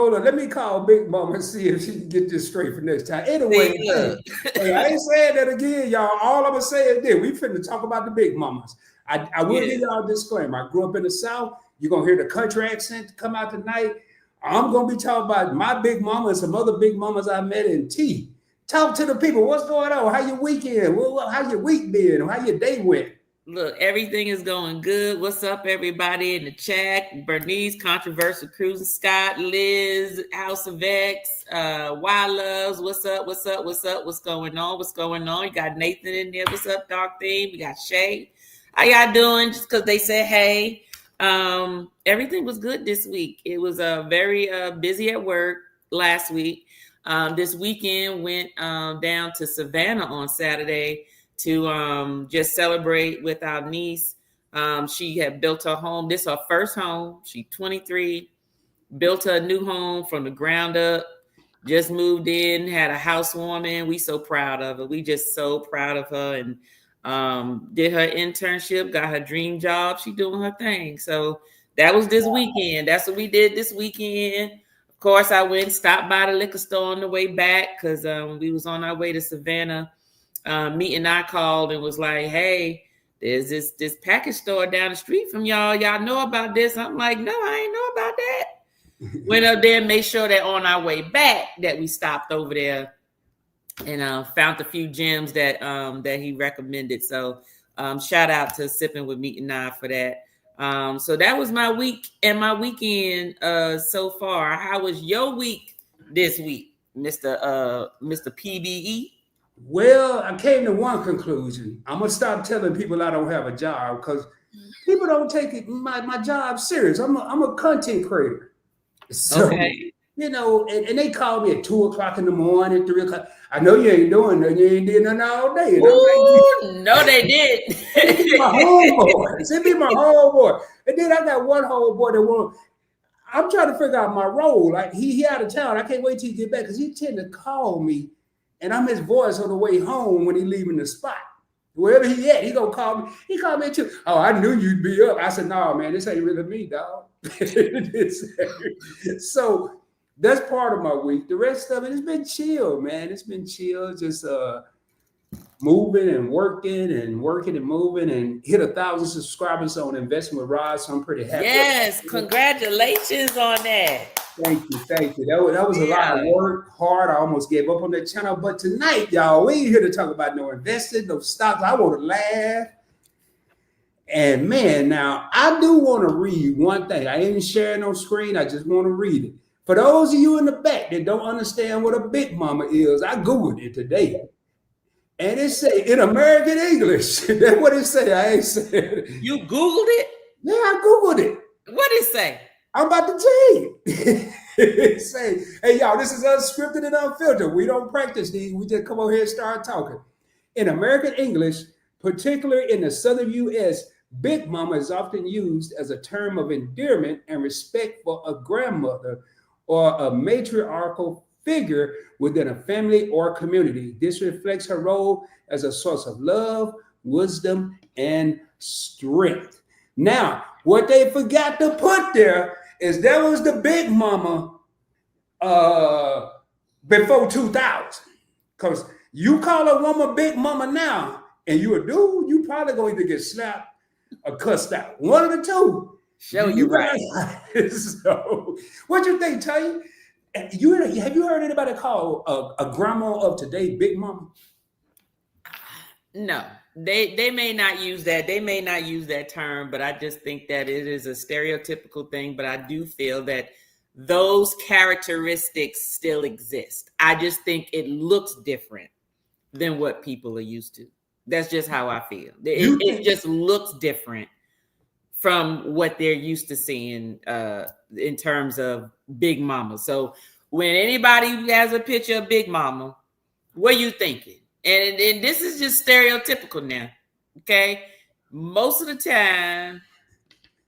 Hold on, let me call Big Mama and see if she can get this straight for next time. Anyway, See, look. hey, I ain't saying that again, y'all. All I'm gonna say is this: we finna talk about the Big Mamas. I will Yeah. give y'all a disclaimer. I grew up in the South. You're gonna hear the country accent come out tonight. I'm gonna be talking about my Big Mama and some other Big Mamas I met in T. Talk to the people. What's going on? How your weekend? How your week been? How your day went? Look, everything is going good. What's up, everybody in the chat? Bernice, Controversial Cruising, Scott, Liz, House of X, Y Loves. What's up? What's up? What's up? What's going on? What's going on? You got Nathan in there. What's up, Dark Theme? We got Shay. How y'all doing? Just because they said hey. Everything was good this week. It was very busy at work last week. This weekend went down to Savannah on Saturday to just celebrate with our niece. She had built her home. This is her first home. She's 23, built her new home from the ground up, just moved in, had a housewarming. We so proud of her. We just so proud of her. And did her internship, got her dream job. She doing her thing. So that was this weekend. That's what we did this weekend. Of course, I went and stopped by the liquor store on the way back because we was on our way to Savannah. Meet and I called and was like, hey, there's this package store down the street from y'all. Y'all know about this? I'm like, no, I ain't know about that. Went up there and made sure that on our way back that we stopped over there and found a few gems that that he recommended. So shout out to Sipping with Meet and I for that. So that was my week and my weekend so far. How was your week this week, Mr. PBE? Well, I came to one conclusion. I'm gonna stop telling people I don't have a job because people don't take my job serious. I'm a content creator. So Okay. and they call me at 2 o'clock in the morning, 3 o'clock. I know you ain't doing nothing, you ain't doing nothing all day. And I'm like, Ooh, no, they did. it be my homeboys. It be my homeboy. And then I got one homeboy that won't. I'm trying to figure out my role. Like he out of town. I can't wait till he get back because he tend to call me, and I'm his voice on the way home when he leaving the spot. Wherever he at, he gonna call me. He called me too. Oh, I knew you'd be up. I said, no, man, this ain't really me, dog. So that's part of my week. The rest of it has been chill, man. It's been chill. Just moving and working and working and moving and hit 1,000 subscribers on Investing with Rod. So I'm pretty happy. Yes, congratulations on that. Thank you, thank you. That was a lot of work, hard. I almost gave up on that channel. But tonight, y'all, we ain't here to talk about no investing, no stocks. I want to laugh. And man, now I do want to read one thing. I ain't sharing on screen. I just want to read it. For those of you in the back that don't understand what a Big Mama is, I Googled it today. And it say in American English. That's what it say. I ain't saying it. You Googled it? Yeah, I Googled it. What did it say? I'm about to tell you. It say, hey, y'all, this is unscripted and unfiltered. We don't practice these. We just come over here and start talking. In American English, particularly in the southern U.S., Big Mama is often used as a term of endearment and respect for a grandmother or a matriarchal figure within a family or community. This reflects her role as a source of love, wisdom, and strength. Now, what they forgot to put there is there was the Big Mama before 2000. Because you call a woman Big Mama now, and you a dude, you probably going to either get slapped or cussed out. One of the two. Show you right. So, what you think, Tay? Have you heard anybody call a grandma of today Big Mama? No, they may not use that. They may not use that term, but I just think that it is a stereotypical thing. But I do feel that those characteristics still exist. I just think it looks different than what people are used to. That's just how I feel. It just looks different from what they're used to seeing in terms of Big Mama. So when anybody has a picture of Big Mama, what are you thinking? And this is just stereotypical now, okay? Most of the time,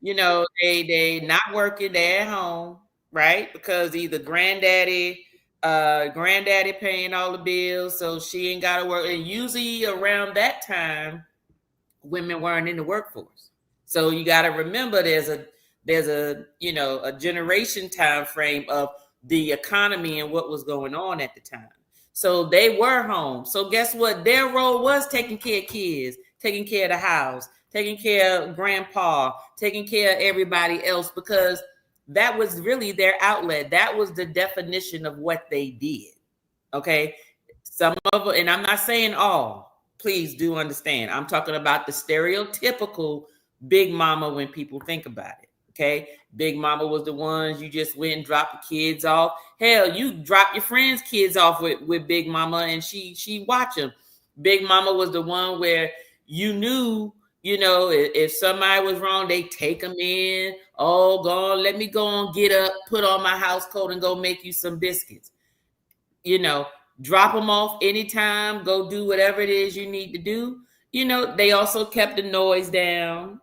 they not working, they're at home, right? Because either granddaddy paying all the bills, so she ain't got to work. And usually around that time, women weren't in the workforce. So you got to remember there's a generation time frame of the economy and what was going on at the time. So they were home. So guess what? Their role was taking care of kids, taking care of the house, taking care of grandpa, taking care of everybody else, because that was really their outlet. That was the definition of what they did. Okay. Some of it, and I'm not saying all, please do understand. I'm talking about the stereotypical big mama when people think about it. Okay. Big mama was the ones you just went and dropped the kids off. Hell, you drop your friends' kids off with big mama and she watch them. Big mama was the one where you knew, you know, if somebody was wrong, they take them in. Oh, God, let me go and get up, put on my house coat and go make you some biscuits. You know, drop them off anytime, go do whatever it is you need to do. You know, they also kept the noise down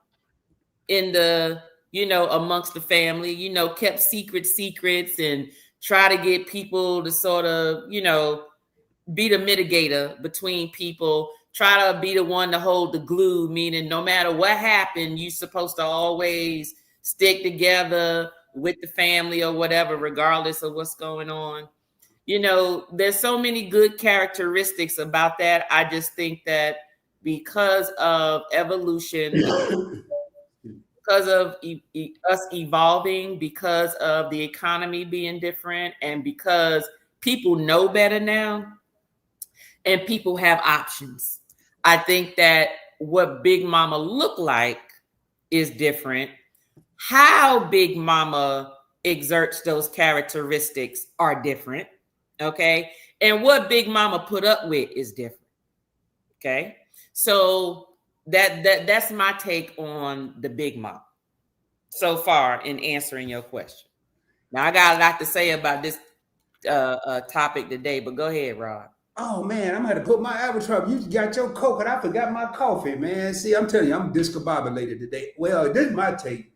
in the, you know, amongst the family, you know, kept secrets and try to get people to sort of, you know, be the mitigator between people, try to be the one to hold the glue, meaning no matter what happened, you're supposed to always stick together with the family or whatever, regardless of what's going on. You know, there's so many good characteristics about that. I just think that because of evolution, because of us evolving, because of the economy being different, and because people know better now and people have options, I think that what Big Mama looked like is different. How Big Mama exerts those characteristics are different. Okay. And what Big Mama put up with is different. Okay. So that's my take on the Big Mama so far in answering your question. Now I got a lot to say about this topic today, but go ahead, Rod. Oh man, I'm gonna have to put my avatar. You got your coke, and I forgot my coffee, man. See, I'm telling you, I'm discombobulated today. Well, this is my take.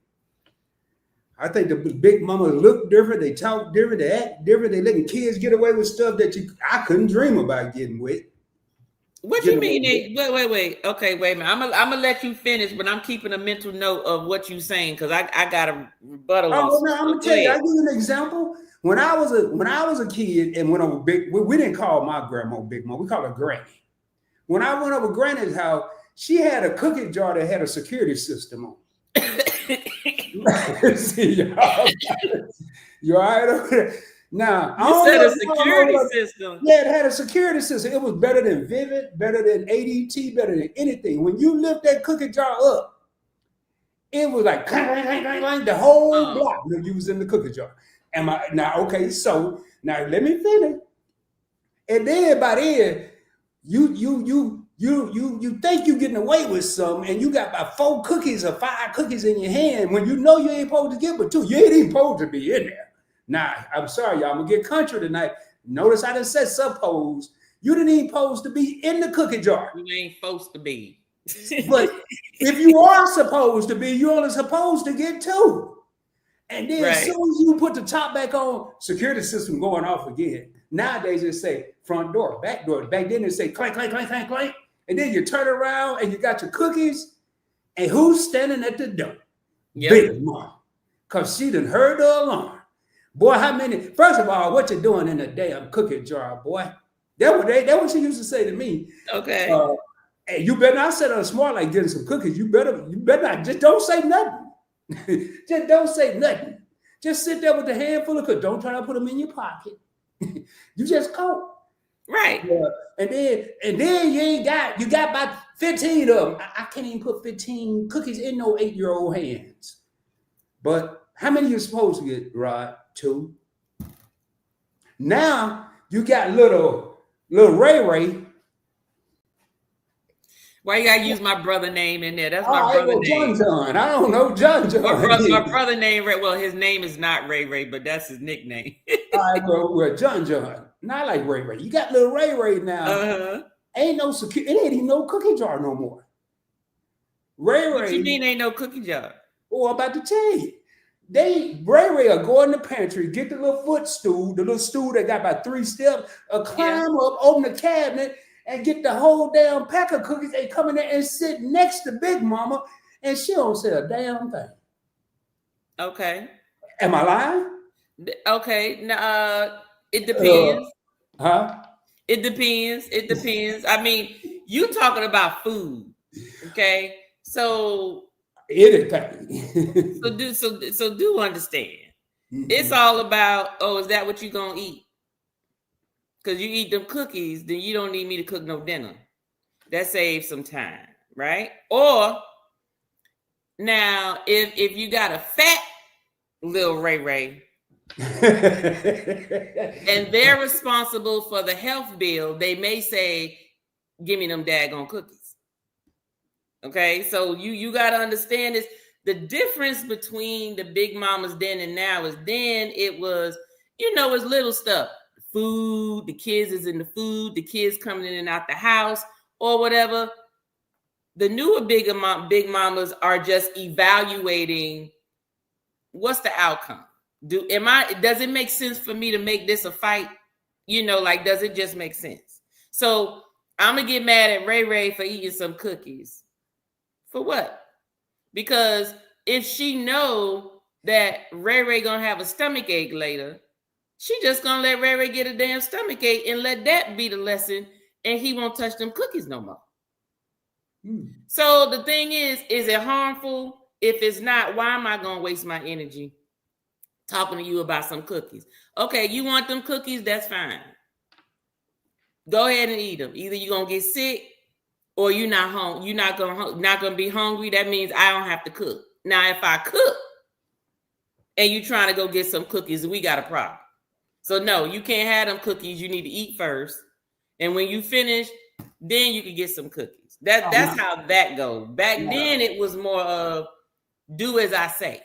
I think the big mama look different, they talk different, they act different, they letting kids get away with stuff that I couldn't dream about getting with. What you mean? Wait. Okay, wait a minute. I'm gonna let you finish, but I'm keeping a mental note of what you're saying because I got a rebuttal. Oh no, I'm gonna tell you. I'll give you an example. When I was a kid and went over we didn't call my grandma Big Mama, we called her Granny. When I went over Granny's house, she had a cookie jar that had a security system on. See, you're all right over there. Now, you said a security system. Yeah, it had a security system. It was better than Vivid, better than ADT, better than anything. When you lift that cookie jar up, it was like the whole block that you was in the cookie jar. Okay, so now let me finish. And then by then, you think you're getting away with something, and you got about 4 cookies or 5 cookies in your hand when you know you ain't supposed to get but 2. You ain't even supposed to be in there. Now, I'm sorry, y'all. I'm gonna get country tonight. Notice I done said suppose. You didn't even supposed to be in the cookie jar. You ain't supposed to be. But if you are supposed to be, you're only supposed to get 2. And then as soon as you put the top back on, security system going off again. Nowadays, it say front door, back door. Back then, it say clank, clank, clank, clank, clank. And then you turn around and you got your cookies. And who's standing at the door? Yep. Big Mom. Because she done heard the alarm. Boy, how many? First of all, what you doing in a damn cookie jar, boy? That what she used to say to me. Okay. Hey, you better not sit on smart like getting some cookies. You better not. Just don't say nothing. Just don't say nothing. Just sit there with a handful of cookies. Don't try to put them in your pocket. You just cope. Right. And then you got about 15 of them. I can't even put 15 cookies in no 8-year-old hands. But how many you supposed to get, Rod? 2. Now you got little Ray. Why you gotta use my brother name in there? That's my brother name. John. I don't know John. My brother name Ray. Well, his name is not Ray, but that's his nickname. All right, well, John. Not like Ray. You got little Ray now. Ain't no security. It ain't even no cookie jar no more. Ray. What you mean ain't no cookie jar? Oh, I'm about to tell you. Ray will go in the pantry, get the little footstool, the little stool that got about 3 steps, climb up, open the cabinet, and get the whole damn pack of cookies. They come in there and sit next to Big Mama, and she don't say a damn thing. Okay. Am I lying? Okay, now it depends. Huh? It depends. It depends. I mean, you talking about food, okay? So Anything. do understand. It's all about, oh, is that what you gonna eat? Because you eat them cookies, then you don't need me to cook no dinner. That saves some time, right? Or now, if you got a fat little Ray and they're responsible for the health bill, they may say, give me them daggone cookies. Okay, so you got to understand this. The difference between the big mamas then and now is then it was, it's little stuff. Food, the kids is in the food, the kids coming in and out the house or whatever. The newer big mamas are just evaluating what's the outcome. Does it make sense for me to make this a fight? Does it just make sense? So I'm gonna get mad at Ray for eating some cookies. For what? Because if she know that Ray gonna have a stomach ache later, she just gonna let Ray get a damn stomach ache and let that be the lesson, and he won't touch them cookies no more. So the thing is it harmful? If it's not, why am I gonna waste my energy talking to you about some cookies? Okay, you want them cookies? That's fine. Go ahead and eat them. Either you're gonna get sick or you're not home. You're not gonna be hungry. That means I don't have to cook. Now, if I cook and you're trying to go get some cookies, we got a problem. So no, you can't have them cookies. You need to eat first, and when you finish, then you can get some cookies. That's how that goes. Back then, it was more of do as I say.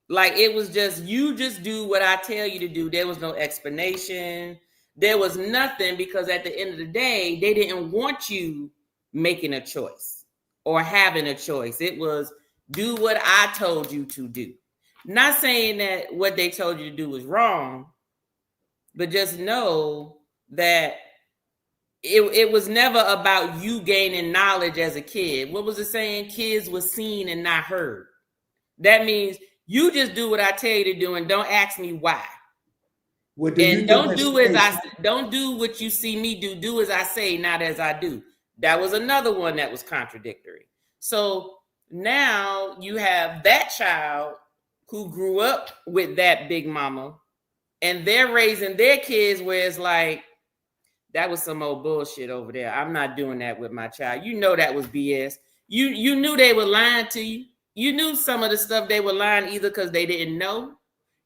Like it was just you just do what I tell you to do. There was no explanation. There was nothing, because at the end of the day, they didn't want you making a choice or having a choice. It was do what I told you to do. Not saying that what they told you to do was wrong, but just know that it was never about you gaining knowledge as a kid. What was it saying? Kids were seen and not heard. That means you just do what I tell you to do and don't ask me why. And don't do what you see me do. Do as I say, not as I do. That was another one that was contradictory. So now you have that child who grew up with that big mama, and they're raising their kids where it's like, that was some old bullshit over there. I'm not doing that with my child. You know that was BS. You knew they were lying to you. You knew some of the stuff they were lying either because they didn't know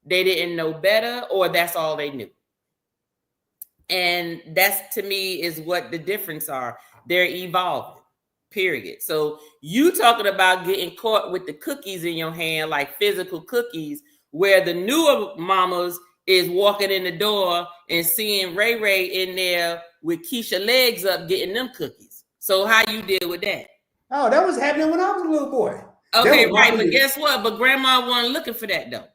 better, or that's all they knew. And that's, to me, is what the difference are. They're evolving, period. So you talking about getting caught with the cookies in your hand, like physical cookies, where the newer mamas is walking in the door and seeing Ray in there with Keisha legs up getting them cookies. So how you deal with that? Oh, that was happening when I was a little boy. Okay, right. But guess what? But grandma wasn't looking for that, though.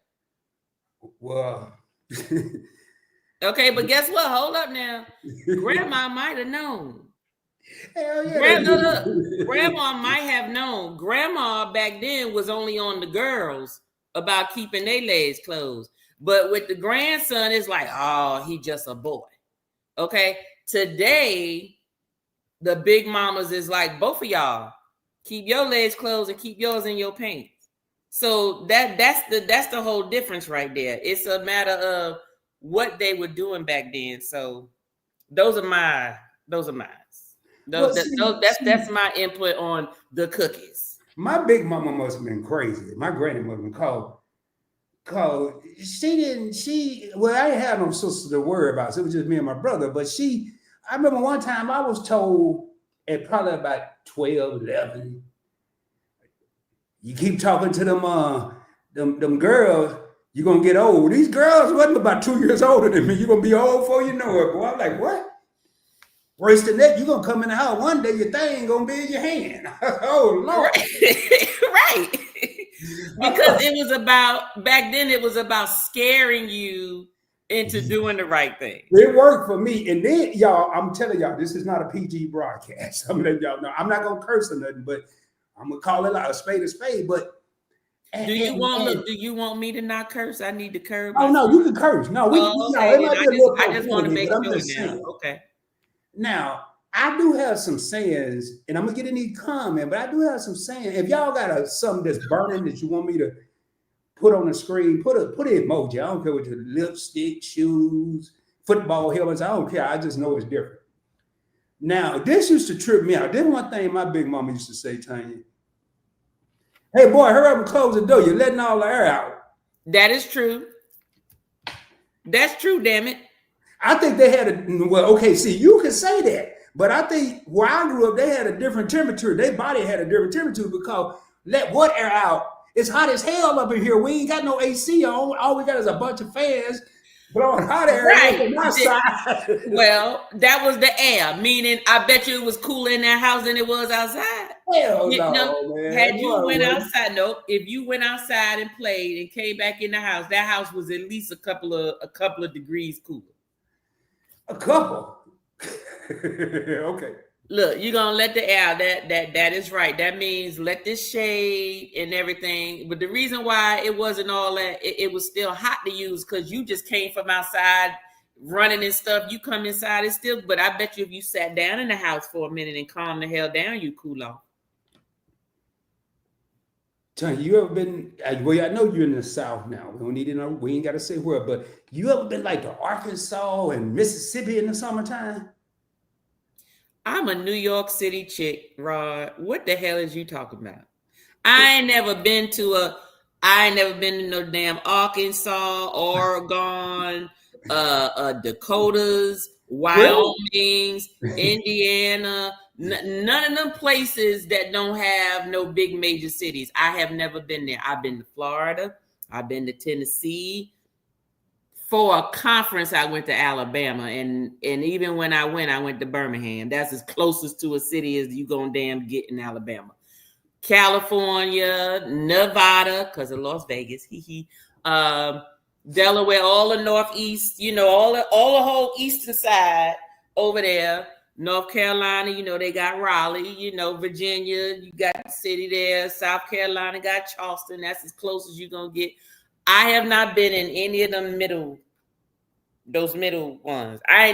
Well, okay, but guess what? Hold up now. Grandma might have known. Hell yeah. Grandma might have known. Grandma back then was only on the girls about keeping their legs closed. But with the grandson, it's like, oh, he just a boy. Okay. Today, the big mamas is like, both of y'all keep your legs closed and keep yours in your pants. So that's the whole difference right there. It's a matter of what they were doing back then. So those are mine. That's my input on the cookies. My big mama must have been crazy. My granny must have been called. I didn't have no sister to worry about. So it was just me and my brother. But I remember one time I was told at probably about 12, 11, you keep talking to them girls, you're going to get old. These girls wasn't about 2 years older than me. You're going to be old before you know it, boy. I'm like, what? Brace the neck, you're going to come in the house. One day your thing going to be in your hand. Oh, Lord. Right. Because back then it was about scaring you into doing the right thing. It worked for me. And then, y'all, I'm telling y'all, this is not a PG broadcast. I'm letting y'all know. I'm not going to curse or nothing, but I'm going to call it like a spade. But And, Do you and, want and look? Do you want me to not curse? I need to curb oh no, myself. you can curse. No, we Oh, no, okay. it Then might be a little I just want to profanity, make but I'm sure just now. saying. Okay. Now, I do have some sayings, and I'm gonna get in these comments, but I do have some sayings. If y'all got something that's burning that you want me to put on the screen, put an emoji. I don't care what your lipstick, shoes, football helmets. I don't care. I just know it's different. Now, this used to trip me out. This one thing my big mama used to say, Tanya. Hey boy, hurry up and close the door. You're letting all the air out. That is true. That's true, damn it. I think they had okay, see, you can say that, but I think where I grew up, they had a different temperature. Their body had a different temperature because let what air out? It's hot as hell up in here. We ain't got no AC on. All we got is a bunch of fans blowing hot air Right. from outside. Well, that was the air, meaning I bet you it was cooler in that house than it was outside. Hell You know, no, man. had you Boy, went wait. outside, nope. If you went outside and played and came back in the house, that house was at least a couple of degrees cooler. A couple. Okay. Look, you're gonna let the air. That is right. That means let this shade and everything. But the reason why it wasn't all that, it was still hot to use because you just came from outside running and stuff. You come inside, it's still. But I bet you if you sat down in the house for a minute and calmed the hell down, you cool off. Tony, you ever been? Well, I know you're in the South now. We don't need to know. We ain't got to say where, but you ever been like to Arkansas and Mississippi in the summertime? I'm a New York City chick, Rod. What the hell is you talking about? I ain't never been to no damn Arkansas, Oregon, Dakotas, Wyoming, Indiana. None of them places that don't have no big major cities. I have never been there. I've been to Florida. I've been to Tennessee. For a conference, I went to Alabama, and even when I went to Birmingham. That's as closest to a city as you gonna damn get in Alabama. California, Nevada, because of Las Vegas, Delaware, all the Northeast, all the whole eastern side over there. North Carolina, they got Raleigh, Virginia, you got the city there. South Carolina got Charleston. That's as close as you're gonna get. I have not been in any of those middle ones. I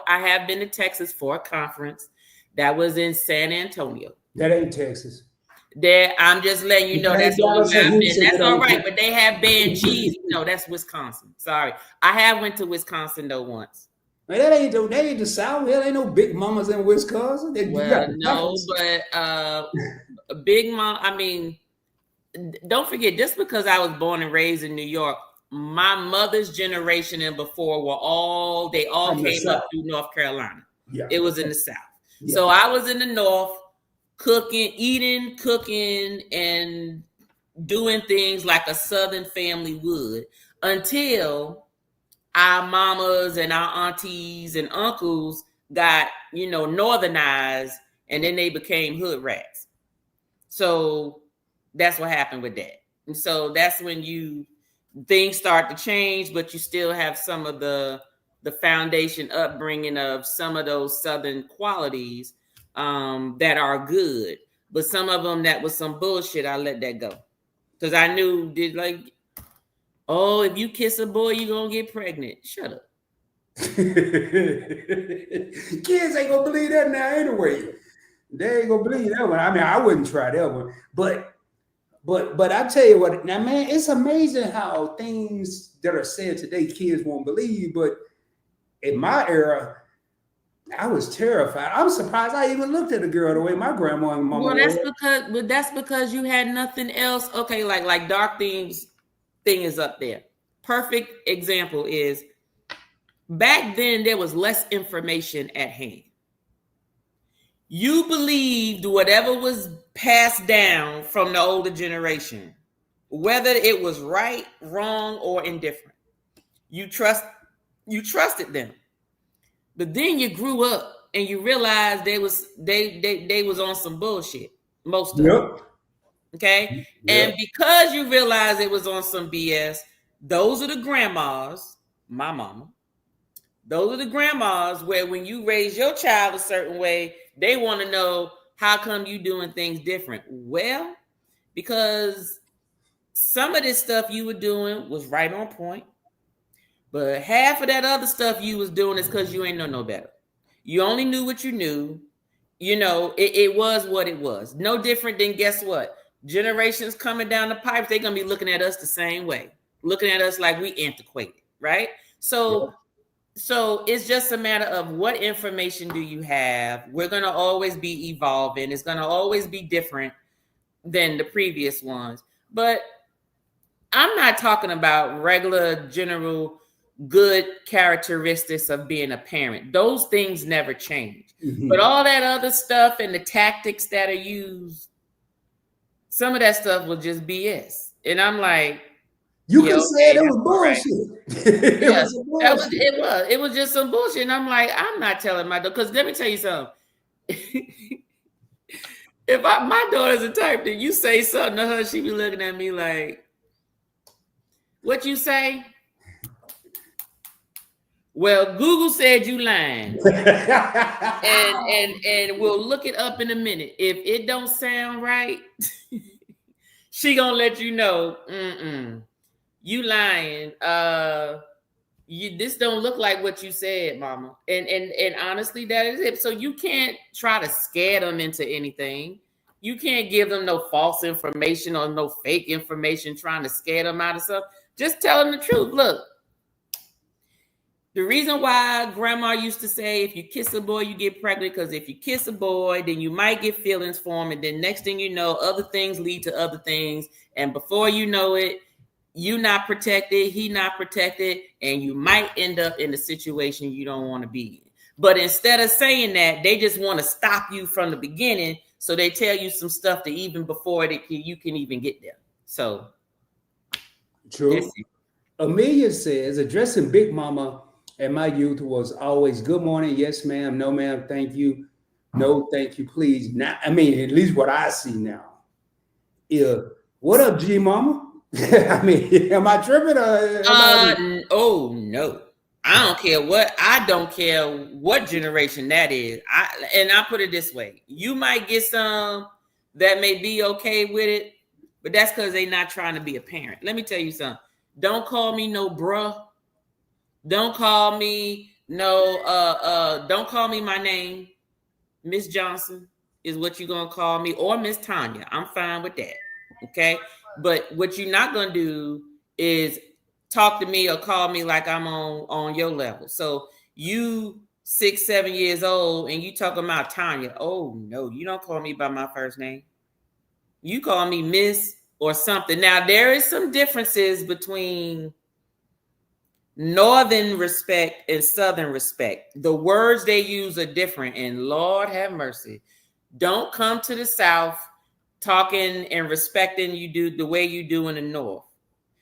have been to Texas for a conference that was in San Antonio. That ain't Texas. There, I'm just letting you know that's the only where I've been. That's all right, but they have banned cheese. No, that's Wisconsin. Sorry. I have went to Wisconsin though once. Man, that ain't the South. There ain't no big mamas in Wisconsin. Big mom. I mean, don't forget, just because I was born and raised in New York, my mother's generation and before they all came up through North Carolina. Yeah. It was in the South. Yeah. So I was in the North cooking, and doing things like a Southern family would until our mamas and our aunties and uncles got, northernized, and then they became hood rats. So that's what happened with that. And so that's when things start to change, but you still have some of the foundation upbringing of some of those Southern qualities that are good. But some of them that was some bullshit, I let that go. Because I knew, if you kiss a boy, you're going to get pregnant. Shut up. Kids ain't going to believe that now anyway. They ain't going to believe that one. I mean, I wouldn't try that one. But I tell you what, now, man, it's amazing how things that are said today, kids won't believe. But in my era, I was terrified. I'm surprised I even looked at a girl the way my grandma and mama. Well, that's because you had nothing else. Okay, like Dark Things thing is up there. Perfect example is back then there was less information at hand. You believed whatever was passed down from the older generation, whether it was right, wrong, or indifferent. You trusted them. But then you grew up and you realized they was on some bullshit. Most of them. Okay. Yep. And because you realized it was on some BS, those are the grandmas, my mama. Those are the grandmas where when you raise your child a certain way, they want to know how come you doing things different. Well, because some of this stuff you were doing was right on point, but half of that other stuff you was doing is because you ain't know no better. You only knew what you knew. You know, it was what it was. No different than, guess what? Generations coming down the pipes, they're going to be looking at us the same way, looking at us like we antiquated, right? So it's just a matter of what information do you have. We're going to always be evolving. It's going to always be different than the previous ones. But I'm not talking about regular, general, good characteristics of being a parent. Those things never change. Mm-hmm. But all that other stuff and the tactics that are used, some of that stuff will just BS. And I'm like, you can say it was bullshit. Right. It was just some bullshit. And I'm like, I'm not telling my daughter, because let me tell you something. If my daughter's the type that you say something to her, she be looking at me like, what you say? Well, Google said you lying. and we'll look it up in a minute. If it don't sound right, she gonna let you know, you lying. This don't look like what you said, mama. And honestly, that is it. So you can't try to scare them into anything. You can't give them no false information or no fake information trying to scare them out of stuff. Just tell them the truth. Look, the reason why grandma used to say, if you kiss a boy, you get pregnant, because if you kiss a boy, then you might get feelings for him. And then next thing you know, other things lead to other things. And before you know it, you not protected, he not protected, and you might end up in a situation you don't want to be in. But instead of saying that, they just want to stop you from the beginning. So they tell you some stuff that even before you can even get there. So true. Amelia says, addressing Big Mama in my youth was always good morning, yes ma'am, no ma'am, thank you, no thank you, please. Now, I mean, at least what I see now. What up, G Mama? I mean, am I tripping? Oh no, I don't care what generation that is. I put it this way: you might get some that may be okay with it, but that's because they're not trying to be a parent. Let me tell you something. Don't call me no bruh. Don't call me don't call me my name. Miss Johnson is what you're gonna call me, or Miss Tanya. I'm fine with that. Okay. But what you're not gonna do is talk to me or call me like I'm on your level. So you 6-7 years old and you talking about Tanya. Oh no, you don't call me by my first name. You call me Miss or something. Now there is some differences between Northern respect and Southern respect. The words they use are different, and Lord have mercy. Don't come to the South talking and respecting you do the way you do in the North.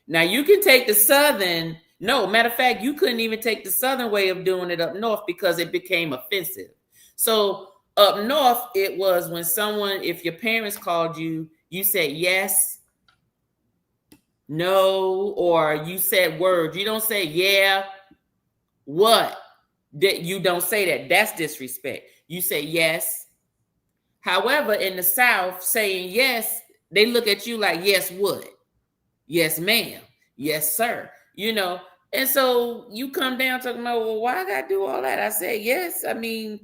Now you can take the Southern. No, matter of fact, you couldn't even take the Southern way of doing it up North because it became offensive. So up North, it was when if your parents called you, you said yes, no, or you said words. You don't say yeah, what? That you don't say that. That's disrespect. You say yes. However, in the South, saying yes, they look at you like, yes, what? Yes, ma'am. Yes, sir. You know, and so you come down talking about, well, why I gotta do all that? I say yes. I mean,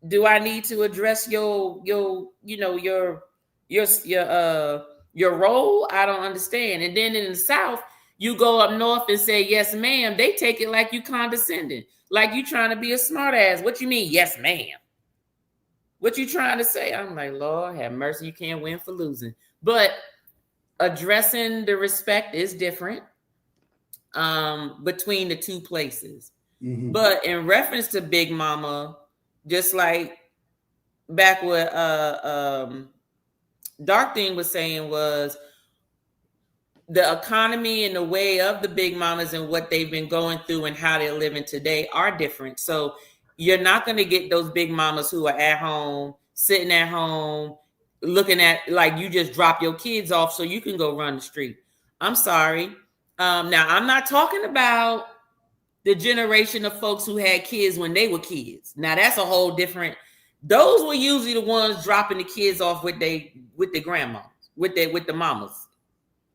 do I need to address your role? I don't understand. And then in the South, you go up North and say, yes, ma'am. They take it like you condescending, like you trying to be a smart ass. What you mean? Yes, ma'am. What you trying to say? I'm like, Lord have mercy. You can't win for losing. But addressing the respect is different between the two places. Mm-hmm. But in reference to Big Mama, just like back what Dark Thing was saying was the economy and the way of the Big Mamas and what they've been going through and how they're living today are different. So you're not going to get those Big Mamas who are at home, sitting at home, looking at like you just drop your kids off so you can go run the street. I'm sorry. Now, I'm not talking about the generation of folks who had kids when they were kids. Now, that's a whole different. Those were usually the ones dropping the kids off with the grandmas, with the mamas.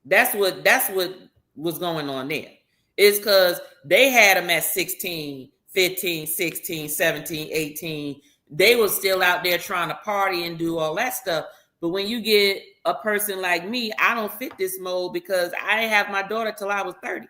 That's what was going on there. It's because they had them at 16, 15, 16, 17, 18. They were still out there trying to party and do all that stuff. But when you get a person like me, I don't fit this mold because I didn't have my daughter till I was 30.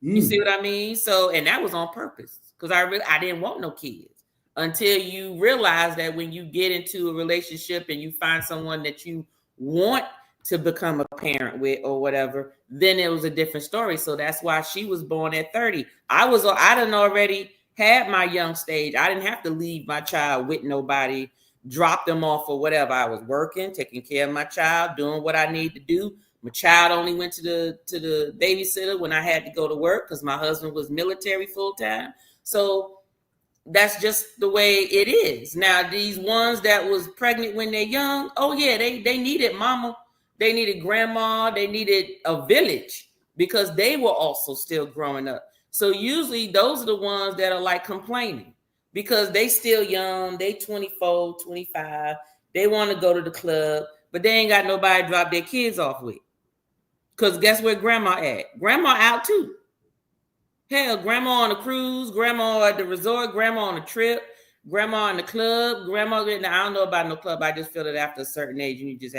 You see what I mean? So, and that was on purpose because I didn't want no kids until you realize that when you get into a relationship and you find someone that you want to become a parent with or whatever, then it was a different story. So that's why she was born at 30. I done already had my young stage. I didn't have to leave my child with nobody, drop them off or whatever. I was working, taking care of my child, doing what I need to do. My child only went to the babysitter when I had to go to work because my husband was military full time. So that's just the way it is. Now, these ones that was pregnant when they're young, oh yeah, they needed mama, they needed grandma, they needed a village because they were also still growing up. So usually those are the ones that are like complaining because they still young, they 24, 25, they want to go to the club, but they ain't got nobody to drop their kids off with. Because guess where grandma at? Grandma out too. Hell, grandma on a cruise, grandma at the resort, grandma on a trip, grandma in the club, grandma. Now, I don't know about no club. I just feel that after a certain age, you just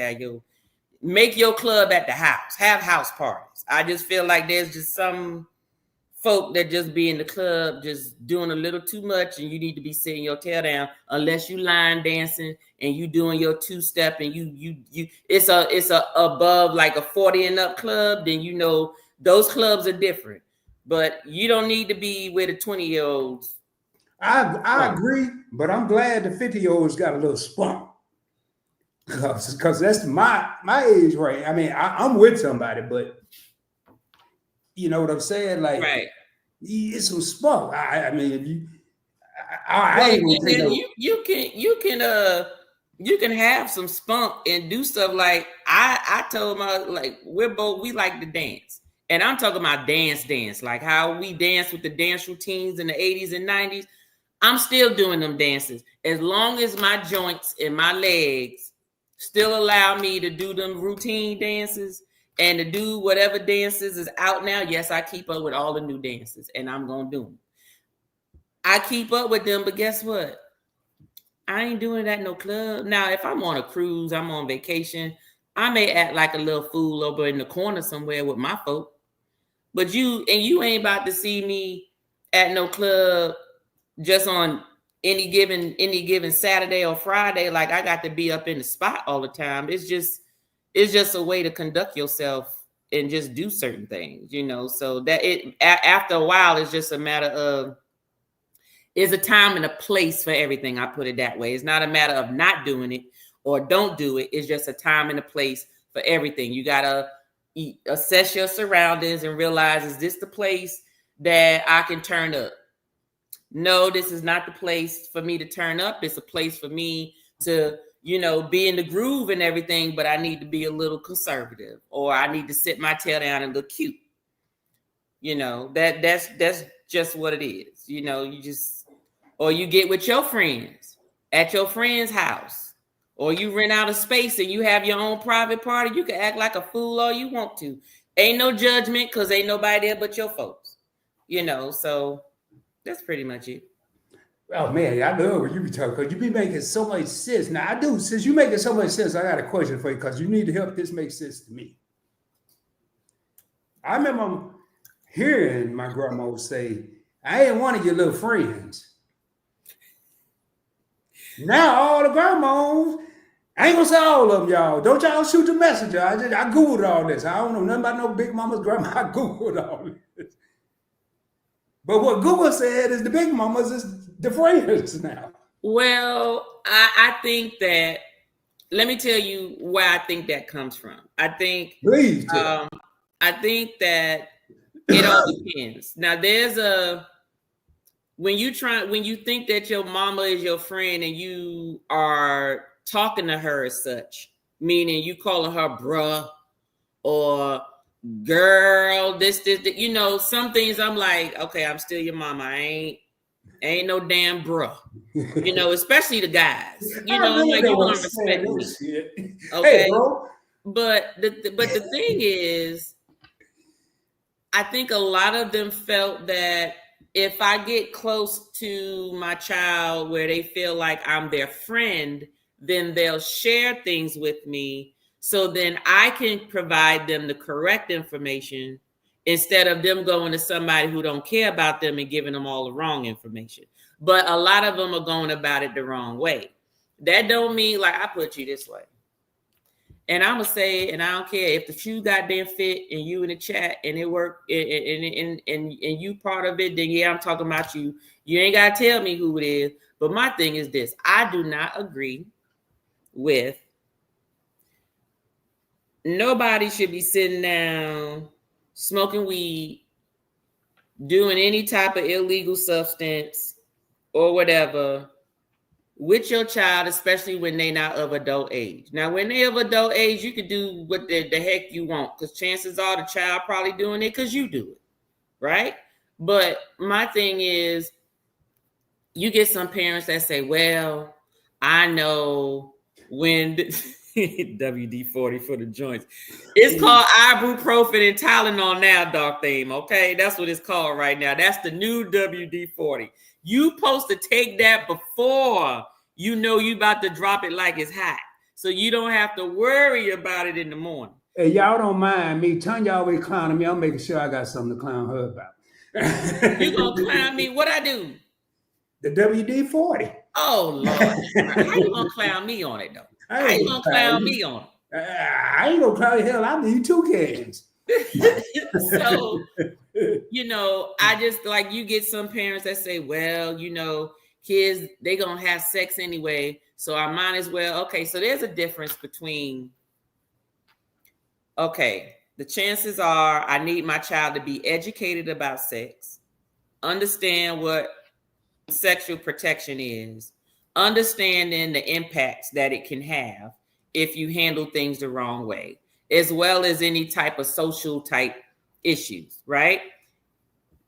make your club at the house. Have house parties. I just feel like there's just some folk that just be in the club just doing a little too much, and you need to be sitting your tail down unless you line dancing and you doing your two-step and you it's a above like a 40 and up club, then you know those clubs are different. But you don't need to be with the 20-year-olds. I agree, but I'm glad the 50-year-olds got a little spunk. Because that's my age, right? I mean, I'm with somebody, but you know what I'm saying? Like, right. It's some spunk. I mean, if you, you can have some spunk and do stuff like I told my like we like to dance, and I'm talking about dance like how we dance with the dance routines in the 80s and 90s. I'm still doing them dances as long as my joints and my legs still allow me to do them routine dances. And to do whatever dances is out now, yes, I keep up with all the new dances, and I'm going to do them. I keep up with them, but guess what? I ain't doing that no club. Now, if I'm on a cruise, I'm on vacation, I may act like a little fool over in the corner somewhere with my folk. But you ain't about to see me at no club just on any given Saturday or Friday. Like I got to be up in the spot all the time. It's just a way to conduct yourself and just do certain things, you know, so that after a while, it's just a matter of, it's a time and a place for everything. I put it that way. It's not a matter of not doing it or don't do it. It's just a time and a place for everything. You got to assess your surroundings and realize, is this the place that I can turn up? No, this is not the place for me to turn up. It's a place for me to, you know, be in the groove and everything, but I need to be a little conservative, or I need to sit my tail down and look cute. You know, that's just what it is. You know, or you get with your friends at your friend's house, or you rent out a space and you have your own private party. You can act like a fool all you want to. Ain't no judgment because ain't nobody there but your folks. You know, so that's pretty much it. Oh man, I love what you be talking because you be making so much sense. Now I do, since you making so much sense, I got a question for you because you need to help this make sense to me. I remember hearing my grandma say, I ain't one of your little friends. Now all the grandmas, I ain't gonna say all of them, y'all. Don't y'all shoot the messenger. I Googled all this. I don't know nothing about no big mama's grandma. I Googled all this. But what Google said is the big mamas is the friends now. Well, I think that, let me tell you where I think that comes from. I think, please, I think that it all depends. Now, when you think that your mama is your friend and you are talking to her as such, meaning you calling her bruh or girl, this, you know, some things I'm like, okay, I'm still your mama. I ain't no damn bruh. You know, especially the guys. You know, I'm like, you want to respect me. Okay. Hey, bro, But the thing is, I think a lot of them felt that if I get close to my child where they feel like I'm their friend, then they'll share things with me. So then I can provide them the correct information instead of them going to somebody who don't care about them and giving them all the wrong information. But a lot of them are going about it the wrong way. That don't mean like I put you this way. And I'm gonna say, and I don't care if the shoe goddamn fit and you in the chat and it worked and you part of it, then yeah, I'm talking about you. You ain't gotta tell me who it is. But my thing is this: I do not agree with nobody should be sitting down smoking weed, doing any type of illegal substance or whatever with your child, especially when they're not of adult age. Now, when they're of adult age, you can do what the heck you want, because chances are the child probably doing it because you do it, right? But my thing is, you get some parents that say, well, I know when WD-40 for the joints. It's called ibuprofen and Tylenol now, Doc Theme, okay? That's what it's called right now. That's the new WD-40. You supposed to take that before you know you about to drop it like it's hot, so you don't have to worry about it in the morning. Hey, y'all don't mind me. Tanya always clowning me. I'm making sure I got something to clown her about. You gonna clown me? What I do? The WD-40. Oh, Lord. How you gonna clown me on it, though? How you gonna clown me on it? I ain't gonna clown hell. I need 2 cans. So, you know, I just like, you get some parents that say, well, you know, kids, they gonna have sex anyway, so I might as well. Okay, so there's a difference between, okay, the chances are I need my child to be educated about sex, understand what sexual protection is, understanding the impacts that it can have if you handle things the wrong way, as well as any type of social type issues, right?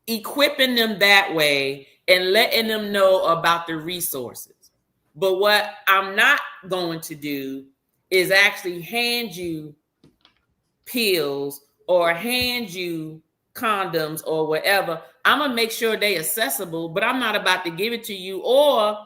Equipping them that way and letting them know about the resources. But what I'm not going to do is actually hand you pills or hand you condoms or whatever. I'm gonna make sure they accessible, but I'm not about to give it to you, or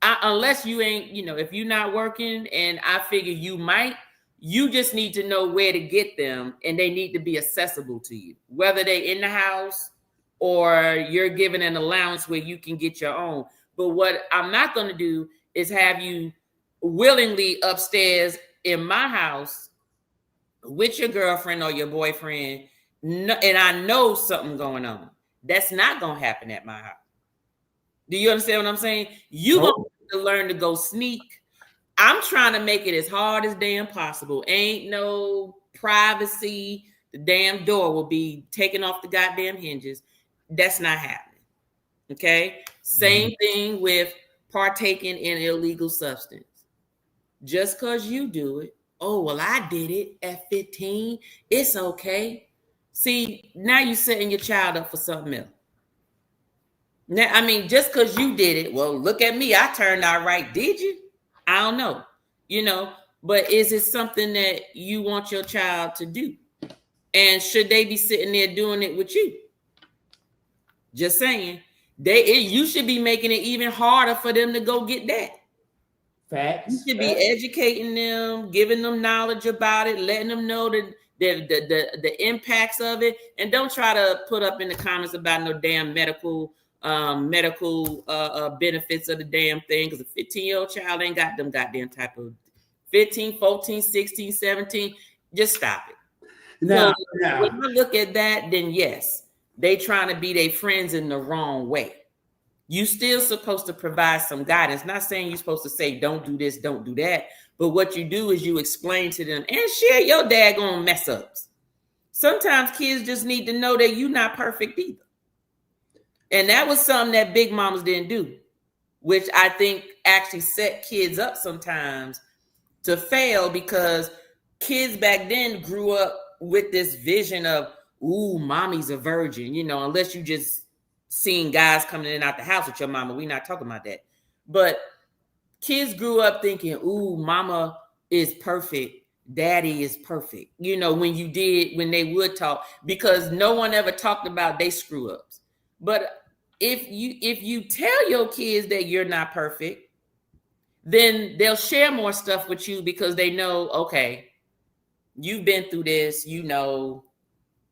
unless you ain't, you know, if you're not working and I figure you might, you just need to know where to get them, and they need to be accessible to you, whether they're in the house or you're given an allowance where you can get your own. But what I'm not going to do is have you willingly upstairs in my house with your girlfriend or your boyfriend, and I know something going on. That's not going to happen at my house. Do you understand what I'm saying? You're going to learn to go sneak. I'm trying to make it as hard as damn possible. Ain't no privacy. The damn door will be taken off the goddamn hinges. That's not happening. Okay? Same thing with partaking in illegal substance. Just because you do it, oh, well, I did it at 15. It's okay. See, now you're setting your child up for something else. Now, I mean, just because you did it, well, look at me. I turned out right. Did you? I don't know. You know, but is it something that you want your child to do? And should they be sitting there doing it with you? Just saying. You should be making it even harder for them to go get that. Facts. You should be educating them, giving them knowledge about it, letting them know the impacts of it. And don't try to put up in the comments about no damn medical benefits of the damn thing, because a 15-year-old child ain't got them goddamn type of 15, 14, 16, 17. Just stop it. No. So when you look at that, then yes, they trying to be their friends in the wrong way. You still supposed to provide some guidance. Not saying you're supposed to say, don't do this, don't do that. But what you do is you explain to them and share your daggone mess ups. Sometimes kids just need to know that you're not perfect either. And that was something that big mamas didn't do, which I think actually set kids up sometimes to fail, because kids back then grew up with this vision of, ooh, mommy's a virgin, you know, unless you just seen guys coming in and out the house with your mama. We're not talking about that. But kids grew up thinking, ooh, mama is perfect. daddy is perfect. When they would talk, because no one ever talked about they screw ups. But if you tell your kids that you're not perfect, then they'll share more stuff with you because they know, okay, you've been through this,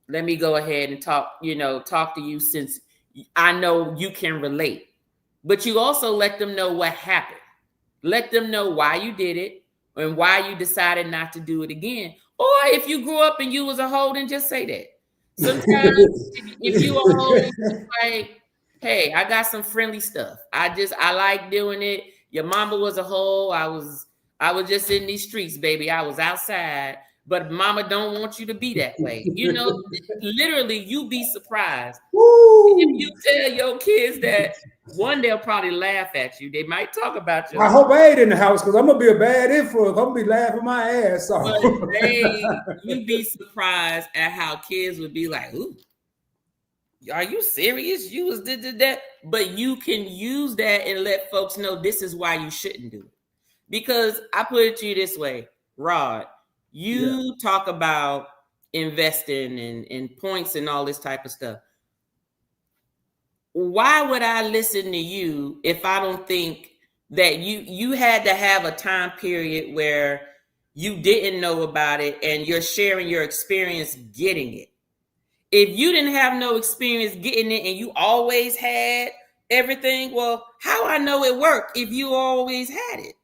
let me go ahead and talk to you since I know you can relate. But you also let them know what happened. Let them know why you did it and why you decided not to do it again. Or if you grew up and you was a hoe, then just say that. Sometimes if you a hoe, it's just like, hey, I got some friendly stuff. I like doing it. Your mama was a hoe. I was just in these streets, baby. I was outside. But mama don't want you to be that way. Literally, you be surprised. Woo! If you tell your kids that, one, they'll probably laugh at you. They might talk about you. I hope I ain't in the house because I'm going to be a bad influence. I'm going to be laughing my ass off. But you'd be surprised at how kids would be like, ooh, are you serious? You was did that? But you can use that and let folks know this is why you shouldn't do it. Because I put it to you this way, Rod, you talk about investing and points and all this type of stuff. Why would I listen to you if I don't think that you had to have a time period where you didn't know about it and you're sharing your experience getting it? If you didn't have no experience getting it and you always had everything, well, how I know it worked if you always had it?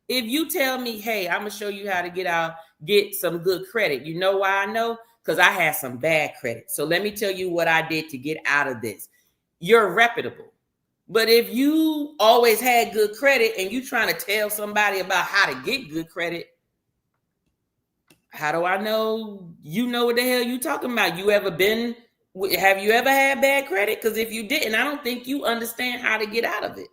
If you tell me, hey, I'm going to show you how to get some good credit. You know why I know? Because I had some bad credit. So let me tell you what I did to get out of this. You're reputable. But if you always had good credit and you trying to tell somebody about how to get good credit, how do I know you know what the hell you talking about? Have you ever had bad credit? Because if you didn't, I don't think you understand how to get out of it.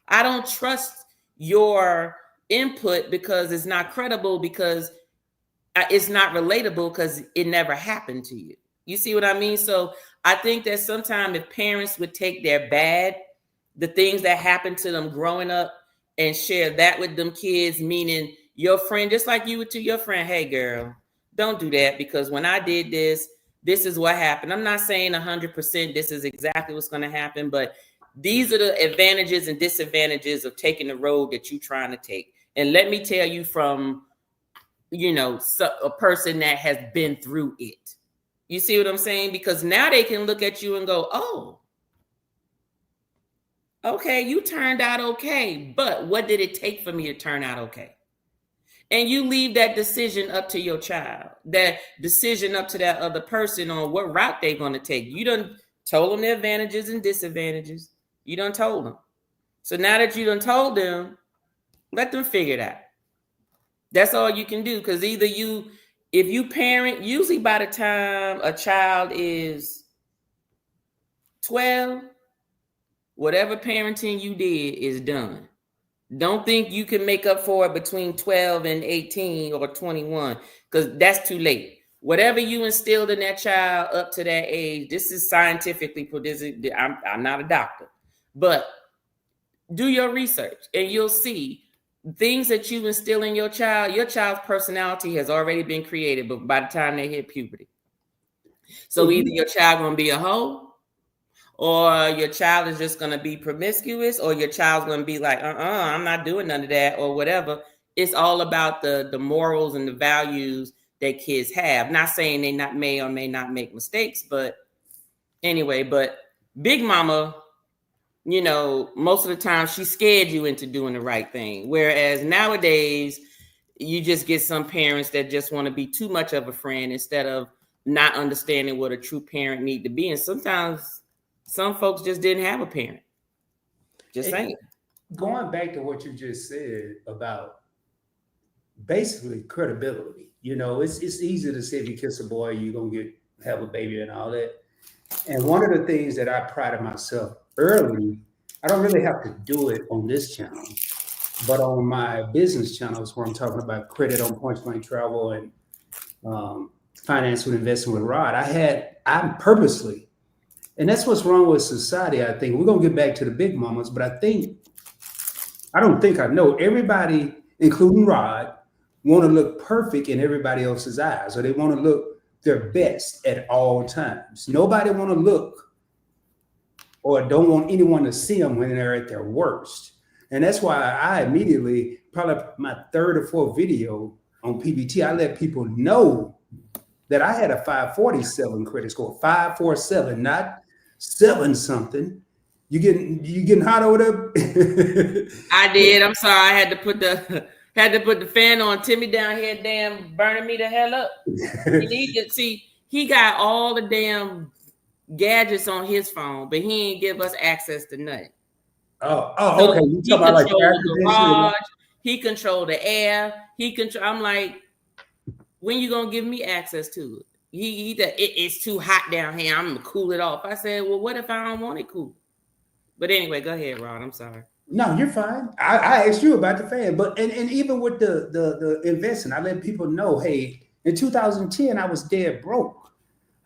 I don't trust your input because it's not credible, because it's not relatable, because it never happened to you. You see what I mean? So I think that sometimes if parents would take the things that happened to them growing up and share that with them kids, meaning your friend, just like you would to your friend, hey girl, don't do that because when I did this is what happened. I'm not saying 100% this is exactly what's going to happen, but these are the advantages and disadvantages of taking the road that you're trying to take. And let me tell you from, a person that has been through it. You see what I'm saying? Because now they can look at you and go, oh, okay, you turned out okay. But what did it take for me to turn out okay? And you leave that decision up to your child, that decision up to that other person on what route they're going to take. You done told them the advantages and disadvantages. You done told them. So now that you done told them, let them figure it out. That's all you can do. Because if you parent, usually by the time a child is 12, whatever parenting you did is done. Don't think you can make up for it between 12 and 18 or 21, because that's too late. Whatever you instilled in that child up to that age, this is scientifically put. I'm not a doctor, but do your research and you'll see things that you instill in your child's personality has already been created, but by the time they hit puberty. So either your child gonna be a hoe, or your child is just going to be promiscuous, or your child's going to be like, I'm not doing none of that, or whatever. It's all about the morals and the values that kids have. Not saying they may or may not make mistakes, but anyway, but Big Mama, most of the time she scared you into doing the right thing. Whereas nowadays, you just get some parents that just want to be too much of a friend instead of not understanding what a true parent need to be. And sometimes some folks just didn't have a parent. Just saying. Going back to what you just said about basically credibility, it's easy to say if you kiss a boy, you're going to have a baby and all that. And one of the things that I prided myself early, I don't really have to do it on this channel, but on my business channels where I'm talking about credit on Point Blank Travel and finance with investing with Rod, I'm purposely, and that's what's wrong with society, I think. We're going to get back to the big mamas, but I know everybody, including Rod, want to look perfect in everybody else's eyes, or they want to look their best at all times. Nobody want to look or don't want anyone to see them when they're at their worst. And that's why I immediately, probably my third or fourth video on PBT, I let people know that I had a 547 credit score, 547, not 7 something. You getting hot over there? I did. I'm sorry. I had to put the fan on. Timmy down here, damn, burning me the hell up. He got all the damn gadgets on his phone, but he ain't give us access to nothing. Oh, okay. You talking about like the garage, he controlled the air. I'm like, when you gonna give me access to it? It's too hot down here. I'm gonna cool it off. I said, well, what if I don't want it cool? But anyway, go ahead, Rod. I'm sorry. No, you're fine. I asked you about the fan, but and even with the investing, I let people know, hey, in 2010, I was dead broke.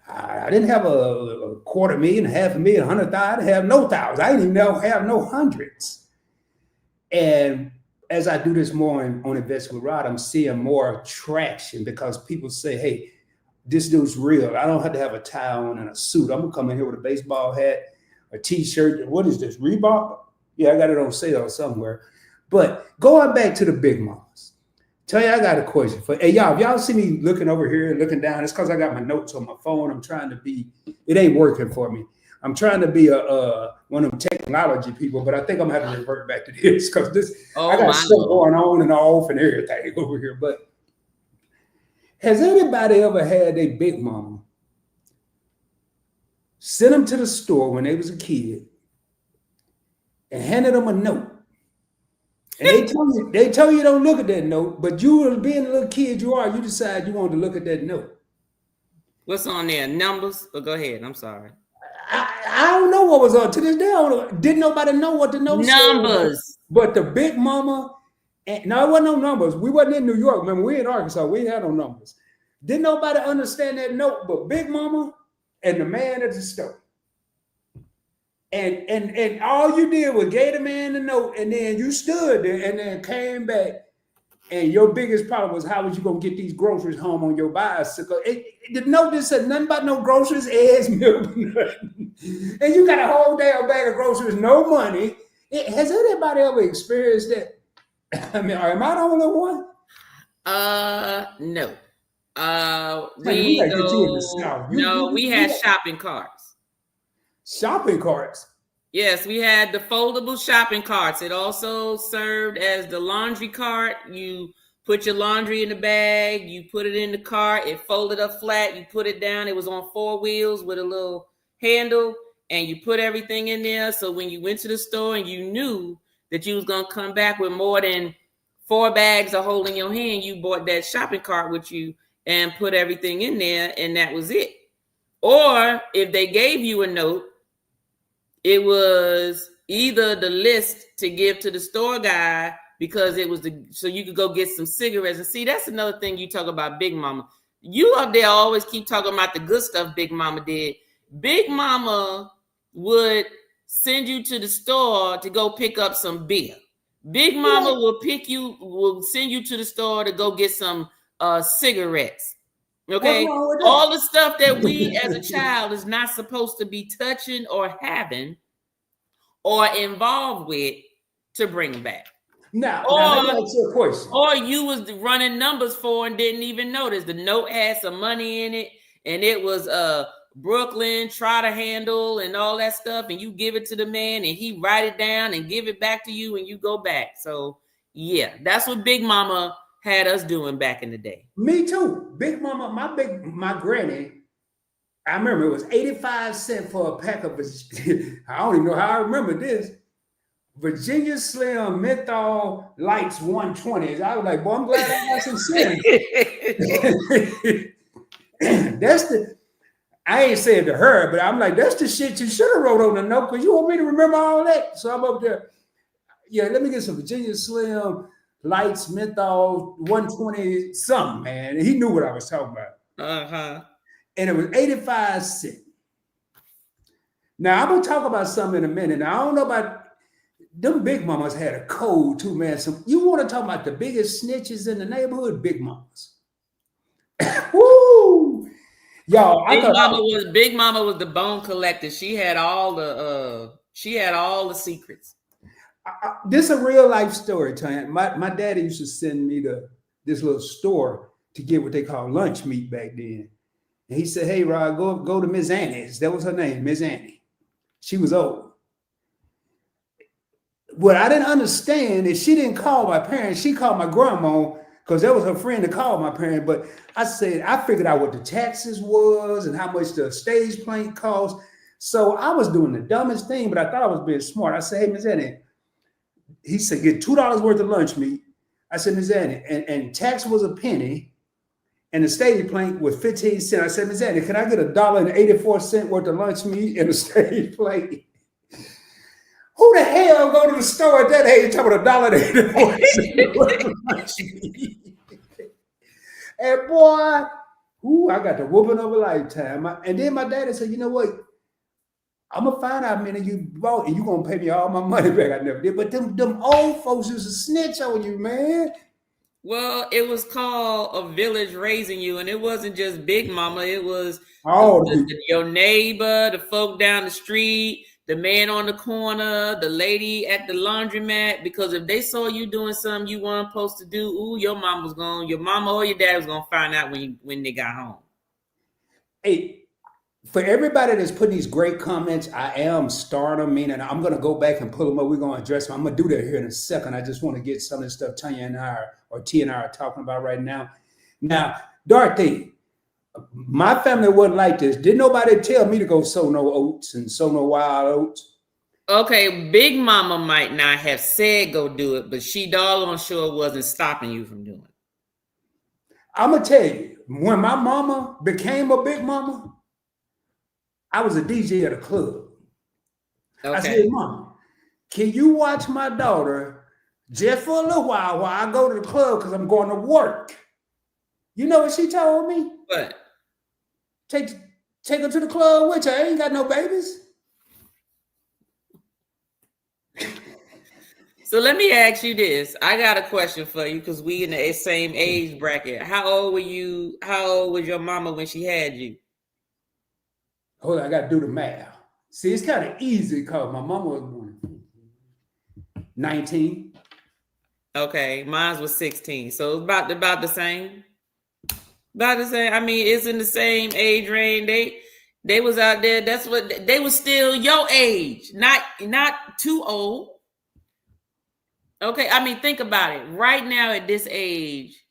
I didn't have a $250,000, $500,000, $100,000. I didn't have no thousands. I didn't even have no hundreds. And as I do this more on Invest with Rod, I'm seeing more traction because people say, hey, this dude's real. I don't have to have a tie on and a suit. I'm gonna come in here with a baseball hat, a t-shirt. What is this, Reebok? Yeah, I got it on sale somewhere. But going back to the big mamas, tell you, I got a question for hey y'all. If y'all see me looking over here and looking down, it's because I got my notes on my phone. I'm trying to be, it ain't working for me. I'm trying to be one of them technology people, but I think I'm gonna have to revert back to this because I got stuff going on and off and everything over here. But has anybody ever had a big mama send them to the store when they was a kid and handed them a note? And they tell you don't look at that note, but you being a little kid you decide you want to look at that note. What's on there? Numbers? But go ahead. I'm sorry. I don't know what was on to this day. Didn't nobody know what the note numbers said. But the big mama, no, it wasn't no numbers. We wasn't in New York. Remember, we in Arkansas. We ain't had no numbers. Didn't nobody understand that note but big mama and the man at the store. And all you did was gave the man the note, and then you stood there and then came back. And your biggest problem was how was you gonna get these groceries home on your bicycle? The note just said nothing about no groceries, eggs, milk, nothing. And you got a whole damn bag of groceries, no money. Has anybody ever experienced that? I mean, am I the only one? No. We had shopping carts. Shopping carts? Yes, we had the foldable shopping carts. It also served as the laundry cart. You put your laundry in the bag, you put it in the cart, it folded up flat, you put it down. It was on 4 wheels with a little handle, and you put everything in there. So when you went to the store and you knew that you was going to come back with more than 4 bags of holding your hand, you bought that shopping cart with you and put everything in there, and that was it. Or if they gave you a note, it was either the list to give to the store guy because it was so you could go get some cigarettes. And see, that's another thing you talk about Big Mama. You up there always keep talking about the good stuff Big Mama did. Big Mama would send you to the store to go pick up some beer. Big Mama will send you to the store to go get some cigarettes. Okay, all the stuff that we as a child is not supposed to be touching or having or involved with to bring back. Now that's your question. Or you was running numbers for and didn't even notice the note had some money in it, and it was Brooklyn Trotter handle and all that stuff, and you give it to the man and he write it down and give it back to you and you go back. So yeah, that's what Big Mama had us doing back in the day. Me too. Big Mama, my granny, I remember it was 85 cents for a pack of, I don't even know how I remember this, Virginia Slim Menthol Lights 120s. I was like, boy, I'm glad I got some Slim. I ain't saying to her, but I'm like, that's the shit you should have wrote on the note because you want me to remember all that. So I'm up there, yeah, let me get some Virginia Slim Lights, menthol, 120 something, man. And he knew what I was talking about. And it was 85 cents. Now, I'm going to talk about something in a minute. Now, I don't know about them big mamas had a code too, man. So you want to talk about the biggest snitches in the neighborhood? Big mamas. Woo! Y'all, I thought Big Mama was the bone collector. She had all the secrets. This is a real life story, Tanya. My daddy used to send me to this little store to get what they call lunch meat back then. And he said, "Hey, Rod, go to Miss Annie's." That was her name, Miss Annie. She was old. What I didn't understand is she didn't call my parents. She called my grandma because that was her friend to call my parents. But I figured out what the taxes was and how much the stage plane cost. So I was doing the dumbest thing, but I thought I was being smart. I said, "Hey, Miss Annie," he said, "get $2 worth of lunch meat." I said, "Miss Annie," and tax was a penny, and the stage plate was 15 cents. I said, "Miss Annie, can I get $1.84 worth of lunch meat and a stage plate?" Who the hell go to the store at that age talking about $1.84? And boy, I got the whooping of a lifetime. And then my daddy said, "You know what? I'm gonna find out how many you bought, and you're gonna pay me all my money back." I never did. But them old folks used to snitch on you, man. Well, it was called a village raising you, and it wasn't just Big Mama. It was your neighbor, the folk down the street, the man on the corner, the lady at the laundromat. Because if they saw you doing something you weren't supposed to do, your mama or your dad was gonna find out when they got home. Hey, for everybody that's putting these great comments, I am starting them, meaning I'm going to go back and pull them up. We're going to address them. I'm going to do that here in a second. I just want to get some of the stuff Tanya and I are talking about right now. Now, Dorothy, my family wasn't like this. Didn't nobody tell me to go sow no oats and sow no wild oats? Okay, Big Mama might not have said go do it, but she doggone sure wasn't stopping you from doing it. I'm going to tell you, when my mama became a big mama, I was a DJ at a club. Okay. I said, "Mama, can you watch my daughter just for a little while I go to the club because I'm going to work?" You know what she told me? What? Take her to the club with you. I ain't got no babies. So let me ask you this. I got a question for you because we in the same age bracket. How old were you? How old was your mama when she had you? Hold on, I got to do the math. See, it's kind of easy because my mama was born 19. Okay, mine was 16. So it's about the same. About the same. I mean, it's in the same age range. They was out there. That's what they was still your age, not too old. Okay, I mean, think about it. Right now at this age,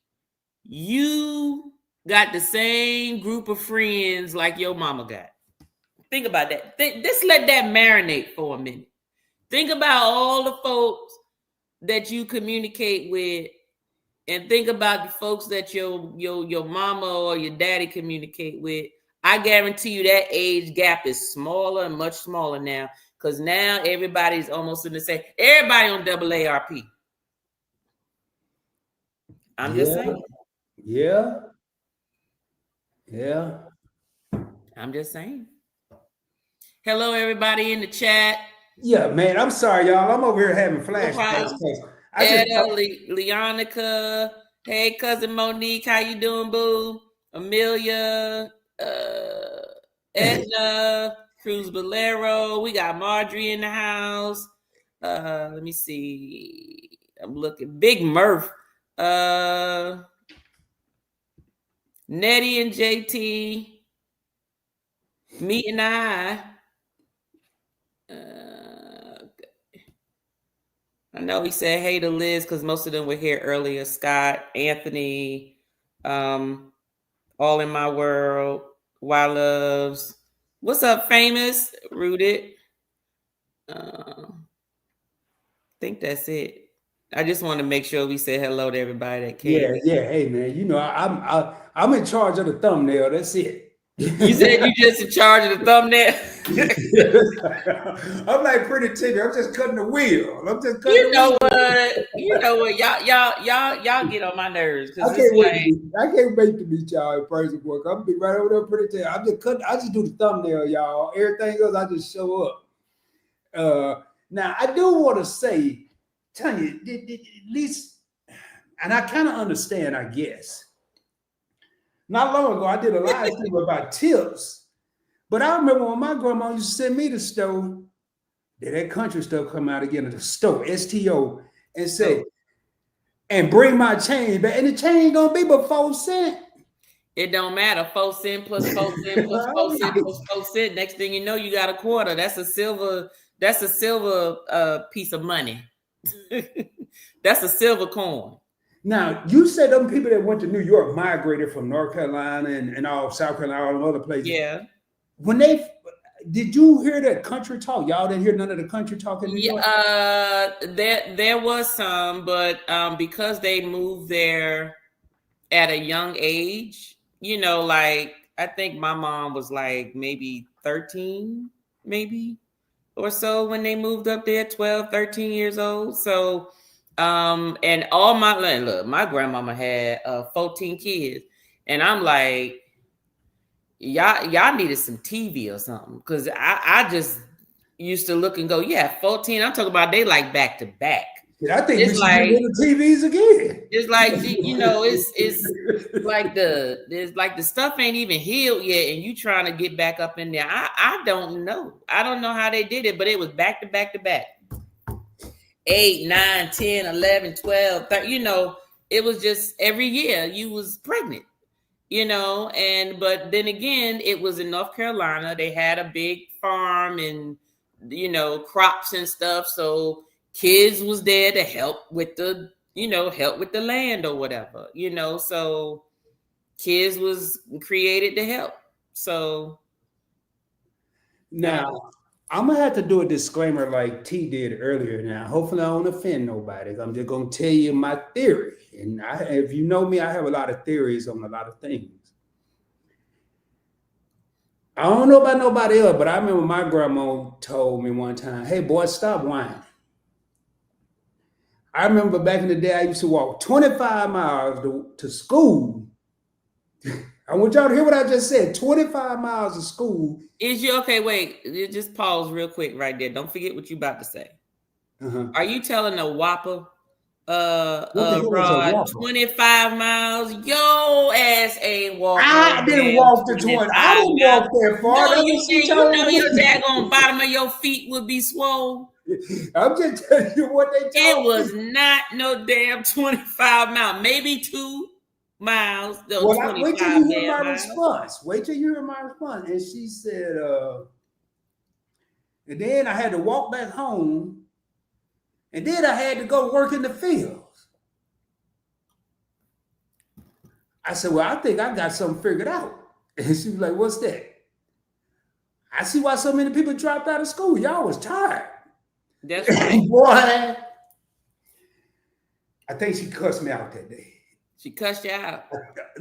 you got the same group of friends like your mama got. Think about that. Just let that marinate for a minute. Think about all the folks that you communicate with, and think about the folks that your mama or your daddy communicate with. I guarantee you that age gap is smaller and much smaller now, because now everybody's almost in the same. Everybody on AARP. I'm just saying. Yeah. I'm just saying. Hello, everybody in the chat. Yeah, man. I'm sorry, y'all. I'm over here having flashbacks. Leonica. Hey, cousin Monique. How you doing, boo? Amelia. Edna. Cruz Bolero. We got Marjorie in the house. Let me see. I'm looking. Big Murph. Nettie and JT. Me and I. I know he said hey to Liz because most of them were here earlier. Scott, Anthony, All in My World, Why Loves. What's up, Famous? Rooted. I think that's it. I just want to make sure we say hello to everybody that came. Yeah. Hey, man, you know I'm in charge of the thumbnail. That's it. You said you just in charge of the thumbnail. I'm like Pretty Tigger. I'm just cutting the wheel. You know what? Y'all get on my nerves. I can't wait to meet y'all in person. I'm gonna be right over there, Pretty Tigger. I just do the thumbnail, y'all. Everything else, I just show up. Now, I do want to say, Tanya, at least, and I kind of understand, I guess. Not long ago, I did a live stream about tips, but I remember when my grandma used to send me to the store, that country stuff come out again at the store, STO, and say, and bring my change back. And the change gonna be but 4 cents. It don't matter. 4 cents plus 4 cents plus 4 cents plus 4 cents. Next thing you know, you got a quarter. That's a silver piece of money. That's a silver coin. Now, you said them people that went to New York migrated from North Carolina and all South Carolina, all other places. Yeah. When did you hear that country talk? Y'all didn't hear none of the country talk in New York? There was some, but because they moved there at a young age, you know, like I think my mom was like maybe 13, maybe or so when they moved up there, 12, 13 years old. So and all my grandmama had 14 kids, and I'm like, y'all needed some TV or something, because I just used to look and go, yeah, 14. I'm talking about they like back to back. Yeah, I think it's like the TVs again. It's like, you know, it's like the stuff ain't even healed yet, and you trying to get back up in there. I don't know. I don't know how they did it, but it was back to back to back. 8, 9, 10, 11, 12, 13, you know, it was just every year you was pregnant, you know, but then again, it was in North Carolina. They had a big farm and, you know, crops and stuff. So kids was there to help with the land or whatever, you know, so kids was created to help. So now I'm gonna have to do a disclaimer like T did earlier. Now, hopefully I don't offend nobody. I'm just gonna tell you my theory. And if you know me, I have a lot of theories on a lot of things. I don't know about nobody else, but I remember my grandma told me one time, hey boy, stop whining. I remember back in the day, I used to walk 25 miles to school. I want y'all to hear what I just said. 25 miles to school. Okay, wait, just pause real quick right there. Don't forget what you about to say. Are you telling a Whopper, Rod, 25 miles? Yo ass ain't walking. I didn't walk the 20. I didn't walk that far. No, you know your daggone bottom of your feet would be swole. I'm just telling you what they told me. It was not no damn 25 miles, maybe 2 miles. Well, wait till you hear my response. Wait till you hear my response. And she said, and then I had to walk back home, and then I had to go work in the fields. I said, well, I think I got something figured out. And she was like, what's that? I see why so many people dropped out of school. Y'all was tired. That's right. Boy, I think she cussed me out that day. She cussed you out.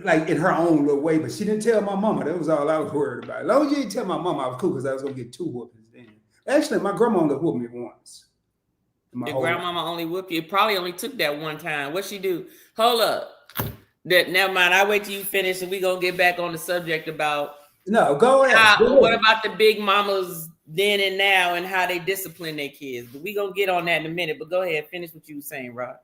Like in her own little way, but she didn't tell my mama. That was all I was worried about. As long as you didn't tell my mama, I was cool, because I was going to get 2 whoopings then. Actually, my grandma only whooped me once. Your grandmama only whooped you? It probably only took that one time. What'd she do? Hold up. Never mind. I'll wait till you finish, and we're going to get back on the subject about... No, go ahead. What about the big mamas then and now and how they discipline their kids? But we're going to get on that in a minute. But go ahead. Finish what you were saying, Rod.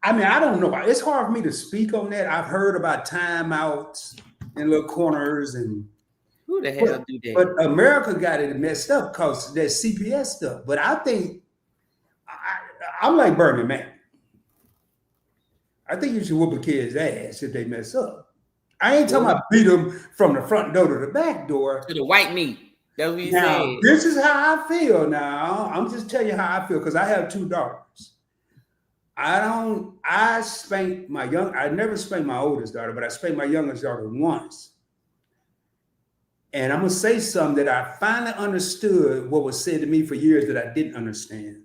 I mean, I don't know. It's hard for me to speak on that. I've heard about timeouts in little corners and who the hell do that? But America got it messed up because that CPS stuff. But I think I'm like Bernie Mac. I think you should whoop a kid's ass if they mess up. I ain't talking about beat them from the front door to the back door. To the white meat. That's what you said. This is how I feel now. I'm just telling you how I feel because I have 2 daughters. I never spanked my oldest daughter, but I spanked my youngest daughter once. And I'm going to say something that I finally understood what was said to me for years that I didn't understand.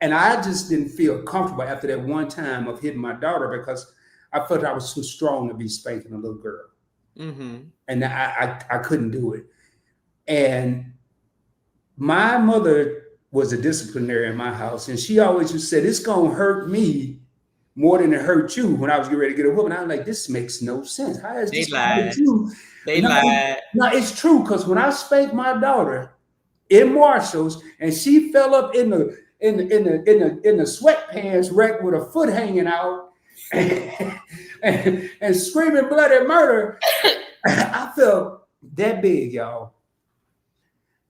And I just didn't feel comfortable after that one time of hitting my daughter because I felt I was too strong to be spanking a little girl. Mm-hmm. And I couldn't do it. And my mother was a disciplinary in my house. And she always just said, it's going to hurt me more than it hurt you when I was getting ready to get a whooping. I was like, this makes no sense. How is this hurt you? They lied. No, it's true. Because when I spanked my daughter, in Marshalls, and she fell up in the sweatpants rack with a foot hanging out and screaming bloody murder. I felt that big, y'all.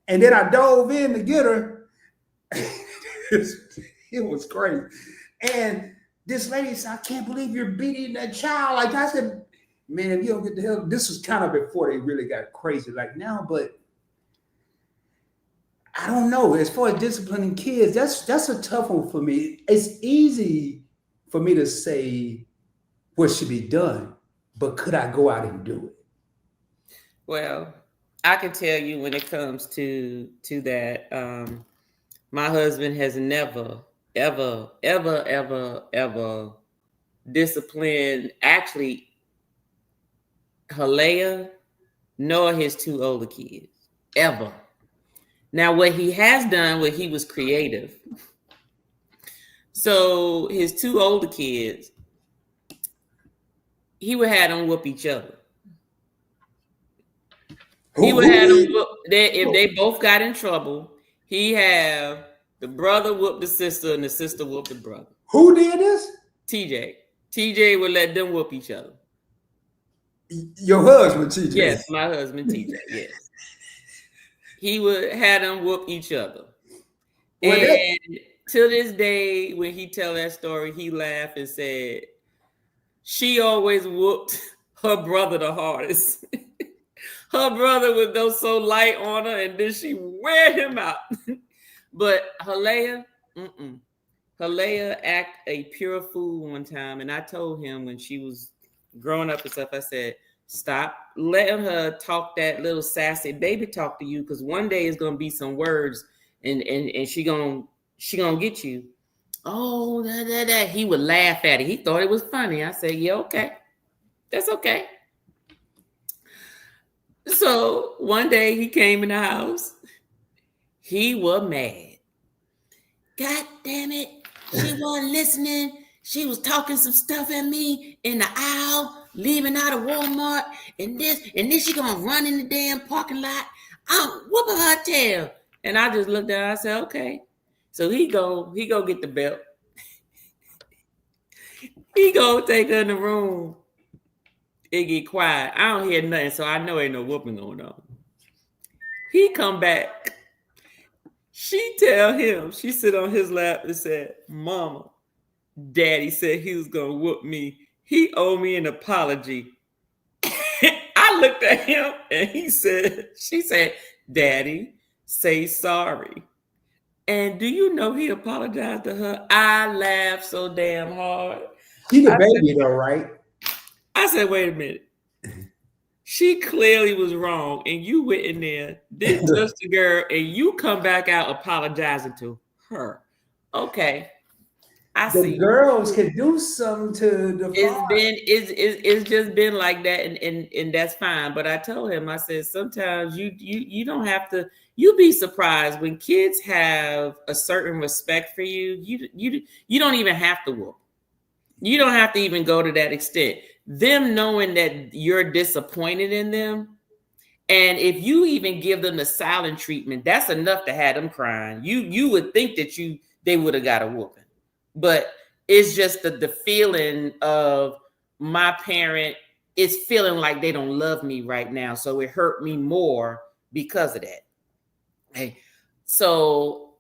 And then I dove in to get her. It was crazy. And this lady said, I can't believe you're beating that child. Like I said, man, if you don't get the hell, this was kind of before they really got crazy like now, but I don't know. As far as disciplining kids, that's a tough one for me. It's easy for me to say what should be done, but could I go out and do it? Well, I can tell you when it comes to that, my husband has never, ever, ever, ever, ever disciplined actually Halea nor his two older kids. Ever. Now, what he has done, he was creative. So his two older kids, he would have them whoop each other. He would have them whoop. If they both got in trouble, he have the brother whoop the sister and the sister whoop the brother. Who did this? TJ. TJ would let them whoop each other. Your husband, TJ? Yes, my husband, TJ. Yes. He would have them whoop each other. Well, and till this day, when he tell that story, he laughed and said, she always whooped her brother the hardest. Her brother would go so light on her, and then she wear him out. But Halea, Halea act a pure fool one time, and I told him when she was growing up and stuff, I said, stop letting her talk that little sassy baby talk to you, because one day it's gonna be some words, and she gonna get you. Oh, that. He would laugh at it. He thought it was funny. I said, yeah, okay, that's okay. So one day he came in the house. He was mad. God damn it. She wasn't listening. She was talking some stuff at me in the aisle, leaving out of Walmart, and then she gonna run in the damn parking lot. I'm whooping her tail. And I just looked at her, I said, okay. So he go get the belt. He go take her in the room. It get quiet. I don't hear nothing, so I know ain't no whooping going on. He come back. She tell him, she sit on his lap and said, Mama, Daddy said he was gonna whoop me. He owe me an apology. I looked at him and she said, Daddy, say sorry. And do you know he apologized to her? I laughed so damn hard. She the baby though, right? I said, wait a minute. She clearly was wrong, and you went in there, didn't touch the girl, and you come back out apologizing to her. Okay. I see. The girls can do something to the it's just been like that, and that's fine. But I told him, I said, sometimes you don't have to. You'd be surprised when kids have a certain respect for you. You don't even have to whoop. You don't have to even go to that extent. Them knowing that you're disappointed in them, and if you even give them the silent treatment, that's enough to have them crying. You would think that they would have got a whooping. But it's just the feeling of my parent is feeling like they don't love me right now. So it hurt me more because of that. Hey, so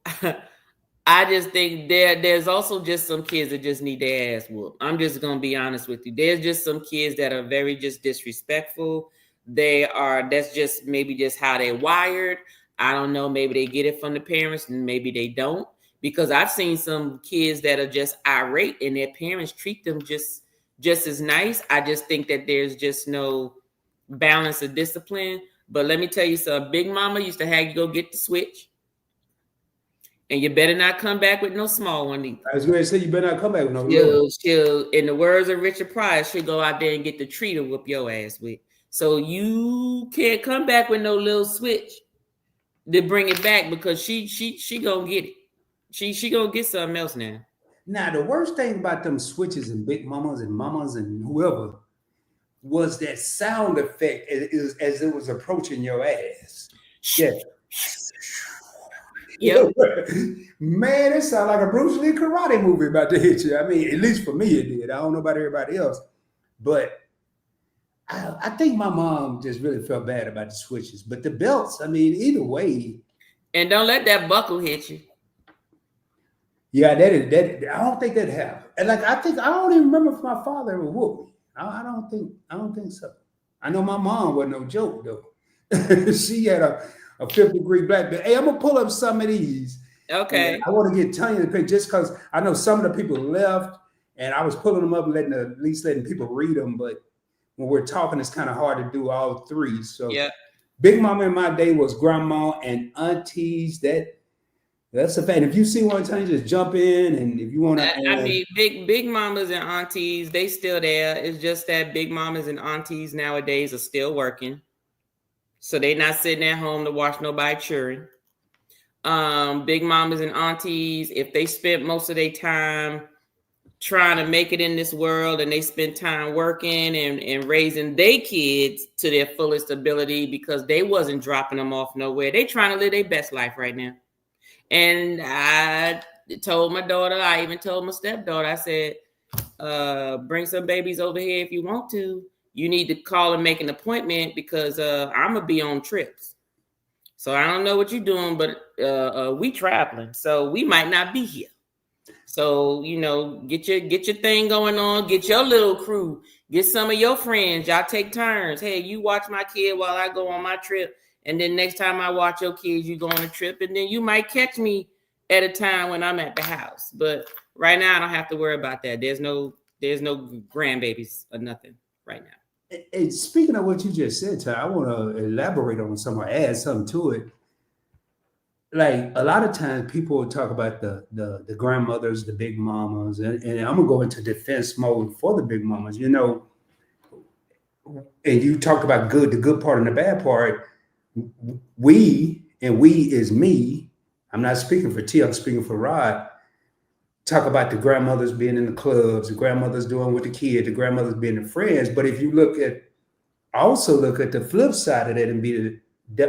I just think there's also just some kids that just need their ass whooped. I'm just going to be honest with you. There's just some kids that are very just disrespectful. That's just maybe just how they're wired. I don't know. Maybe they get it from the parents and maybe they don't. Because I've seen some kids that are just irate and their parents treat them just as nice. I just think that there's just no balance of discipline. But let me tell you something. Big Mama used to have you go get the switch. And you better not come back with no small one either. I was going to say, you better not come back with no She'll, in the words of Richard Pryor, she'll go out there and get the tree to whoop your ass with. So you can't come back with no little switch to bring it back, because she gonna get it. She gonna get something else now. Now, the worst thing about them switches and Big Mamas and whoever was that sound effect as it was approaching your ass. Yeah. Yep. Man, it sounds like a Bruce Lee karate movie about to hit you. I mean, at least for me it did. I don't know about everybody else. But I think my mom just really felt bad about the switches. But the belts, I mean, either way. And don't let that buckle hit you. Yeah, that I don't think that happened. And like I don't even remember if my father ever whooped me. I don't think so. I know my mom wasn't no joke though. She had a 5th-degree black belt. Hey, I'm gonna pull up some of these. Okay. And I want to get Tanya to pick just because I know some of the people left, and I was pulling them up and at least letting people read them. But when we're talking, it's kind of hard to do all three. So yeah. Big Mama in my day was grandma and aunties. That's a fact. If you see one time, just jump in, and if you want to, I mean, big mamas and aunties, they still there. It's just that big mamas and aunties nowadays are still working, so they're not sitting at home to watch nobody cheering. Big mamas and aunties, if they spent most of their time trying to make it in this world, and they spent time working and raising their kids to their fullest ability because they wasn't dropping them off nowhere. They trying to live their best life right now. And I told my daughter, I even told my stepdaughter, I said, bring some babies over here if you want to. You need to call and make an appointment because I'm going to be on trips. So I don't know what you're doing, but we traveling. So we might not be here. So, get your thing going on. Get your little crew. Get some of your friends. Y'all take turns. Hey, you watch my kid while I go on my trip. And then next time I watch your kids, you go on a trip, and then you might catch me at a time when I'm at the house. But right now, I don't have to worry about that. There's no grandbabies or nothing right now. And speaking of what you just said, Ty, I want to elaborate on something, add something to it. Like a lot of times, people will talk about the grandmothers, the big mamas, and I'm gonna go into defense mode for the big mamas. And you talked about the good part and the bad part. We is me. I'm not speaking for T, I'm speaking for Rod. Talk about the grandmothers being in the clubs, the grandmothers doing with the kid, the grandmothers being the friends. But if you look at the flip side of that and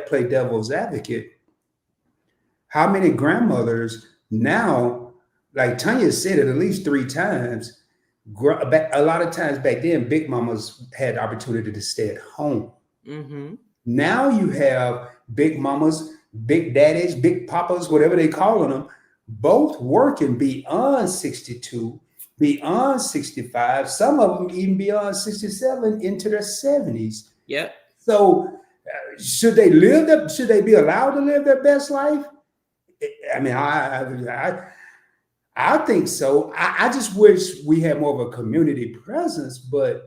play devil's advocate, how many grandmothers now, like Tanya said it at least 3 times, a lot of times back then, big mamas had the opportunity to stay at home. Mm-hmm. Now you have big mamas, big daddies, big papas, whatever they calling them, both working beyond 62, beyond 65, some of them even beyond 67 into their 70s. Yep. So should they be allowed to live their best life? I mean, I think so. I just wish we had more of a community presence, but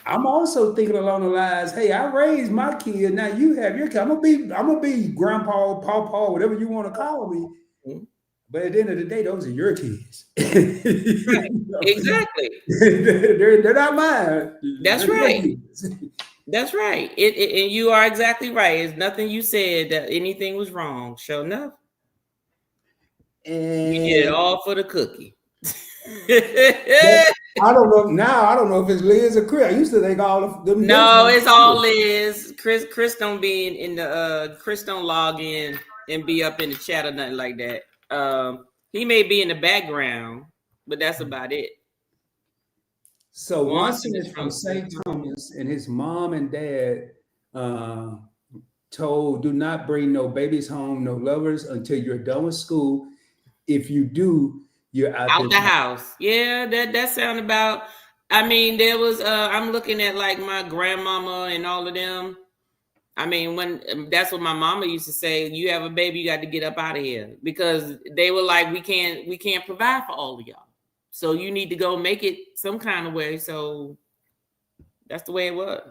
I'm also thinking along the lines, hey, I raised my kid. Now you have your kid. I'm gonna be grandpa, pawpaw, whatever you want to call me. Mm-hmm. But at the end of the day, those are your kids. Right. Exactly. They're not mine. That's right. That's right. And you are exactly right. It's nothing you said that anything was wrong. Sure enough. And you did it all for the cookie. I don't know now. I don't know if it's Liz or Chris. I used to think all of them. No, it's all Liz. Chris don't be in the Chris don't log in and be up in the chat or nothing like that. He may be in the background, but that's about it. So Watson is from St. Thomas, and his mom and dad told, do not bring no babies home, no lovers until you're done with school. If you do, you're out the house. Yeah, that sound about. I mean, there was. I'm looking at like my grandmama and all of them. I mean, when that's what my mama used to say. You have a baby, you got to get up out of here, because they were like, we can't provide for all of y'all. So you need to go make it some kind of way. So that's the way it was.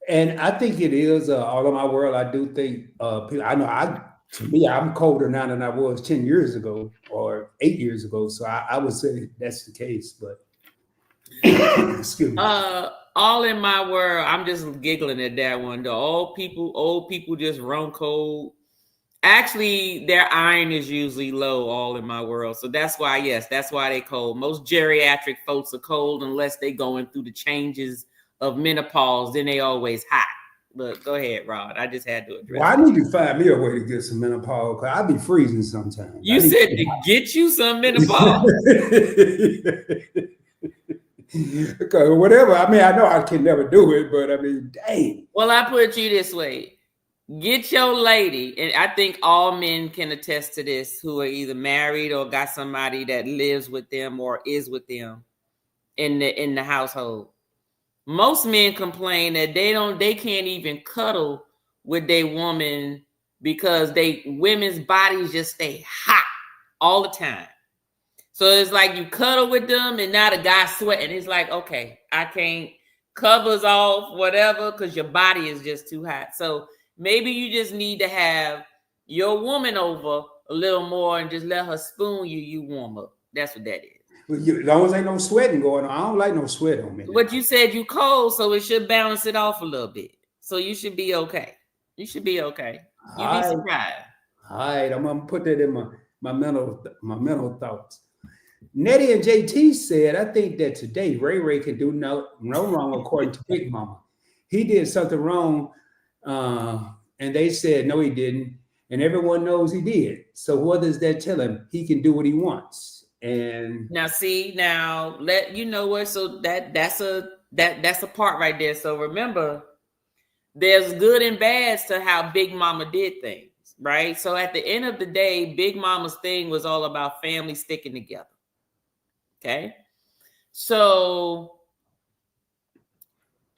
And I think it is all of my world. I do think people. I know to me, I'm colder now than I was 10 years ago or 8 years ago. So I would say that's the case. But excuse me. All in my world, I'm just giggling at that one. The old people just run cold. Actually, their iron is usually low, all in my world. So that's why they cold. Most geriatric folks are cold unless they going through the changes of menopause. Then they always hot. But go ahead, Rod. I just had to address Well, I it. need to find me a way to get some menopause because I be freezing sometimes. You said to get you some menopause. Because whatever, I mean, I know I can never do it, but I mean, dang. Well, I put you this way. Get your lady, and I think all men can attest to this who are either married or got somebody that lives with them or is with them in the household. Most men complain that they can't even cuddle with their woman because women's bodies just stay hot all the time. So it's like you cuddle with them and now the guy's sweating. It's like, okay, I can't, covers off, whatever, because your body is just too hot. So maybe you just need to have your woman over a little more and just let her spoon you warm up. That's what that is. As long as ain't no sweating going on, I don't like no sweat on me. But you said you cold, so it should balance it off a little bit. So you should be okay. You should be okay. You'd be surprised. All right, I'm gonna put that in my mental thoughts. Nettie and JT said, I think that today Ray can do no wrong according to Big Mama. He did something wrong, and they said no, he didn't, and everyone knows he did. So what does that tell him? He can do what he wants. And let you know what. So that's a part right there. So remember, there's good and bads to how Big Mama did things, right? So at the end of the day, Big Mama's thing was all about family sticking together. Okay. So,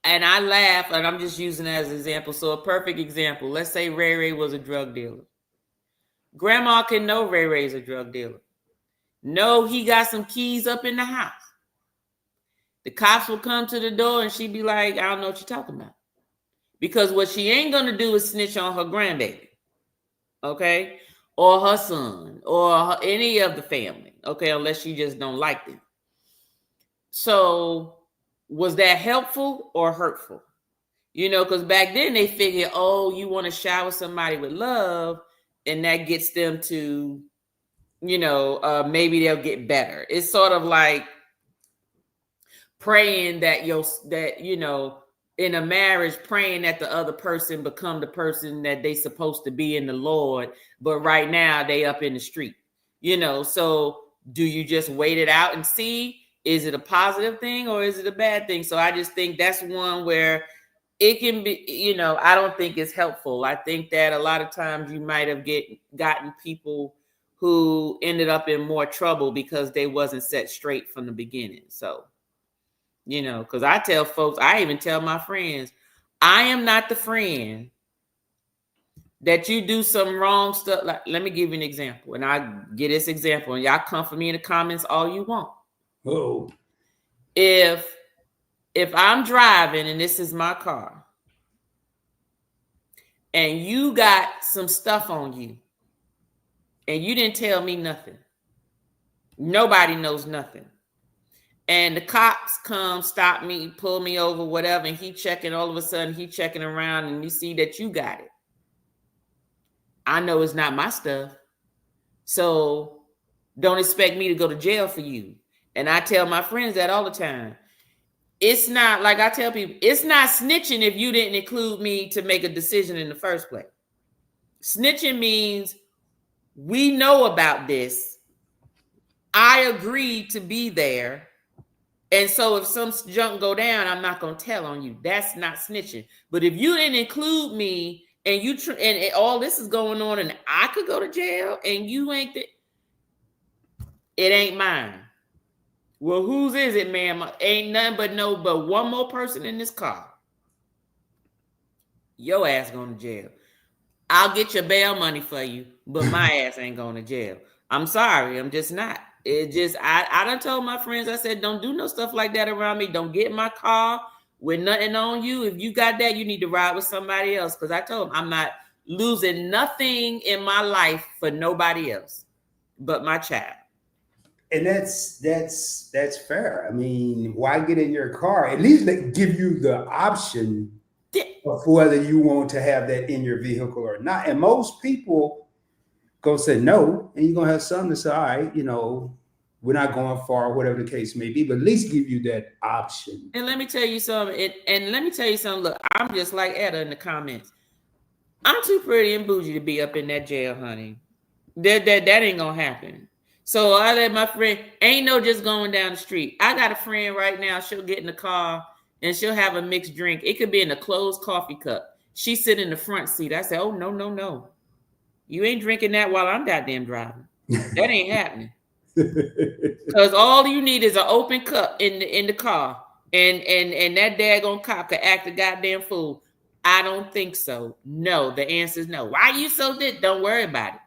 and I laugh, and I'm just using it as an example. So a perfect example, let's say Ray was a drug dealer. Grandma can know Ray's a drug dealer. No, he got some keys up in the house. The cops will come to the door and she'd be like, I don't know what you're talking about. Because what she ain't going to do is snitch on her grandbaby. Okay. Or her son or any of the family. Okay. Unless she just don't like them. So was that helpful or hurtful? You know, because back then they figured, oh, you want to shower somebody with love and that gets them to, you know, maybe they'll get better. It's sort of like praying that you know, in a marriage, praying that the other person become the person that they supposed to be in the Lord, but right now they up in the street, you know. So do you just wait it out and see, is it a positive thing or is it a bad thing? So I just think that's one where it can be, you know, I don't think it's helpful. I think that a lot of times you might have gotten people who ended up in more trouble because they wasn't set straight from the beginning. So, you know, because I tell folks, I even tell my friends, I am not the friend that you do some wrong stuff. Like, let me give you an example. And I get this example and y'all come for me in the comments all you want. oh, If I'm driving and this is my car and you got some stuff on you, and you didn't tell me nothing. Nobody knows nothing. And the cops come, stop me, pull me over, whatever. And he checking, all of a sudden he checking around and you see that you got it. I know it's not my stuff. So don't expect me to go to jail for you. And I tell my friends that all the time. It's not, like I tell people, it's not snitching if you didn't include me to make a decision in the first place. Snitching means we know about this. I agreed to be there. And so if some junk go down, I'm not going to tell on you. That's not snitching. But if you didn't include me and and all this is going on and I could go to jail and you ain't it ain't mine. Well, whose is it, ma'am? Ain't nothing but one more person in this car. Your ass going to jail. I'll get your bail money for you, but my ass ain't going to jail. I'm sorry. I'm just not. It just, I done told my friends, I said, don't do no stuff like that around me. Don't get in my car with nothing on you. If you got that, you need to ride with somebody else. Because I told them I'm not losing nothing in my life for nobody else but my child. And that's fair. I mean, why get in your car? At least they give you the option of whether you want to have that in your vehicle or not. And most people gonna say no, and you're gonna have some to say, all right, you know, we're not going far, whatever the case may be, but at least give you that option. And let me tell you something. And let me tell you something. Look, I'm just like Etta in the comments. I'm too pretty and bougie to be up in that jail, honey. That ain't gonna happen. So I let my friend, ain't no just going down the street. I got a friend right now, she'll get in the car and she'll have a mixed drink. It could be in a closed coffee cup. She sit in the front seat. I say, oh, no. You ain't drinking that while I'm goddamn driving. That ain't happening. Because all you need is an open cup in the car. And that daggone cop could act a goddamn fool. I don't think so. No, the answer is no. Why you so dead? Don't worry about it.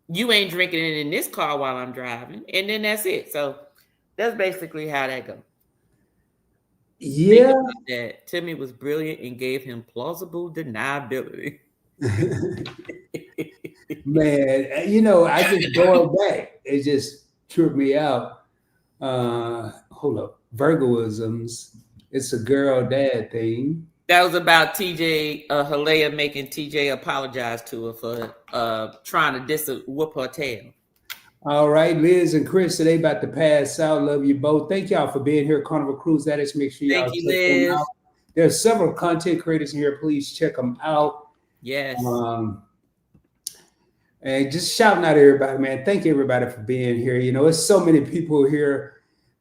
You ain't drinking it in this car while I'm driving. And then that's it. So that's basically how that goes. Yeah. That Timmy was brilliant and gave him plausible deniability. Man, you know, I just going back. It just tripped me out. Hold up. Virgoisms. It's a girl dad thing. That was about TJ, Halea making TJ apologize to her for trying to whoop her tail. All right, Liz and Chris, so they about to pass out. Love you both. Thank y'all for being here. Carnival Cruise Addicts. Make sure y'all Thank you, check them Liz. out. There's several content creators in here. Please check them out. Yes. And just shouting out everybody, man. Thank everybody for being here. You know, it's so many people here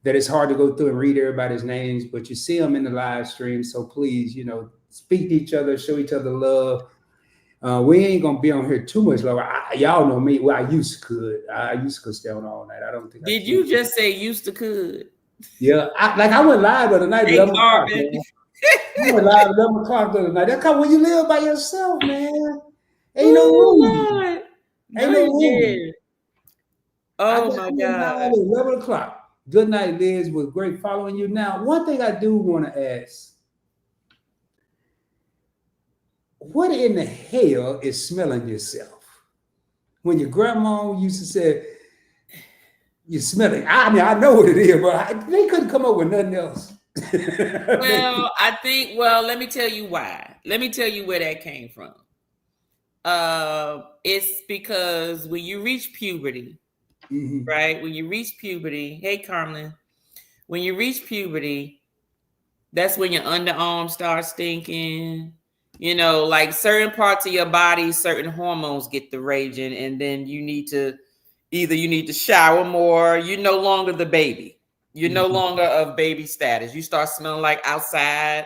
that it's hard to go through and read everybody's names, but you see them in the live stream. So please, you know, speak to each other, show each other love. We ain't gonna be on here too much longer. Y'all know me. Well, I used to could. I used to could stay on all night. I don't think. Did you just say used to could? Yeah, I went live the other night. I went live at 11 o'clock the other night. That's how when you live by yourself, man. Ain't no room. Ain't no room. Oh my God. 11 o'clock. Good night, Liz. Was great following you. Now, one thing I do want to ask. What in the hell is smelling yourself? When your grandma used to say, you're smelling. I mean, I know what it is, but they couldn't come up with nothing else. Well, let me tell you why. Let me tell you where that came from. It's because when you reach puberty, right? When you reach puberty, hey, Carmen, when you reach puberty, that's when your underarms start stinking. You know, like certain parts of your body, certain hormones get the raging, and then you need to shower more. You're no longer the baby. You're no longer of baby status. You start smelling like outside.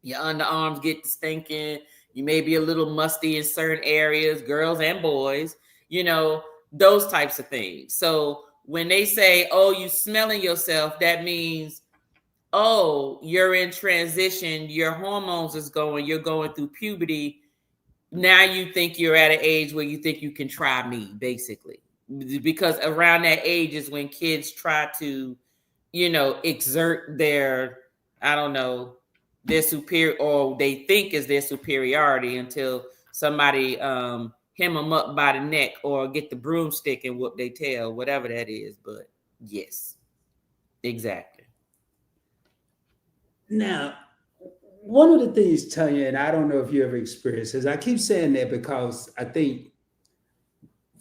Your underarms get stinking. You may be a little musty in certain areas, girls and boys, you know, those types of things. So when they say, oh, you smelling yourself, that means, oh, you're in transition, your hormones you're going through puberty. Now you think you're at an age where you think you can try me, basically. Because around that age is when kids try to, you know, exert their, I don't know, their superior, or they think is their superiority until somebody hem them up by the neck or get the broomstick and whoop their tail, whatever that is. But yes, exactly. Now, one of the things, Tanya, and I don't know if you ever experienced this, I keep saying that because I think,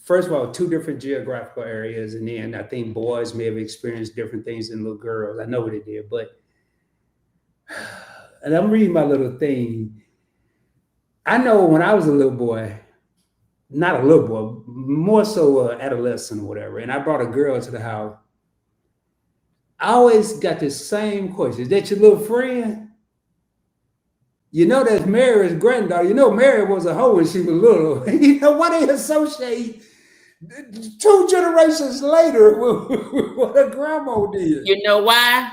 first of all, two different geographical areas, and then I think boys may have experienced different things than little girls. I know what they did, but, and I'm reading my little thing. I know when I was a little boy, not a little boy, more so adolescent or whatever, and I brought a girl to the house, I always got the same question. Is that your little friend? You know, that's Mary's granddaughter. You know, Mary was a hoe when she was little. You know, why they associate 2 generations later with what her grandma did? You know why?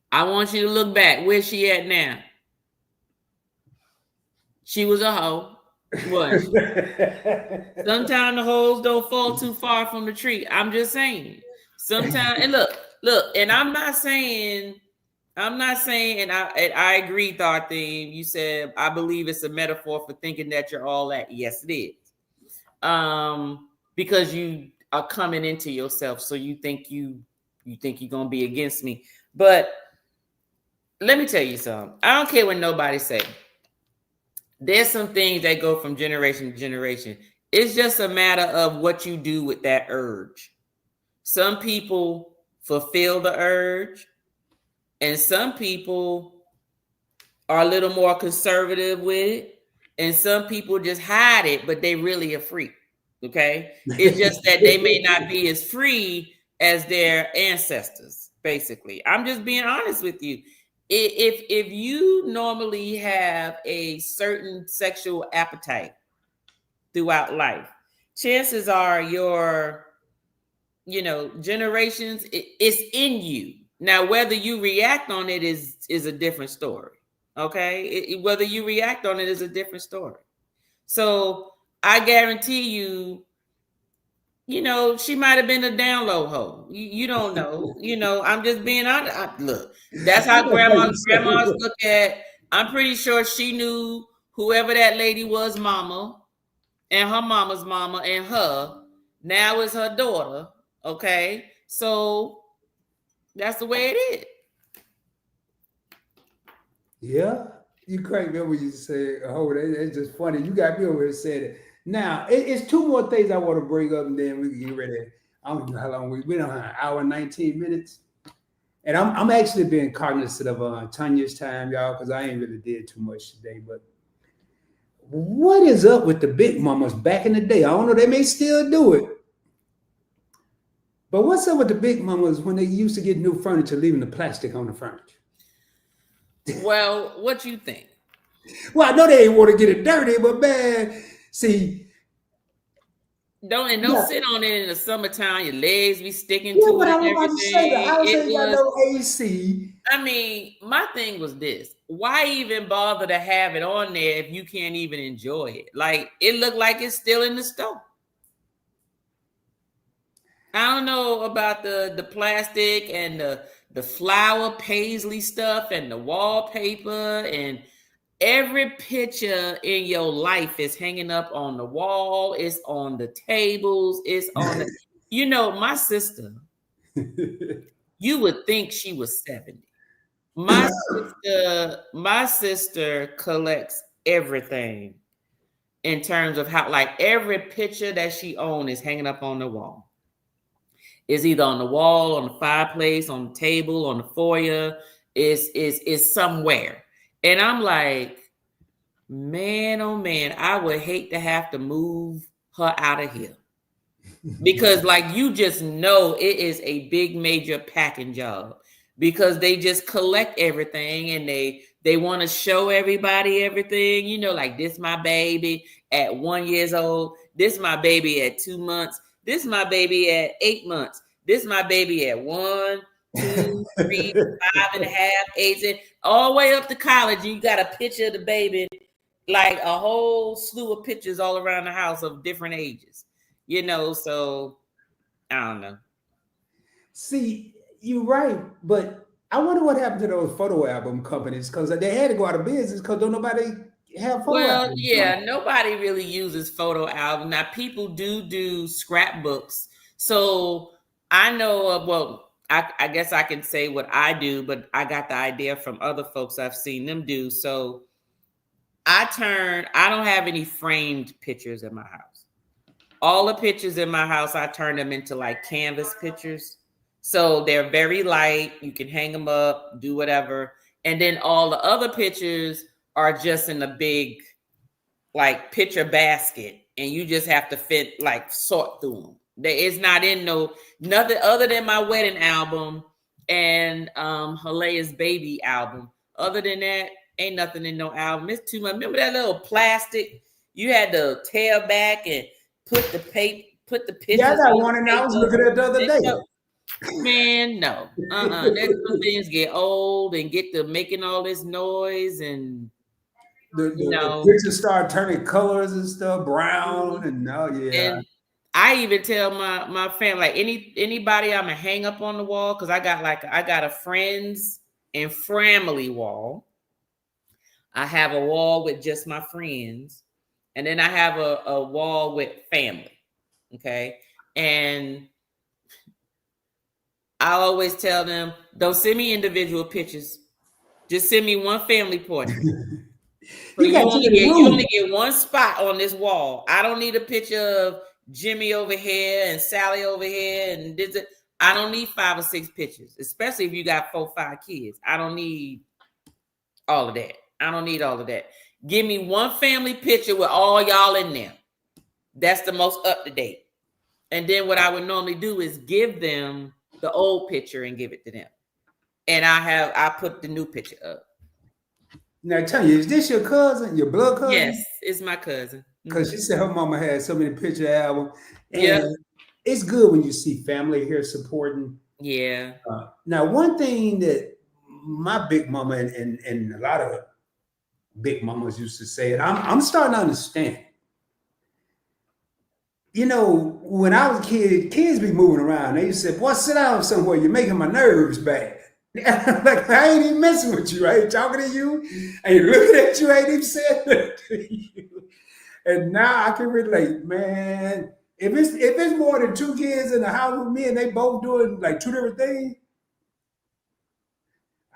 I want you to look back. Where's she at now? She was a hoe. What? Sometimes the hoes don't fall too far from the tree. I'm just saying. Sometimes, and look, and I'm not saying, and I agree, Thought Theme. You said, I believe it's a metaphor for thinking that you're all that. Yes, it is. Because you are coming into yourself. So you think you're going to be against me. But let me tell you something. I don't care what nobody say. There's some things that go from generation to generation. it's just a matter of what you do with that urge. Some people fulfill the urge, and some people are a little more conservative with it, and some people just hide it, but they really are free. Okay, it's just that they may not be as free as their ancestors. Basically, I'm just being honest with you. If you normally have a certain sexual appetite throughout life, chances are your generations, it's in you. Now whether you react on it is a different story. Okay, whether you react on it is a different story. So I guarantee you, she might have been a down low hoe. You don't know. I'm just being honest. Look, that's how grandmas look at. I'm pretty sure she knew whoever that lady was, mama, and her mama's mama, and her now is her daughter. Okay, so that's the way it is. Yeah, you crank me up when you say, "Oh, it's just funny." You got me over here saying it. Now, it's two more things I want to bring up, and then we can get ready. I don't know how long we've been on, an hour and 19 minutes. And I'm actually being cognizant of Tanya's time, y'all, because I ain't really did too much today. But what is up with the big mamas back in the day? I don't know, they may still do it. But what's up with the big mamas when they used to get new furniture, leaving the plastic on the furniture? Well, what you think? Well, I know they ain't want to get it dirty, but man, see. Don't sit on it in the summertime. Your legs be sticking Yeah, to but it. I'm about to say the house ain't got no AC. I mean, my thing was this: why even bother to have it on there if you can't even enjoy it? Like, it looked like it's still in the store. I don't know about the plastic and the flower paisley stuff and the wallpaper, and every picture in your life is hanging up on the wall. It's on the tables. It's on the, my sister, you would think she was 70. My sister collects everything in terms of how, like, every picture that she owns is hanging up on the wall. It's either on the wall, on the fireplace, on the table, on the foyer. Is somewhere. And I'm like, man, oh man, I would hate to have to move her out of here. Because, like, you just know it is a big major packing job, because they just collect everything and they want to show everybody everything, like, this my baby at 1 year old, this my baby at 2 months, this my baby at 8 months, this my baby at 1, 2, 3, 5.5, 8, all the way up to college. You got a picture of the baby, like a whole slew of pictures all around the house of different ages, so I don't know. See, you're right, but I wonder what happened to those photo album companies, because they had to go out of business because don't nobody have photo albums. Yeah, nobody really uses photo album. Now, people do scrapbooks. So I know, I guess I can say what I do, but I got the idea from other folks I've seen them do. So I don't have any framed pictures in my house. All the pictures in my house, I turn them into like canvas pictures. So they're very light. You can hang them up, do whatever. And then all the other pictures are just in a big, like, picture basket. And you just have to sort through them. It's not in nothing other than my wedding album and Halea's baby album. Other than that, ain't nothing in no album. It's too much. Remember that little plastic you had to tear back and put the pictures. Yeah, I got one, and I was looking at the other day. Man, no. Those things get old and get to making all this noise, and the pictures start turning colors and stuff, brown, and And I even tell my family, like, anybody I'm gonna hang up on the wall, because I got a friends and family wall. I have a wall with just my friends, and then I have a wall with family. Okay. And I always tell them, don't send me individual pictures. Just send me one family portrait. So He got too many you rooms. only get one spot on this wall. I don't need a picture of Jimmy over here and Sally over here and this. I don't need 5 or 6 pictures, especially if you got 4 or 5 kids. I don't need all of that. I don't need all of that. Give me one family picture with all y'all in there. That's the most up to date. And then what I would normally do is give them the old picture and give it to them. And I put the new picture up. Now, tell you, is this your cousin, your blood cousin? Yes, it's my cousin. Because she said her mama had so many picture albums. And yeah, it's good when you see family here supporting. Yeah. Now, one thing that my big mama and a lot of big mamas used to say, and I'm starting to understand. You know, when I was a kid, kids be moving around. They used to say, boy, sit down somewhere. You're making my nerves bad. Like, I ain't even messing with you. I ain't talking to you. I ain't looking at you. I ain't even saying nothing to you. And now I can relate, man. If it's more than 2 kids in the house with me and they both doing like 2 different things,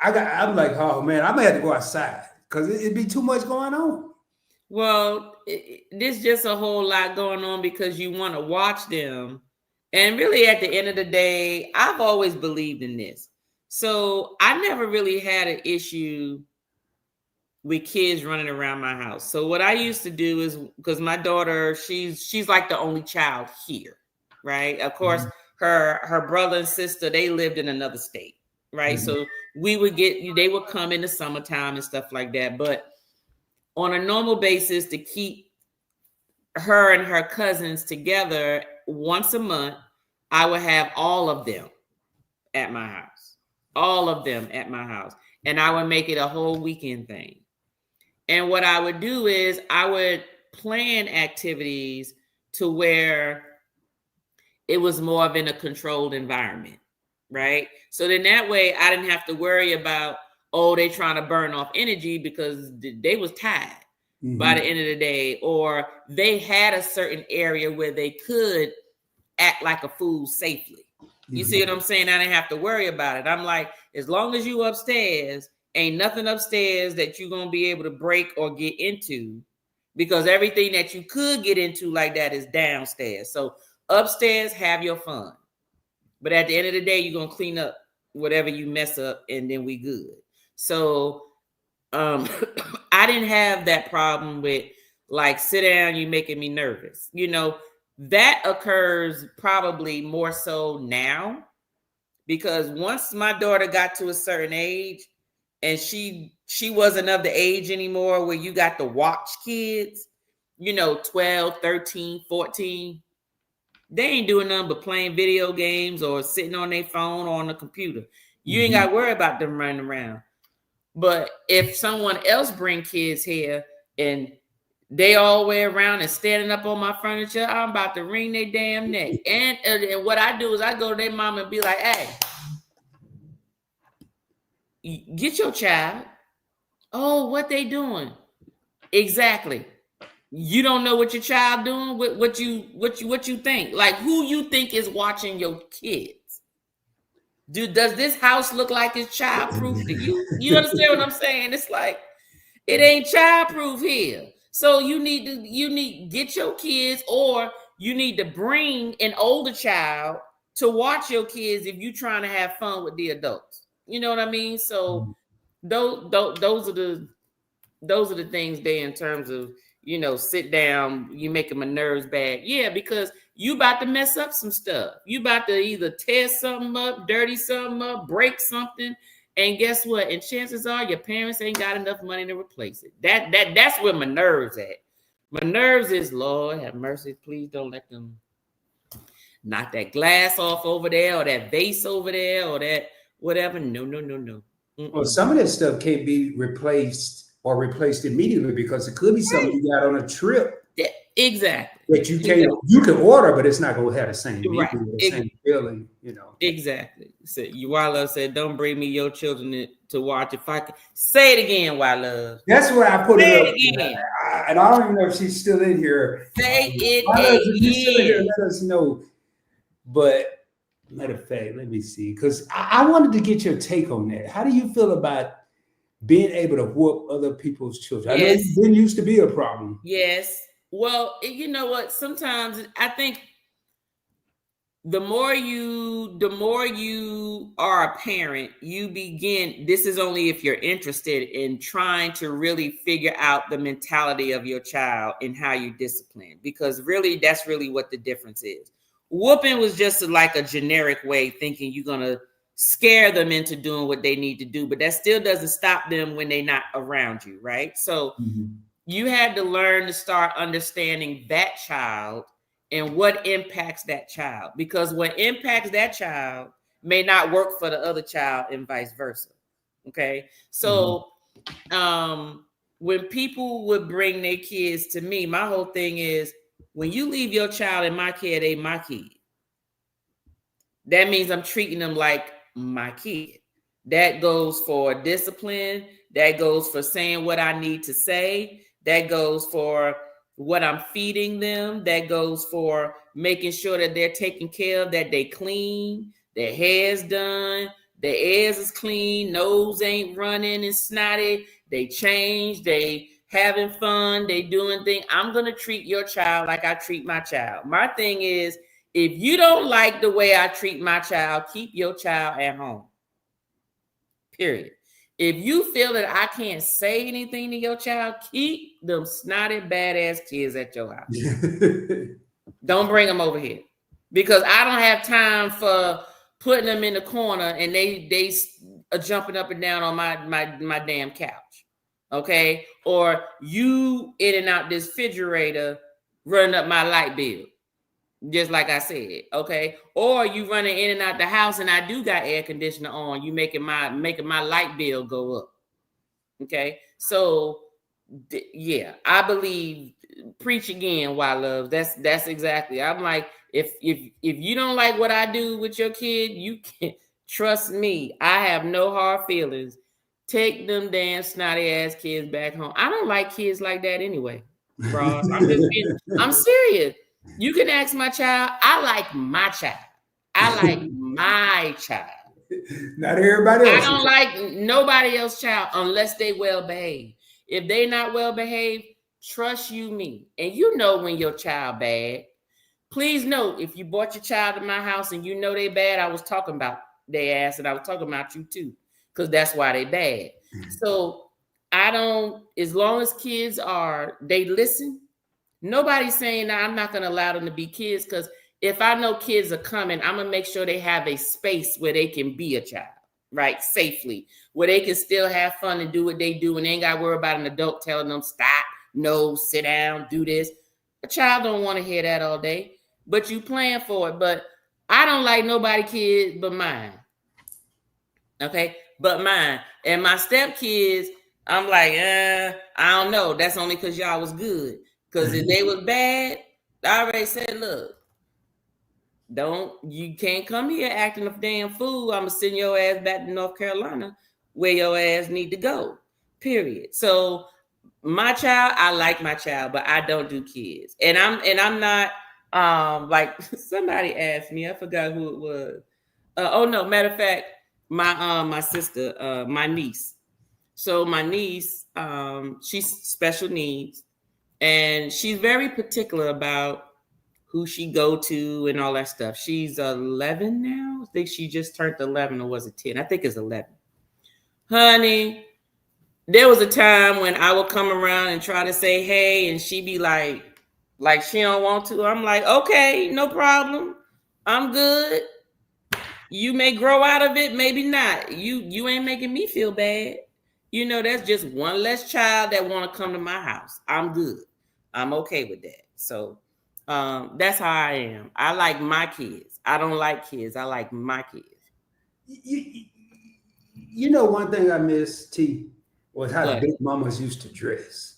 I'm like, oh man, I'm gonna have to go outside because it'd be too much going on. Well, there's just a whole lot going on because you want to watch them. And really at the end of the day, I've always believed in this. So I never really had an issue with kids running around my house. So what I used to do is, because my daughter, she's like the only child here, right? Of course, her brother and sister, they lived in another state, right? So they would come in the summertime and stuff like that. But on a normal basis, to keep her and her cousins together once a month, I would have all of them at my house. All of them at my house. And I would make it a whole weekend thing. And what I would do is I would plan activities to where it was more of in a controlled environment, right? So then that way I didn't have to worry about, oh, they trying to burn off energy because they was tired by the end of the day, or they had a certain area where they could act like a fool safely. You see what I'm saying? I didn't have to worry about it. I'm like, as long as you upstairs, ain't nothing upstairs that you're going to be able to break or get into, because everything that you could get into like that is downstairs. So upstairs, have your fun. But at the end of the day, you're going to clean up whatever you mess up and then we good. So I didn't have that problem with like, sit down, you making me nervous. You know, that occurs probably more so now, because once my daughter got to a certain age and she wasn't of the age anymore where you got to watch kids, you know, 12, 13, 14, they ain't doing nothing but playing video games or sitting on their phone or on the computer. You ain't got to worry about them running around. But if someone else bring kids here and they all the way around and standing up on my furniture, I'm about to wring their damn neck. And what I do is I go to their mom and be like, hey, get your child. Oh, what they doing? Exactly. You don't know what your child doing? What you think? Like, who you think is watching your kids? Does this house look like it's childproof to you? You understand what I'm saying? It's like, it ain't childproof here. So you need get your kids, or you need to bring an older child to watch your kids if you're trying to have fun with the adults. You know what I mean? So those are the things there in terms of, you know, sit down, you making my nerves bad. Yeah, because you about to mess up some stuff. You about to either tear something up, dirty something up, break something. And guess what? And chances are your parents ain't got enough money to replace it. That's where my nerves at. My nerves is, Lord have mercy, please don't let them knock that glass off over there or that vase over there or that whatever. No. Well, some of that stuff can't be replaced immediately because it could be something you got on a trip. Yeah, exactly. That you can't, you can order, but it's not going to have the same same feeling, you know. Exactly. So Wildlove said, don't bring me your children to watch. If I can say it again, Wildlove. That's where I put say it again. And I don't even know if she's still in here. Say it if you're still in here, let us know. But matter of fact, let me see, because I wanted to get your take on that. How do you feel about being able to whoop other people's children. I know Yes. it didn't used to be a problem. Yes. Well, you know what? Sometimes I think the more you are a parent, you begin, this is only if you're interested in trying to really figure out the mentality of your child and how you discipline, because really that's really what the difference is. Whooping was just like a generic way thinking you're going to scare them into doing what they need to do, but that still doesn't stop them when they're not around you, right? So you had to learn to start understanding that child and what impacts that child, because what impacts that child may not work for the other child and vice versa. Okay. So when people would bring their kids to me, my whole thing is, when you leave your child in my care, they my kid. That means I'm treating them like my kid. That goes for discipline. That goes for saying what I need to say. That goes for what I'm feeding them. That goes for making sure that they're taken care of, that they clean, their hair's done, their ears is clean, nose ain't running and snotty, they change, they having fun, they doing things. I'm going to treat your child like I treat my child. My thing is, if you don't like the way I treat my child, keep your child at home. Period. If you feel that I can't say anything to your child, keep them snotty, badass kids at your house. Don't bring them over here, because I don't have time for putting them in the corner and they are jumping up and down on my damn couch. Okay. Or you in and out this refrigerator running up my light bill. Just like I said, okay. Or you running in and out the house, and I do got air conditioner on. You making my light bill go up, okay. So yeah, I believe, preach again, why love. That's exactly. I'm like, if you don't like what I do with your kid, you can trust me. I have no hard feelings. Take them damn snotty ass kids back home. I don't like kids like that anyway, bro. I'm serious. You can ask my child. I like my child. I like my child. Not everybody else. I don't like nobody else's child unless they well behaved. If they not well behaved, trust you me. And you know when your child bad. Please note, if you brought your child to my house and you know they bad, I was talking about their ass, and I was talking about you too, because that's why they bad. So I don't, as long as kids they listen. Nobody's saying that I'm not going to allow them to be kids, because if I know kids are coming, I'm going to make sure they have a space where they can be a child, right? Safely, where they can still have fun and do what they do, and they ain't got to worry about an adult telling them, stop, no, sit down, do this. A child don't want to hear that all day, but you plan for it. But I don't like nobody kids but mine. Okay, but mine. And my stepkids, I'm like, I don't know. That's only because y'all was good. Because if they was bad, I already said, look, you can't come here acting a damn fool. I'm going to send your ass back to North Carolina where your ass need to go, period. So my child, I like my child, but I don't do kids. And I'm not, like somebody asked me, I forgot who it was. Oh no, matter of fact, my sister, my niece. So my niece, she's special needs. And she's very particular about who she go to and all that stuff. She's 11 now. I think she just turned 11, or was it 10? I think it's 11. Honey, there was a time when I would come around and try to say, hey, and she'd be like she don't want to. I'm like, okay, no problem. I'm good. You may grow out of it, maybe not. You ain't making me feel bad. You know, that's just one less child that want to come to my house. I'm good. I'm okay with that. So that's how I am. I like my kids. I don't like kids. I like my kids. You know, one thing I miss, T, was how the big mamas used to dress.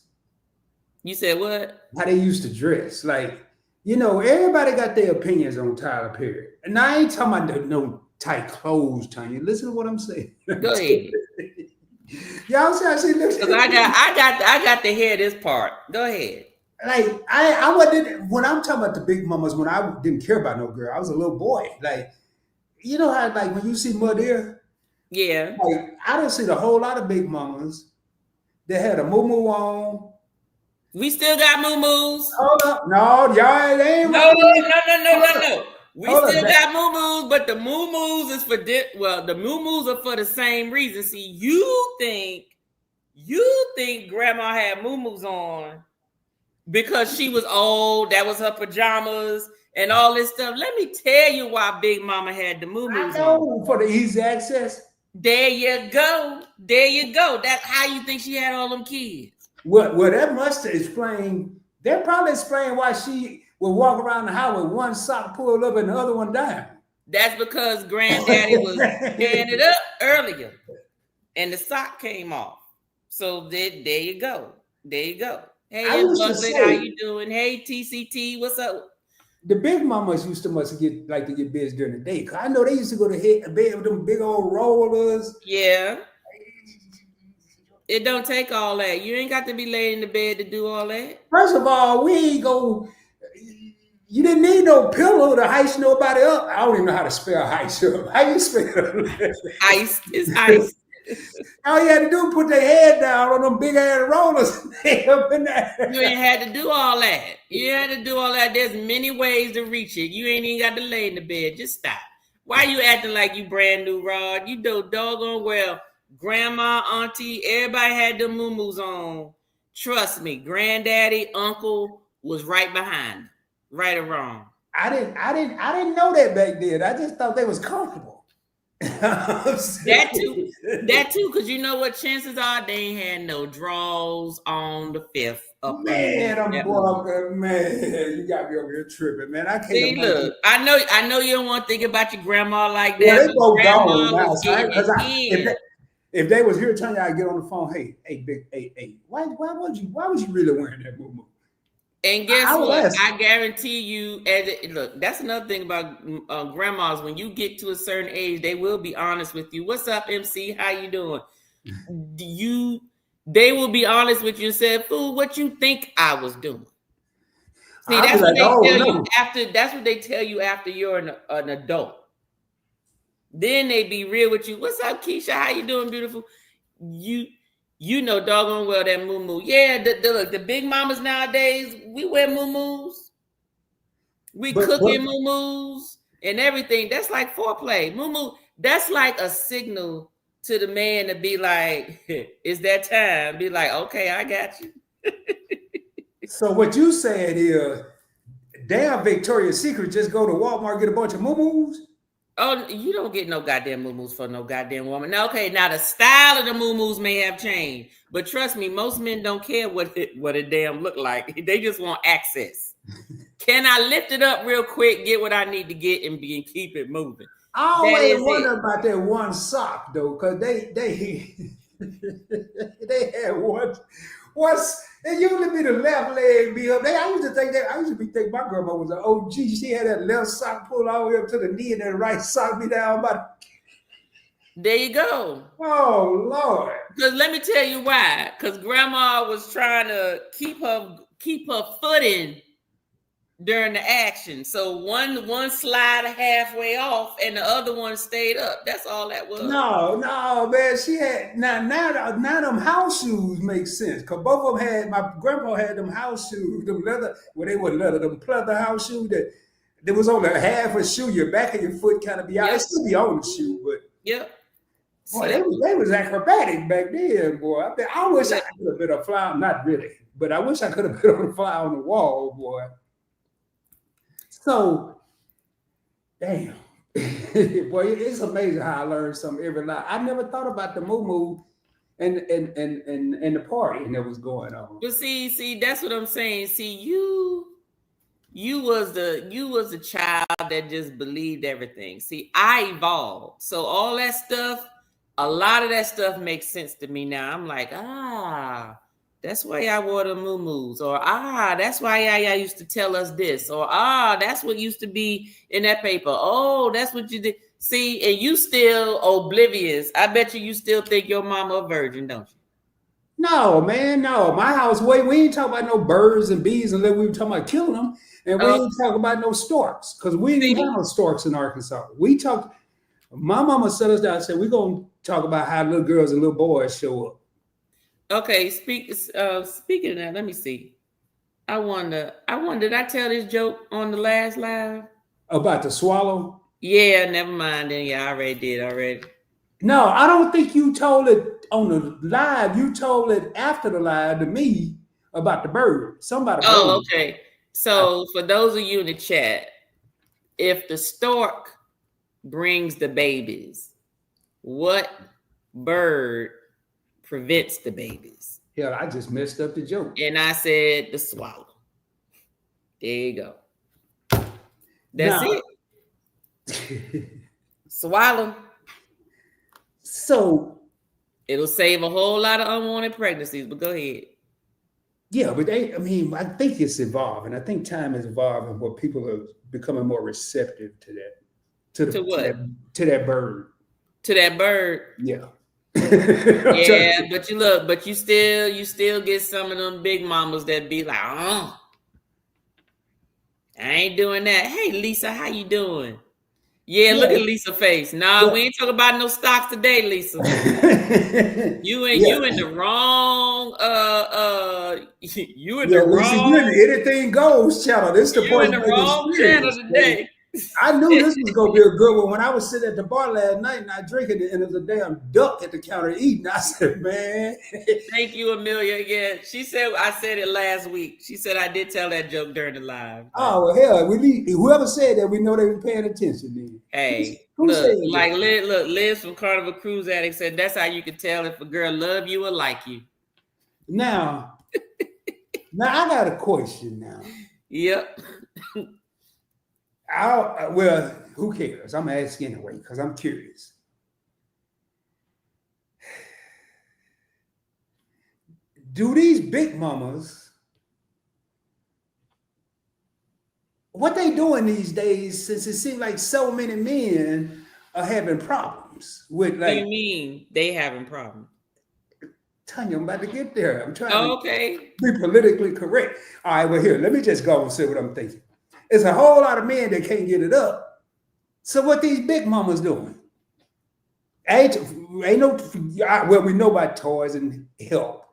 You said what? How they used to dress. Like, you know, everybody got their opinions on Tyler Perry. And I ain't talking about no tight clothes, Tanya. Listen to what I'm saying. Go ahead. Y'all see, listen. I got to hear this part. Go ahead. Like I wasn't, when I'm talking about the big mamas, when I didn't care about no girl, I was a little boy. Like, you know how, like, when you see Mother, Yeah. Like, I didn't see a whole lot of big mamas that had a moo on. We still got moo-moos. Hold up. No, y'all ain't No, right. no. We Hold still up. got moo-moos, but the moo-moos is for the moo-moos are for the same reason. See, you think grandma had moo-moos on because she was old, that was her pajamas and all this stuff. Let me tell you why Big Mama had the moo-moos on. For the easy access. There you go. That's how you think she had all them kids. Well, that must explain. That probably explain why she would walk around the house with one sock pulled up and the other one down. That's because Granddaddy was tearing it up earlier, and the sock came off. So there you go. Hey, Bucklet, how you doing? Hey, TCT, what's up? The big mamas used to get busy during the day. Cause I know they used to go to bed with them big old rollers. Yeah. It don't take all that. You ain't got to be laid in the bed to do all that. First of all, you didn't need no pillow to ice nobody up. I don't even know how to spell ice up. How you spell ice? Is ice. All you had to do was put their head down on them big ass rollers. Up in there. You ain't had to do all that. There's many ways to reach it. You ain't even got to lay in the bed. Just stop. Why you acting like you brand new, Rod? You do doggone well. Grandma, auntie, everybody had them moo-moos on. Trust me, granddaddy, uncle was right behind them. Right or wrong? I didn't know that back then. I just thought they was comfortable. that too, because you know what? Chances are they ain't had no draws on the fifth. Man, you got me over here tripping, man. I can't. See, look, I know you don't want to think about your grandma like that. Well, they both gone now, right? If they was here telling you I get on the phone, hey, why was you really wearing that moo-moo? And guess what? I guarantee you, look, that's another thing about grandmas. When you get to a certain age, they will be honest with you. What's up, MC? How you doing? They will be honest with you and say, "Fool, what you think I was doing?" See, that's what they tell you after. That's what they tell you after you're an adult. Then they be real with you. What's up, Keisha? How you doing, beautiful? You know doggone well that moo-moo. Yeah, the big mamas nowadays, we wear moo-moos. We cooking moo-moos and everything. That's like foreplay. Moo-moo, that's like a signal to the man to be like, it's that time. Be like, okay, I got you. So what you said is, damn Victoria's Secret, just go to Walmart, get a bunch of moo-moos? Oh, you don't get no goddamn moo-moos for no goddamn woman. Now, okay, now the style of the moo-moos may have changed, but trust me, most men don't care what it damn look like. They just want access. Can I lift it up real quick, get what I need to get, and keep it moving? I always wonder about that one sock though, because they had what's it usually be the left leg be up. I used to think my grandma was an OG. She had that left sock pulled all the way up to the knee and that right sock be down about. There you go. Oh Lord. Because let me tell you why. Because grandma was trying to keep her footing during the action. So one slide halfway off and the other one stayed up. That's all that was. No, man. She had now them house shoes make sense. Cause both of them had, my grandpa had them house shoes, them leather, they were leather, them pleather house shoes that there was only half a shoe, your back of your foot kind of be out. Yep. It still be on the shoe, but boy, they was acrobatic back then, boy. I wish I could have been a fly, not really, but I wish I could have been on a fly on the wall, boy. So, damn, boy, it's amazing how I learned something every night. I never thought about the moo-moo and the party that was going on. But see, that's what I'm saying. See, you was the child that just believed everything. See, I evolved, so all that stuff, a lot of that stuff makes sense to me now. I'm like, that's why I wore the moo-moos, or that's why I used to tell us this, or that's what used to be in that paper. Oh, that's what you did. See, and you still oblivious. I bet you still think your mama a virgin, don't you? No, man, no. My house, we ain't talking about no birds and bees unless we were talking about killing them, and we ain't talking about no storks because we didn't have no storks in Arkansas. We talk. My mama set us down and said, we're going to talk about how little girls and little boys show up. Okay, speaking of that, let me see. I wonder, did I tell this joke on the last live? About the swallow? Yeah, never mind then. Yeah, I already did. No, I don't think you told it on the live. You told it after the live to me about the bird. Somebody. Oh, okay. So for those of you in the chat, if the stork brings the babies, what bird prevents the babies? Hell, I just messed up the joke. And I said the swallow. There you go. That's it. Swallow. So it'll save a whole lot of unwanted pregnancies, but go ahead. Yeah, but I think it's evolving. I think time is evolving where people are becoming more receptive to that. To what? To that bird. To that bird. Yeah. Yeah, but you still get some of them big mamas that be like, I ain't doing that. Hey Lisa, how you doing? Yeah, look at Lisa's face. Nah, we ain't talking about no stocks today, Lisa. You in the wrong you in the wrong anything goes channel. This the you in the wrong channel today. I knew this was gonna be a good one when I was sitting at the bar last night and I drinking it and it was a damn duck at the counter eating. I said, man. Thank you, Amelia. Yeah, she said I said it last week. She said I did tell that joke during the live. Oh well, hell, whoever said that, we know they were paying attention. Then. Hey, Liz from Carnival Cruise Addict said that's how you can tell if a girl love you or like you. Now I got a question now. Yep. Well, who cares? I'm asking anyway because I'm curious. Do these big mamas, what they doing these days, since it seems like so many men are having problems with like. What do you mean they having problems? Tanya, I'm about to get there. I'm trying to be politically correct. All right, well, here, let me just go and say what I'm thinking. It's a whole lot of men that can't get it up. So what these big mamas doing? We know about toys and help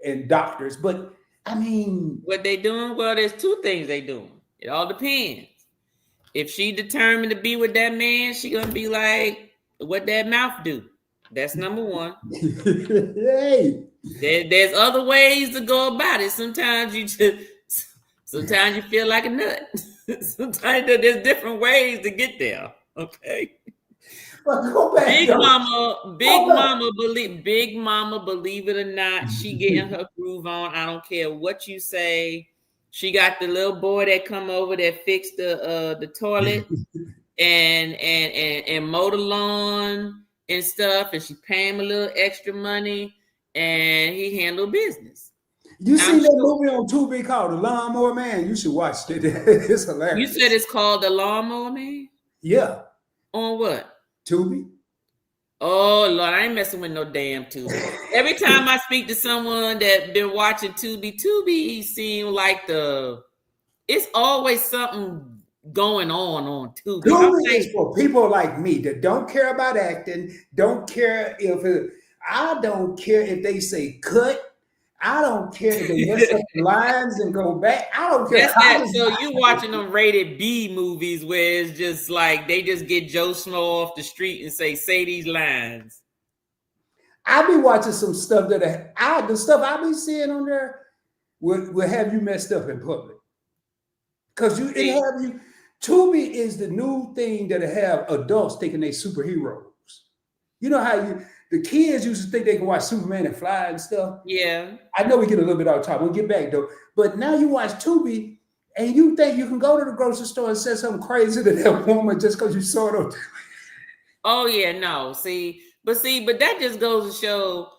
and doctors, but I mean, what they doing? Well, there's two things they doing. It all depends. If she determined to be with that man, she gonna be like, what that mouth do? That's number one. Hey. There's other ways to go about it. Sometimes you feel like a nut. Sometimes there's different ways to get there. Okay. Go back, Big mama, believe it or not, she getting her groove on. I don't care what you say. She got the little boy that come over that fixed the toilet and mow the lawn and stuff, and she pay him a little extra money, and he handle business. You see that movie on Tubi called The Lawnmower Man? You should watch it. It's hilarious. You said it's called The Lawnmower Man? Yeah. On what? Tubi. Oh Lord, I ain't messing with no damn Tubi. Every time I speak to someone that been watching Tubi seem like it's always something going on Tubi. Tubi is for people like me that don't care about acting, don't care I don't care if they say cut. I don't care if they mess up the lines and go back. I don't care. So you watching them rated B movies where it's just like they just get Joe Schmo off the street and say these lines. I be watching some stuff the stuff I be seeing on there will have you messed up in public. Because Tubi is the new thing that'll have adults thinking they superheroes. You know how the kids used to think they can watch Superman and fly and stuff. Yeah. I know we get a little bit off topic. We'll get back though. But now you watch Tubi and you think you can go to the grocery store and say something crazy to that woman just because you saw it on TV. Oh yeah, no. But that just goes to show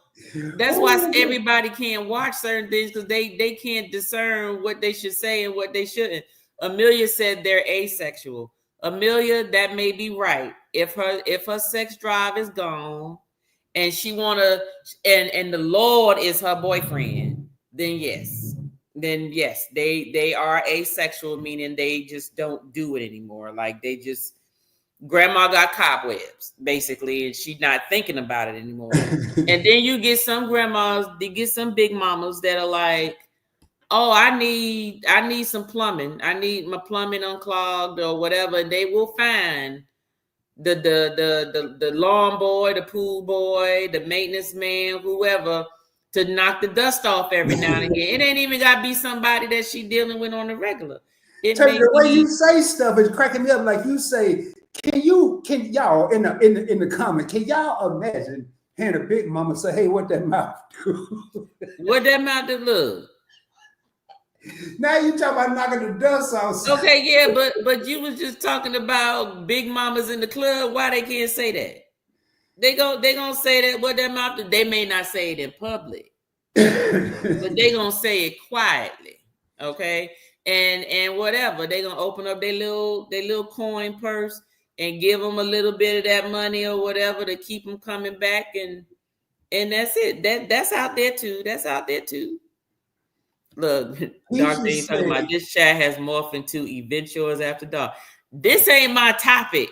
that's why everybody can't watch certain things because they can't discern what they should say and what they shouldn't. Amelia said they're asexual. Amelia, that may be right. If her sex drive is gone and she and the Lord is her boyfriend, then yes, they are asexual, meaning they just don't do it anymore. Like they just grandma got cobwebs, basically, and she's not thinking about it anymore. And then you get some grandmas, they get some big mamas that are like, oh, I need some plumbing. I need my plumbing unclogged or whatever. And they will find the lawn boy, the pool boy, the maintenance man, whoever, to knock the dust off every now and again. It ain't even got to be somebody that she dealing with on the regular. The way you say stuff is cracking me up. Like you say, can y'all in the comment, can y'all imagine hearing a big mama say, hey, what that mouth do? What that mouth do? Look. Now you talking about knocking the dust off. Okay, yeah, but you was just talking about big mamas in the club. Why they can't say that? They gonna say that what that mouth do. They may not say it in public, but they gonna say it quietly. Okay, and whatever, they gonna open up their little coin purse and give them a little bit of that money or whatever to keep them coming back, and that's it. That's out there too. That's out there too. Look, Dark Thing talking about this chat has morphed into Event Yours After Dark. This ain't my topic,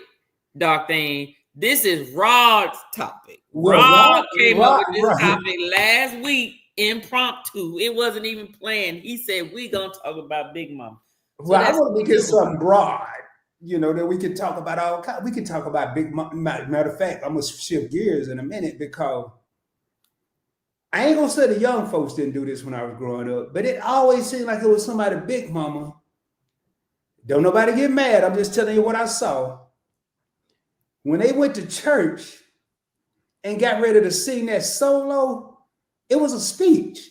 Dark Thing. This is Rod's topic. Rod came up with this topic last week, impromptu. It wasn't even planned. He said, we gonna talk about Big Mama. So well, I want to get something broad, that we can talk about all kinds. We can talk about Big Mama. Matter of fact, I'm gonna shift gears in a minute because I ain't gonna say the young folks didn't do this when I was growing up, but it always seemed like it was somebody big mama. Don't nobody get mad. I'm just telling you what I saw. When they went to church and got ready to sing that solo, it was a speech.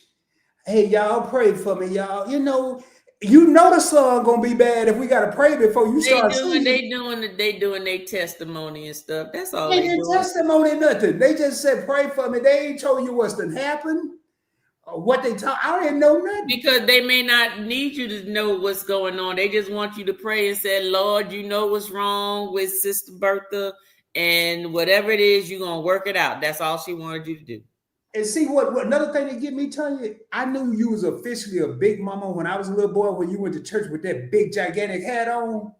Hey, y'all pray for me, y'all. You know the song gonna be bad if we gotta pray before you start singing. They doing their testimony and stuff. That's all they doing. Testimony, nothing. They just said pray for me. They ain't told you what's done happened or what they talk. I didn't know nothing. Because they may not need you to know what's going on. They just want you to pray and say, Lord, you know what's wrong with Sister Bertha, and whatever it is, you're gonna work it out. That's all she wanted you to do. And see what another thing that get me telling you, I knew you was officially a big mama when I was a little boy, when you went to church with that big gigantic hat on.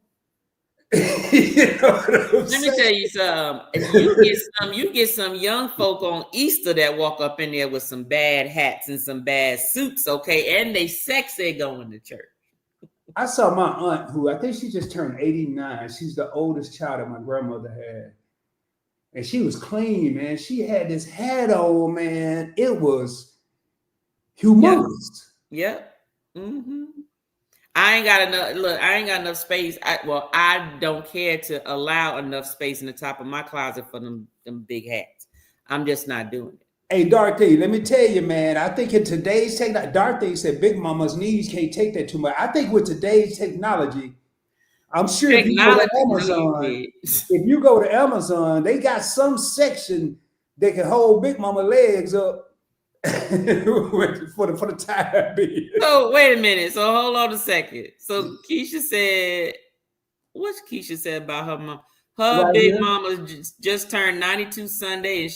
Let me tell you something. You get some young folk on Easter that walk up in there with some bad hats and some bad suits, okay, and they sexy going to church. I saw my aunt, who I think she just turned 89. She's the oldest child that my grandmother had. And she was clean, man. She had this hat on, man. It was humongous. Yep. Mm-hmm. I ain't got enough space. I don't care to allow enough space in the top of my closet for them big hats. I'm just not doing it. Hey, Dark Thing, let me tell you, man. I think in today's technology, Dark Thing said Big Mama's knees can't take that too much. I think with today's technology, I'm sure if you go to Amazon, they got some section that can hold Big Mama legs up for the time being. So wait a minute. So hold on a second. So Keisha said, what's Keisha said about her mom? Her big mama just turned 92 Sunday, and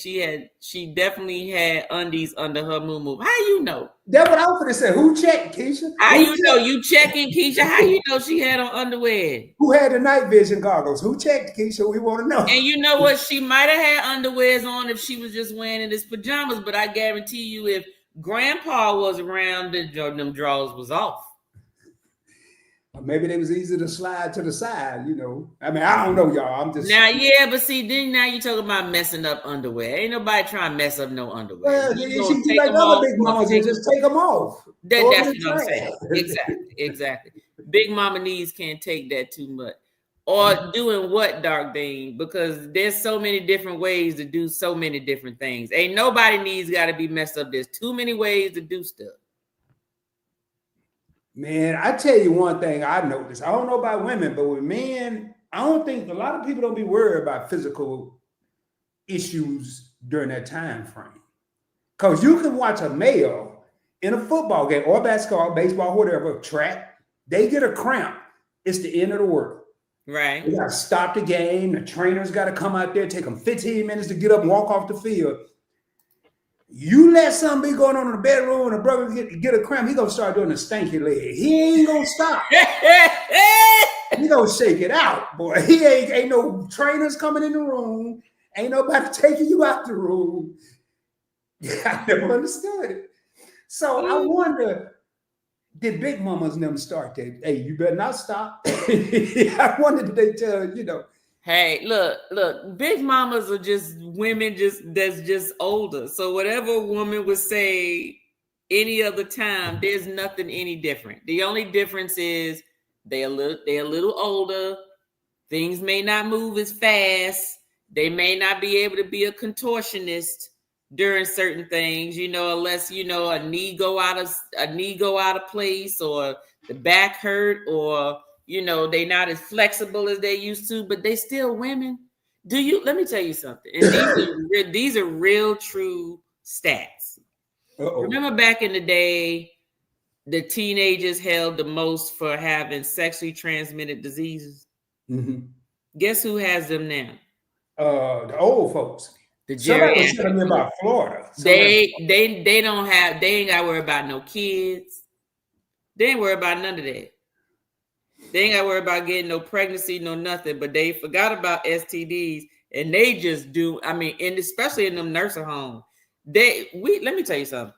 she definitely had undies under her moo. How you know? That's what I was going to say. Who checked, Keisha? How you know? You checking, Keisha? How you know she had on underwear? Who had the night vision goggles? Who checked, Keisha? We want to know. And you know what? She might have had underwears on if she was just wearing in his pajamas, but I guarantee you, if Grandpa was around, them drawers was off. Maybe they was easy to slide to the side, I mean, I don't know, y'all. I'm just but see, then now you talking about messing up underwear. Ain't nobody trying to mess up no underwear. Well, you should be like other big mamas and just take them off. That's what I'm saying. Exactly. Big mama knees can't take that too much. Or doing what, Dark Thing? Because there's so many different ways to do so many different things. Ain't nobody knees got to be messed up. There's too many ways to do stuff. Man, I tell you one thing I noticed. I don't know about women, but with men, I don't think a lot of people don't be worried about physical issues during that time frame. Because you can watch a male in a football game or basketball, baseball, whatever, track, they get a cramp. It's the end of the world. Right. You got to stop the game. The trainer's got to come out there, take them 15 minutes to get up and walk off the field. You let something be going on in the bedroom and a brother get a cramp, he gonna start doing a stanky leg. He ain't gonna stop. You gonna shake it out, boy. He ain't no trainers coming in the room. Ain't nobody taking you out the room. I never understood it. So I wonder, did Big Mamas and them start that? Hey, you better not stop. I wonder, did they tell Hey, look, big mamas are just women that's just older. So whatever a woman would say any other time, there's nothing any different. The only difference is they're a little older. Things may not move as fast. They may not be able to be a contortionist during certain things, unless a knee go out of place, or the back hurt, or they not as flexible as they used to, but they still women. Let me tell you something. And these are real true stats. Remember back in the day, the teenagers held the most for having sexually transmitted diseases. Mm-hmm. Guess who has them now? The old folks. Somebody was telling me about Florida. They ain't got to worry about no kids. They ain't worry about none of that. They ain't got to worry about getting no pregnancy, no nothing, but they forgot about STDs, and they just do. I mean, and especially in them nursing homes, let me tell you something.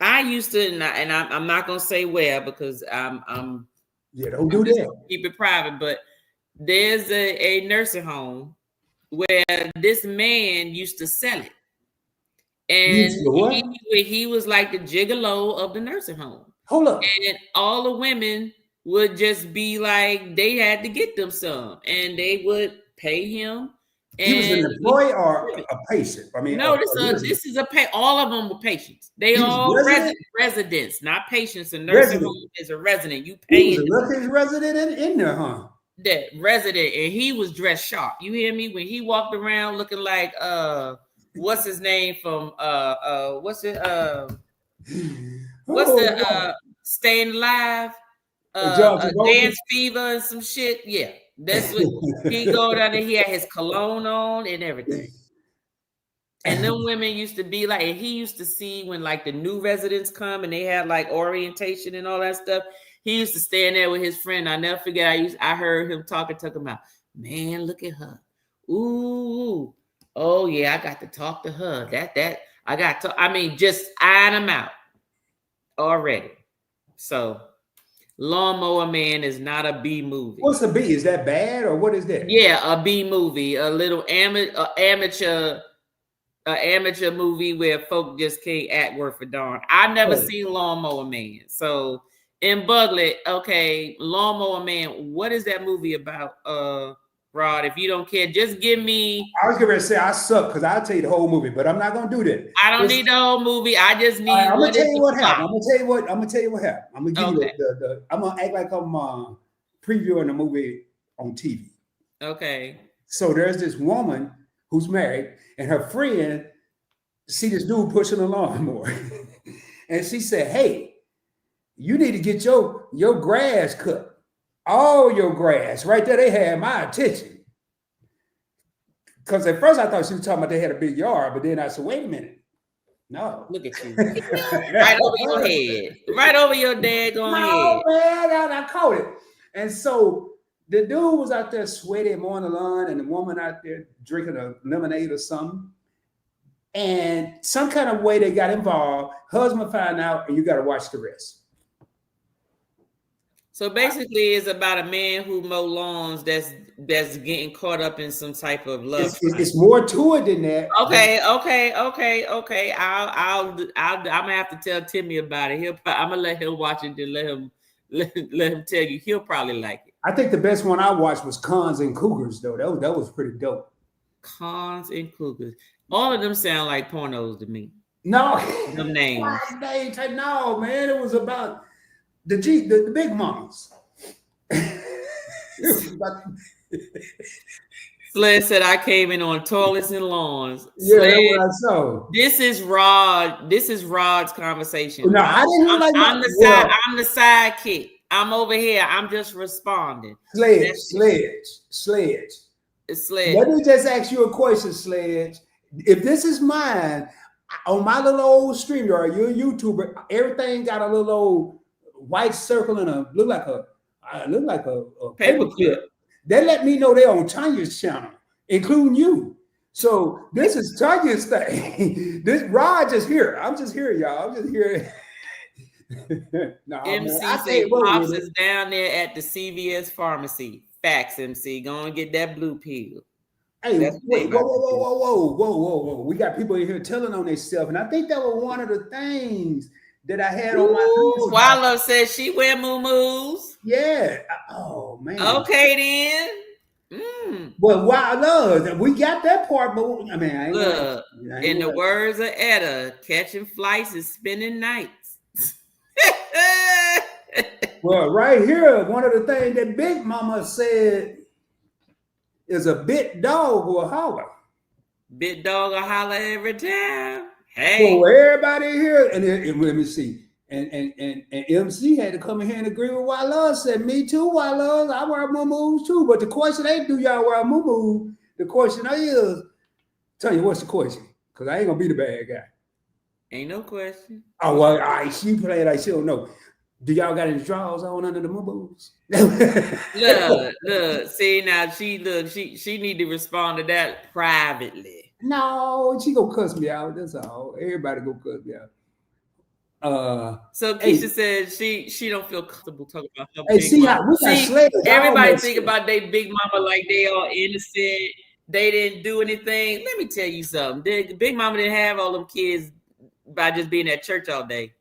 I used to, and I'm not gonna say where, because I'm don't do that. Keep it private. But there's a nursing home where this man used to sell it, and he was like the gigolo of the nursing home. Hold up, and all the women would just be like, they had to get them some, and they would pay him. He was an employee or a patient? I mean, no, this is a pay. All of them were patients. They all residents, not patients. A nursing home is a resident. You pay. He was a resident in there, huh? That resident, and he was dressed sharp. You hear me? When he walked around looking like what's his name from Staying Alive, Dance Fever and some shit. Yeah, that's what he go down there. He had his cologne on and everything. And them women used to be like, and he used to see when like the new residents come and they had like orientation and all that stuff. He used to stand there with his friend. I never forget. I heard him talking about, man, look at her. Ooh, oh yeah, I got to talk to her. I got to. I mean, just eyeing them out already. So, Lawnmower Man is not a B movie. What's a B? Is that bad or what is that? Yeah, a B movie, a little amateur movie where folk just can't act worth a darn. I've never seen Lawnmower Man. So in Buglet, okay, Lawnmower Man, what is that movie about? Rod, if you don't care, just give me. I was going to say I suck because I'll tell you the whole movie, but I'm not going to do that. I don't need the whole movie. I just need. I'm going to tell you what happened. I'm going to tell you what happened. I'm going to give you I'm going to act like I'm previewing the movie on TV. Okay. So there's this woman who's married, and her friend see this dude pushing a lawnmower, and she said, "Hey, you need to get your grass cut." All your grass right there, they had my attention. Because at first I thought she was talking about they had a big yard, but then I said, wait a minute. No. Look at you. Right over your head. Right over your daggone head. No, man, I caught it. And so the dude was out there sweaty mowing the lawn, and the woman out there drinking a lemonade or something. And some kind of way they got involved. Husband found out, and you got to watch the rest. So basically, it's about a man who mow lawns that's getting caught up in some type of love. It's more to it than that. Okay. I'm gonna have to tell Timmy about it. I'm gonna let him watch it and let him tell you. He'll probably like it. I think the best one I watched was Cons and Cougars, though. That was pretty dope. Cons and Cougars. All of them sound like pornos to me. No, them names. No, man, it was about the big mamas. Sled said I came in on toilets and lawns. Yeah, Sled, that's what I saw. This is Rod's conversation. No, I didn't like I'm the sidekick. I'm over here. I'm just responding. Sledge. Let me just ask you a question, Sledge. If this is mine, on my little old StreamYard, you're a YouTuber, everything got a little old white circle and look like a I look like a Paperclip. paperclip. They let me know they're on Tanya's channel, including you. So this is Tanya's thing. This Rod just here. I'm just here, y'all. I'm just here. No, man, MC I say can't work Pops with is it. down there at the CVS pharmacy. Facts, MC. Go and get that blue pill. Hey, That's wait, what whoa. We got people in here telling on themselves. And I think that was one of the things that I had on my Ooh, list. Walla says she wear moo-moos. Yeah. Oh, man. Okay, then. Well, Wild Love, we got that part, but I mean, I ain't Look, gonna, in the words of Etta, catching flights is spending nights. Well, right here, one of the things that Big Mama said is a bit dog will holler. Big dog will holler every time. Hey. Well, everybody here, and let me see. And MC had to come in here and agree with Wild Love. Said, me too, Wild Love. I wear moo too. But the question ain't, do y'all wear moo? The question is, tell you what's the question? Because I ain't gonna be the bad guy. Ain't no question. Oh, well, all right, she playing like she don't know. Do y'all got any drawers on under the moo-moos? Look. See, now she need to respond to that privately. No, she gonna cuss me out. That's all. Everybody gonna cuss me out. So Keisha said she don't feel comfortable talking about her Hey, big see mama. how we got slaves. Everybody think about their big mama like they all innocent. They didn't do anything. Let me tell you something. The big mama didn't have all them kids by just being at church all day.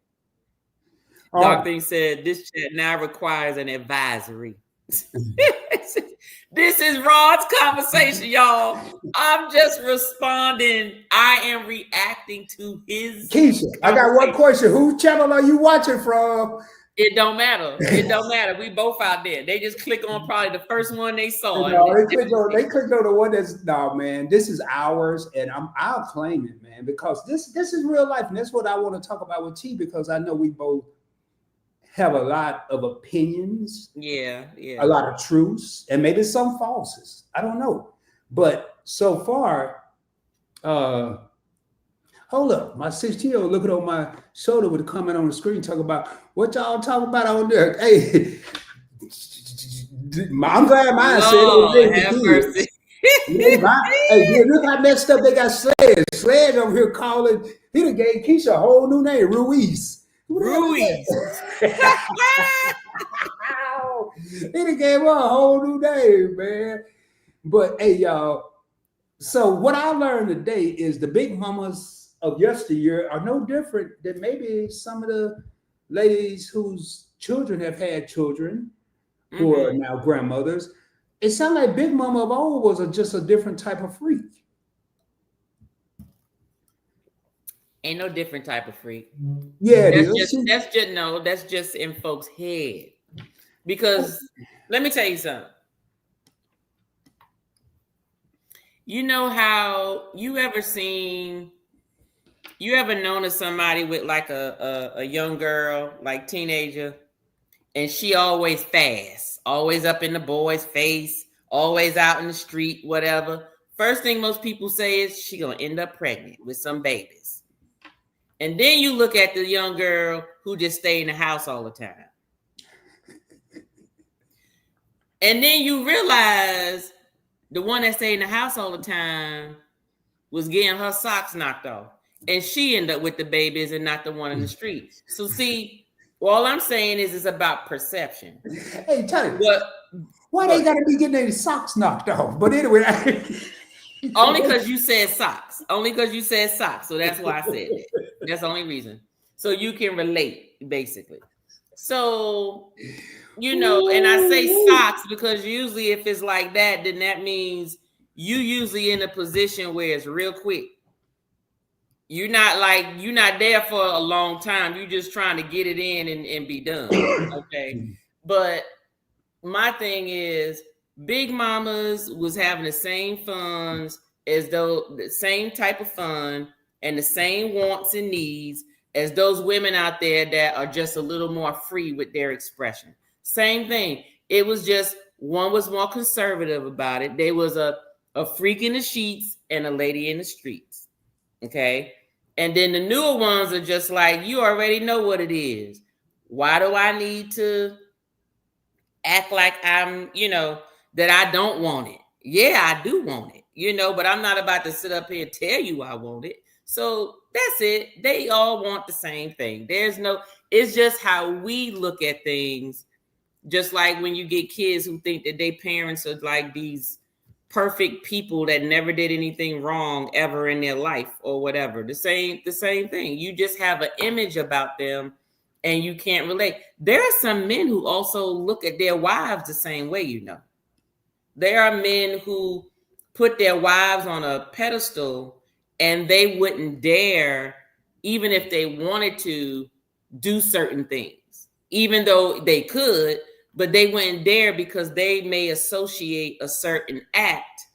Dark Thing said this chat now requires an advisory. This is Rod's conversation, y'all. I'm just responding. I am reacting to his. Keisha, I got one question. Whose channel are you watching from? It don't matter. It don't matter. We both out there. They just click on probably the first one they saw. No, they clicked on the one that's man. This is ours, and I'll claim it, man, because this is real life, and that's what I want to talk about with T, because I know we both have a lot of opinions, a lot of truths, and maybe some falses. I don't know, but so far, hold up, my 16-year-old looking on my shoulder with a comment on the screen, talking about what y'all talking about on there. Hey, I'm glad mine said have mercy. Hey, look how messed up they got Sledge. Sledge over here calling. He done gave Keisha a whole new name, Ruiz. He done gave her a whole new name, man. But hey, y'all. So what I learned today is the big mamas of yesteryear are no different than maybe some of the ladies whose children have had children who are now grandmothers. It sounds like Big Mama of old was just a different type of freak. Ain't no different type of freak. Yeah, that's just in folks' head. Because let me tell you something. You know how you ever known of somebody with like a young girl, like teenager, and she always fast, always up in the boy's face, always out in the street, whatever. First thing most people say is she gonna end up pregnant with some babies. And then you look at the young girl who just stay in the house all the time. And then you realize the one that stayed in the house all the time was getting her socks knocked off. And she ended up with the babies and not the one in the street. So see, all I'm saying is it's about perception. Hey, tell me, why they gotta be getting their socks knocked off? But anyway, only because you said socks. Only because you said socks. So that's why I said it. That's the only reason. So you can relate, basically. So, and I say socks because usually if it's like that, then that means you usually in a position where it's real quick. You're not there for a long time. You're just trying to get it in and be done. Okay. But my thing is Big Mamas was having the same funds as though the same type of fun and the same wants and needs as those women out there that are just a little more free with their expression. Same thing. It was just one was more conservative about it. There was a freak in the sheets and a lady in the streets. Okay. And then the newer ones are just like, you already know what it is. Why do I need to act like I'm, that I don't want it. Yeah, I do want it, but I'm not about to sit up here and tell you I want it. So that's it. They all want the same thing. It's just how we look at things. Just like when you get kids who think that their parents are like these perfect people that never did anything wrong ever in their life or whatever. The same thing. You just have an image about them and you can't relate. There are some men who also look at their wives the same way, There are men who put their wives on a pedestal and they wouldn't dare, even if they wanted to, do certain things, even though they could, but they wouldn't dare because they may associate a certain act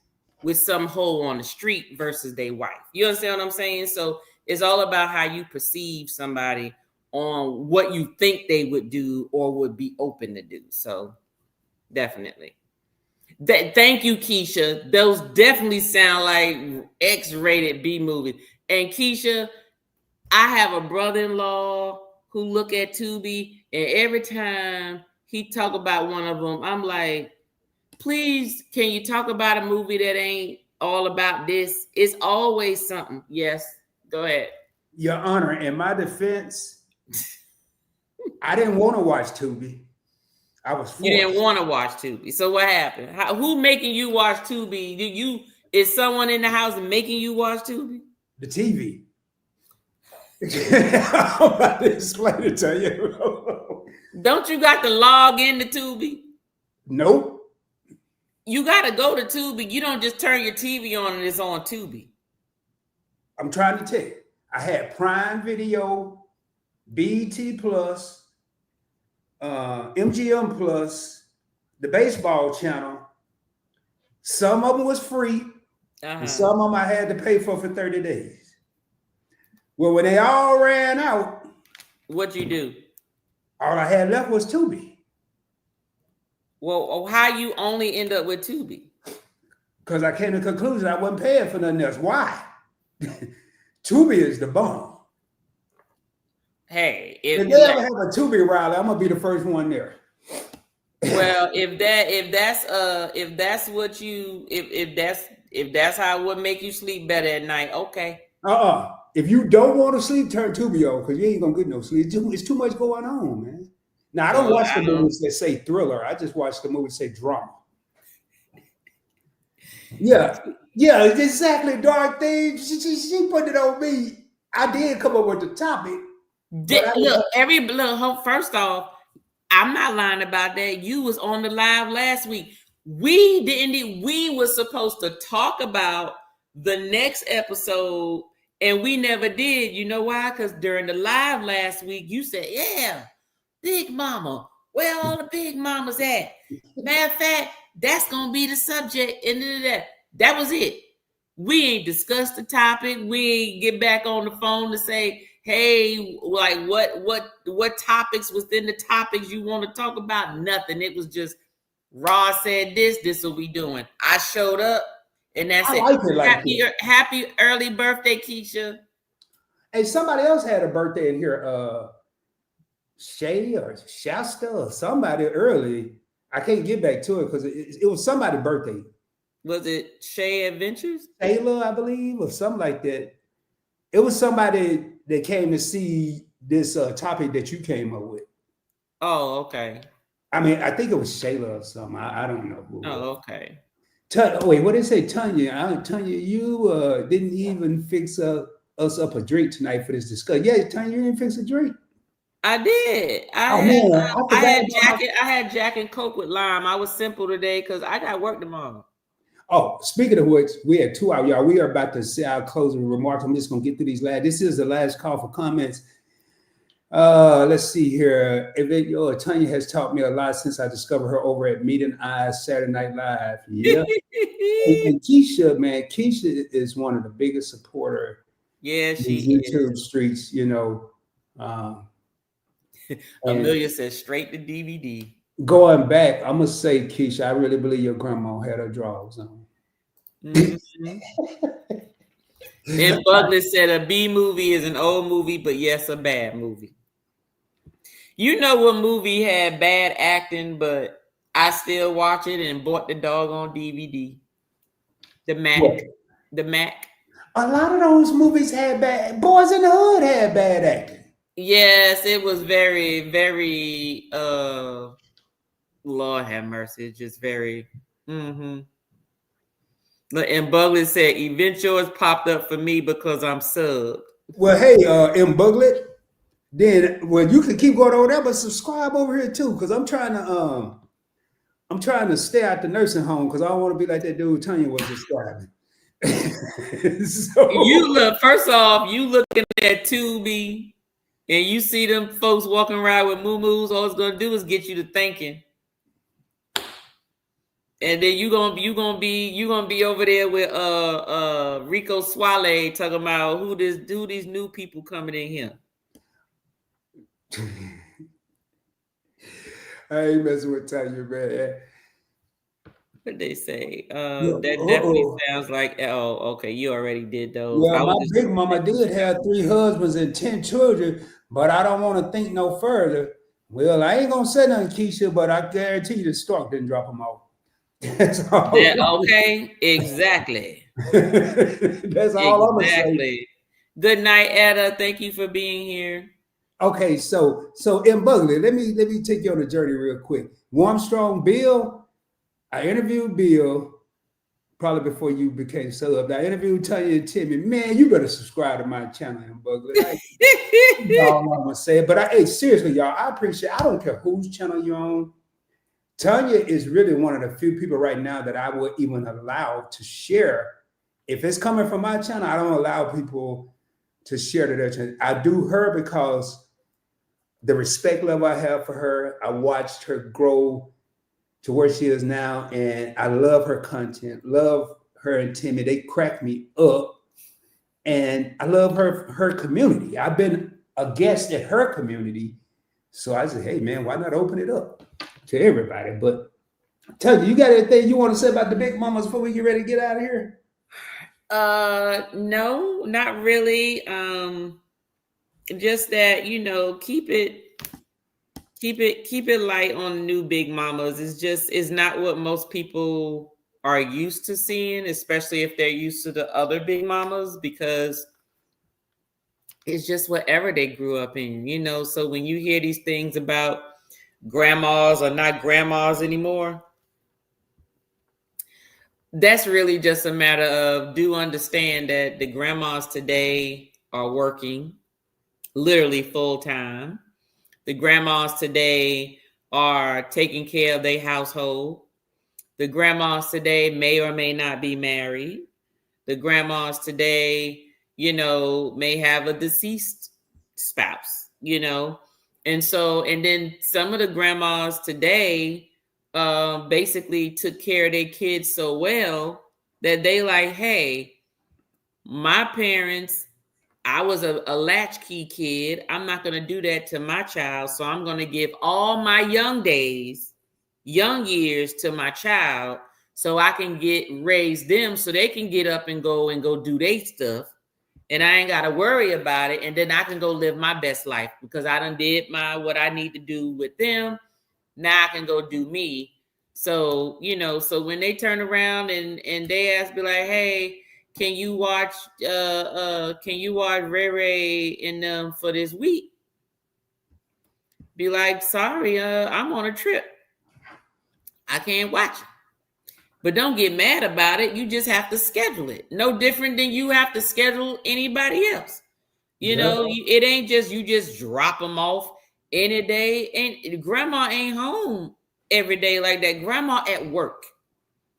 with some hoe on the street versus their wife. You understand what I'm saying? So it's all about how you perceive somebody on what you think they would do or would be open to do. So definitely. Thank you, Keisha. Those definitely sound like X-rated B movies. And Keisha, I have a brother-in-law who look at Tubi, and every time he talk about one of them, I'm like, please, can you talk about a movie that ain't all about this? It's always something. Yes, go ahead. Your Honor, in my defense, I didn't want to watch Tubi. I was forced. You didn't want to watch Tubi. So what happened? Who making you watch Tubi? Is someone in the house making you watch Tubi? The TV. I'm about to explain it to you. Don't you got to log into Tubi? Nope. You got to go to Tubi. You don't just turn your TV on and it's on Tubi. I'm trying to tell you. I had Prime Video, BET Plus, MGM Plus, the baseball channel. Some of them was free, and some of them I had to pay for 30 days. Well, when they all ran out, what'd you do? All I had left was Tubi. Well, how you only end up with Tubi? Because I came to the conclusion I wasn't paying for nothing else. Why? Tubi is the bomb. Hey, if they ever have a Tubi rally, I'm gonna be the first one there. Well, if that's how it would make you sleep better at night, okay. If you don't want to sleep, turn Tubi on because you ain't gonna get no sleep. It's too much going on, man. Now I don't watch the movies that say thriller. I just watch the movies that say drama. Yeah, exactly. Dark things. She put it on me. I did come up with the topic. First off, I'm not lying about that. You was on the live last week. We were supposed to talk about the next episode, and we never did. You know why? Because during the live last week, you said, yeah, Big Mama. Where all the big mamas at? Matter of fact, that's gonna be the subject. And that was it. We ain't discussed the topic. We ain't get back on the phone to say, hey, like what topics within the topics you want to talk about? Nothing. It was just Ross said this will we doing. I showed up, and that's it. Like happy early birthday, Keisha. Hey, somebody else had a birthday in here. Shay or Shasta or somebody early. I can't get back to it because it was somebody's birthday. Was it Shay Adventures? Taylor, I believe, or something like that. It was somebody that came to see this topic that you came up with. Oh, okay. I mean, I think it was Shayla or something. I don't know who. Oh, okay. Wait, what did it say, Tanya? Tanya, you didn't even fix us up a drink tonight for this discussion. Yeah, Tanya, you didn't fix a drink. I did. I had Jack and Coke with lime. I was simple today because I got work tomorrow. Oh, speaking of which, we had 2 hours, y'all. We are about to say our closing remarks. I'm just going to get through these last. This is the last call for comments. Let's see here. Tanya has taught me a lot since I discovered her over at Meeting Eyes Saturday Night Live. Yeah. and Keisha, man, Keisha is one of the biggest supporters. Yeah, she YouTube is. Streets, Amelia says straight to DVD. Going back, I'm gonna say, Keisha, I really believe your grandma had her drawers on. Mm-hmm. And Bugler said a B movie is an old movie, but yes, a bad movie. You know what movie had bad acting, but I still watch it and bought the dog on DVD. The Mac. What? The Mac. A lot of those movies had bad. Boys in the Hood had bad acting. Yes, it was very, very. Lord have mercy. It's just very. Mm-hmm. And Buglet said, "Event yours popped up for me because I'm subbed." Well, hey, M. Buglet, then you can keep going over there, but subscribe over here too, because I'm trying to stay out the nursing home because I don't want to be like that dude Tanya was describing. So, you look, first off, you looking at Tubi and you see them folks walking around with moo-moos, all it's gonna do is get you to thinking. And then you gonna be over there with Rico Suave talking about who these new people coming in here. I ain't messing with Tanya, man. What they say? That definitely sounds like. Oh, okay. You already did those. Yeah, my big mama did have 3 husbands and 10 children, but I don't want to think no further. Well, I ain't gonna say nothing, Keisha, but I guarantee you the stork didn't drop them off. That's all. Yeah, okay, exactly. That's all I'm gonna say. Good night, Etta. Thank you for being here. Okay, so in Buglet, let me take you on a journey real quick. Warmstrong Bill, I interviewed Bill probably before you became subbed. I interviewed Tanya and Timmy. Man, you better subscribe to my channel in Buglet. That's all I'm gonna say. But hey, seriously, y'all, I appreciate. I don't care whose channel you're on. Tanya is really one of the few people right now that I would even allow to share. If it's coming from my channel, I don't allow people to share to their channel. I do her because the respect level I have for her, I watched her grow to where she is now, and I love her content, love her and Timmy. They crack me up, and I love her community. I've been a guest at her community, so I said, hey, man, why not open it up to everybody? But tell you got anything you want to say about the big mamas before we get ready to get out of here? No, not really. Just that, keep it light on new big mamas. It's not what most people are used to seeing, especially if they're used to the other big mamas, because it's just whatever they grew up in, so when you hear these things about grandmas are not grandmas anymore, that's really just a matter of do understand that the grandmas today are working literally full time. The grandmas today are taking care of their household. The grandmas today may or may not be married. The grandmas today, may have a deceased spouse, And then some of the grandmas today basically took care of their kids so well that they like, hey, my parents, I was a latchkey kid. I'm not going to do that to my child. So I'm going to give all my young years to my child so I can raise them so they can get up and go do their stuff. And I ain't got to worry about it. And then I can go live my best life because I done did what I need to do with them. Now I can go do me. So, so when they turn around and they be like, hey, can you watch Ray Ray and them for this week? Be like, sorry, I'm on a trip. I can't watch it. But don't get mad about it. You just have to schedule it. No different than you have to schedule anybody else. It ain't just you just drop them off any day. And grandma ain't home every day like that. Grandma at work.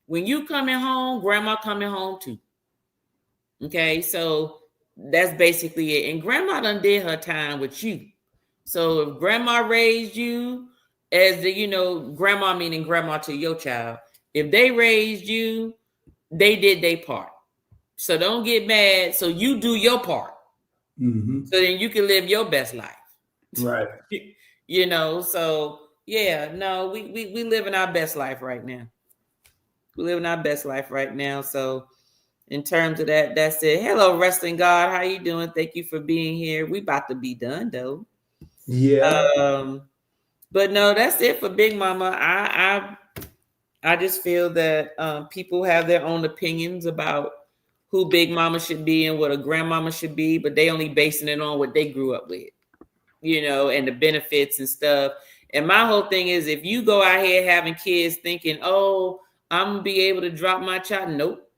When you coming home, grandma coming home too. Okay, so that's basically it. And grandma done did her time with you. So if grandma raised you as grandma meaning grandma to your child, if they raised you, they did their part. So don't get mad. So you do your part. Mm-hmm. So then you can live your best life. Right. So yeah, no, we live in our best life right now. We live in our best life right now. So in terms of that, that's it. Hello, Wrestling God. How you doing? Thank you for being here. We about to be done though. Yeah. But no, that's it for Big Mama. I just feel that people have their own opinions about who Big Mama should be and what a grandmama should be, but they only basing it on what they grew up with, and the benefits and stuff. And my whole thing is, if you go out here having kids thinking, oh, I'm going to be able to drop my child. Nope.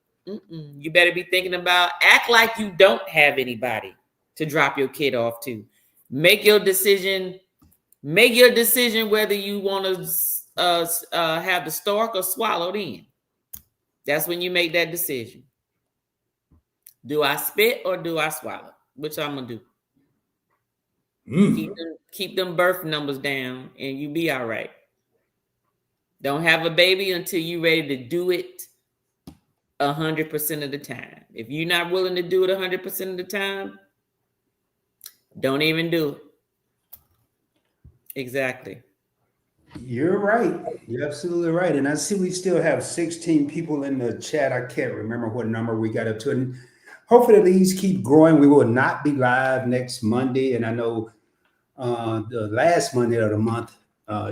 You better be thinking about, act like you don't have anybody to drop your kid off to. Make your decision whether you want to have the stork or swallowed in. That's when you make that decision. Do I spit or do I swallow? Which I'm gonna do. Keep them birth numbers down, and you be all right. Don't have a baby until you're ready to do it 100% of the time. If you're not willing to do it 100% of the time, don't even do it. Exactly. You're right. You're absolutely right. And I see we still have 16 people in the chat. I can't remember what number we got up to. And hopefully these keep growing. We will not be live next Monday. And I know the last Monday of the month,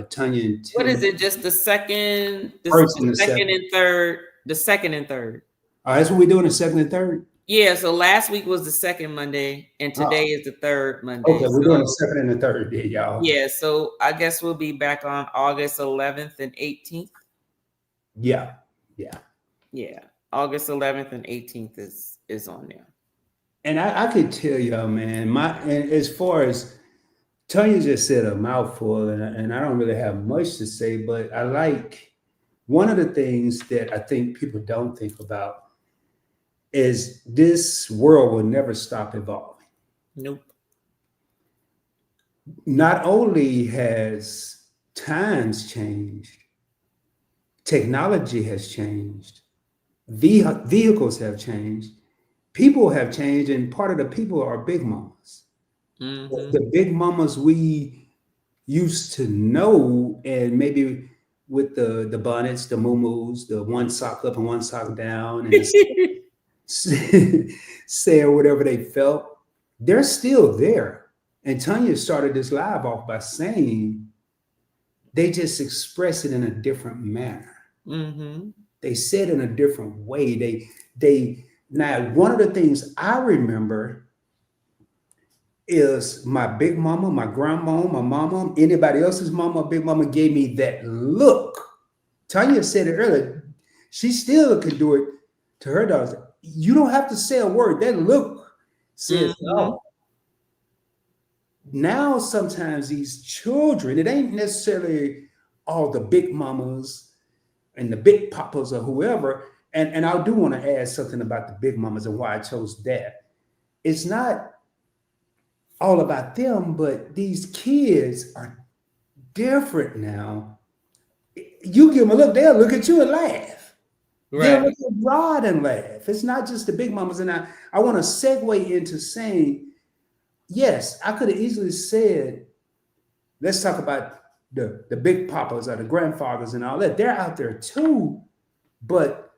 Tanya and Tim. What is it? Just the second, second and third. The second and third. That's what we're doing, the second and third? Yeah, so last week was the second Monday, and today is the third Monday. Okay, we're doing the second and the third day, y'all. Yeah, so I guess we'll be back on August 11th and 18th. Yeah. August 11th and 18th is on there. And I could tell y'all, man, and as far as Tanya just said a mouthful, and I don't really have much to say, but I like one of the things that I think people don't think about is this world will never stop evolving. Nope. Not only has times changed, technology has changed, vehicles have changed, people have changed, and part of the people are big mamas. Mm-hmm. The big mamas we used to know, and maybe with the bonnets, the muumuus, the one sock up and one sock down, and say whatever they felt, they're still there. And Tanya started this live off by saying they just express it in a different manner. Mm-hmm. They said in a different way. They now, one of the things I remember is my big mama, my grandma, my mama, anybody else's mama, big mama gave me that look. Tanya said it earlier. She still could do it to her daughters. You don't have to say a word. That look says no. Now, sometimes these children, it ain't necessarily all the big mamas and the big papas or whoever. And I do want to add something about the big mamas and why I chose that. It's not all about them, but these kids are different now. You give them a look, they'll look at you and laugh. Right. They'll look at Rod and laugh. It's not just the big mamas. And I want to segue into saying, yes, I could have easily said, let's talk about the big papas or the grandfathers and all that. They're out there too. But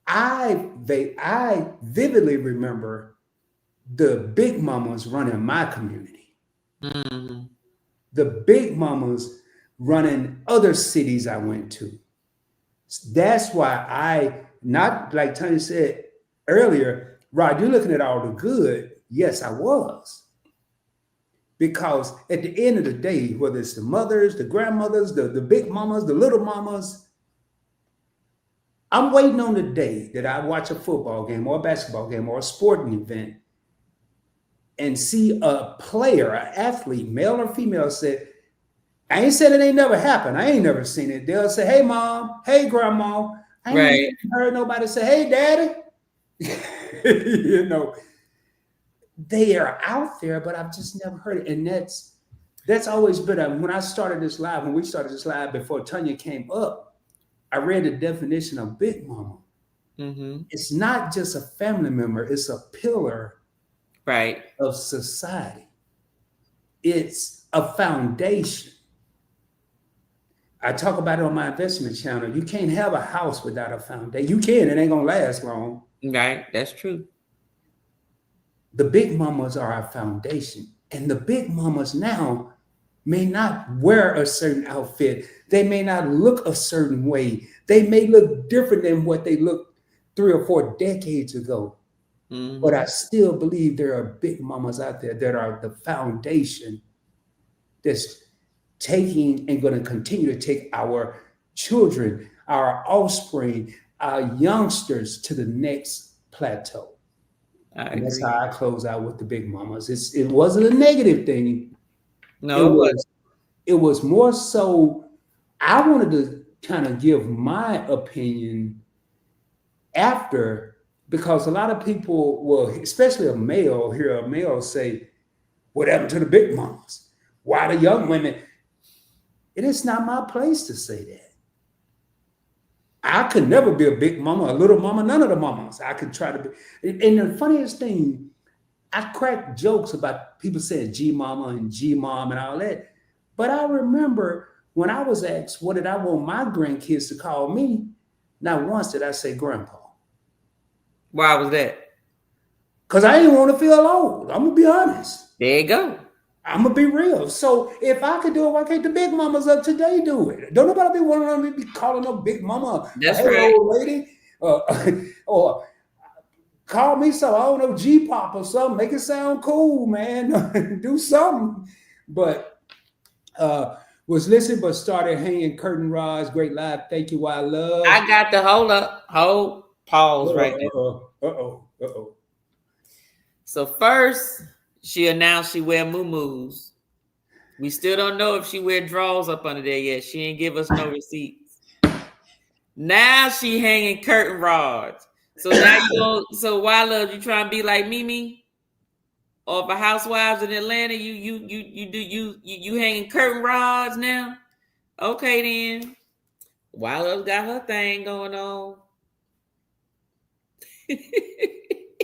I vividly remember the big mamas running my community. Mm-hmm. The big mamas running other cities I went to. That's why not like Tanya said earlier, Rod, you're looking at all the good. Yes, I was. Because at the end of the day, whether it's the mothers, the grandmothers, the big mamas, the little mamas, I'm waiting on the day that I watch a football game or a basketball game or a sporting event and see a player, an athlete, male or female, say, I ain't said it ain't never happened. I ain't never seen it. They'll say, hey, mom, hey, grandma. I ain't heard nobody say, hey, daddy. They are out there, but I've just never heard it. And that's always been, when I started this live, when we started this live before Tanya came up, I read the definition of big mama. Mm-hmm. It's not just a family member. It's a pillar of society. It's a foundation. I talk about it on my investment channel. You can't have a house without a foundation. You can, it ain't gonna last long. Right, that's true. The big mamas are our foundation. And the big mamas now, may not wear a certain outfit. They may not look a certain way. They may look different than what they looked 3 or 4 decades ago. But I still believe there are big mamas out there that are the foundation that's taking and going to continue to take our children, our offspring, our youngsters to the next plateau. And that's how I close out with the big mamas. It wasn't a negative thing. No, it was more so I wanted to kind of give my opinion after, because a lot of people will, especially hear a male say, what happened to the big mamas? Why the young women? It is not my place to say that. I could never be a big mama, a little mama, none of the mamas. I could try to be. And the funniest thing, I crack jokes about people saying G mama and G mom and all that. But I remember when I was asked, what did I want my grandkids to call me? Not once did I say grandpa. Why was that? Because I didn't want to feel old. I'm going to be honest. There you go. I'm going to be real. So if I could do it, why can't the big mamas of today do it? Don't nobody be wanting to be calling no big mama. That's hey, right. Old lady. Or call me some, I don't know, G-pop or something. Make it sound cool, man. Do something. But was listening, but started hanging curtain rods. Great live. Thank you, Why Love. I got the hold pause right there. So first, she announced she wear muumuus. We still don't know if she wear drawers up under there yet. She ain't give us no receipts. Now she hanging curtain rods. So now so Why Love, you trying to be like Mimi? Or for Housewives in Atlanta, you hanging curtain rods now? Okay then. Why Love got her thing going on.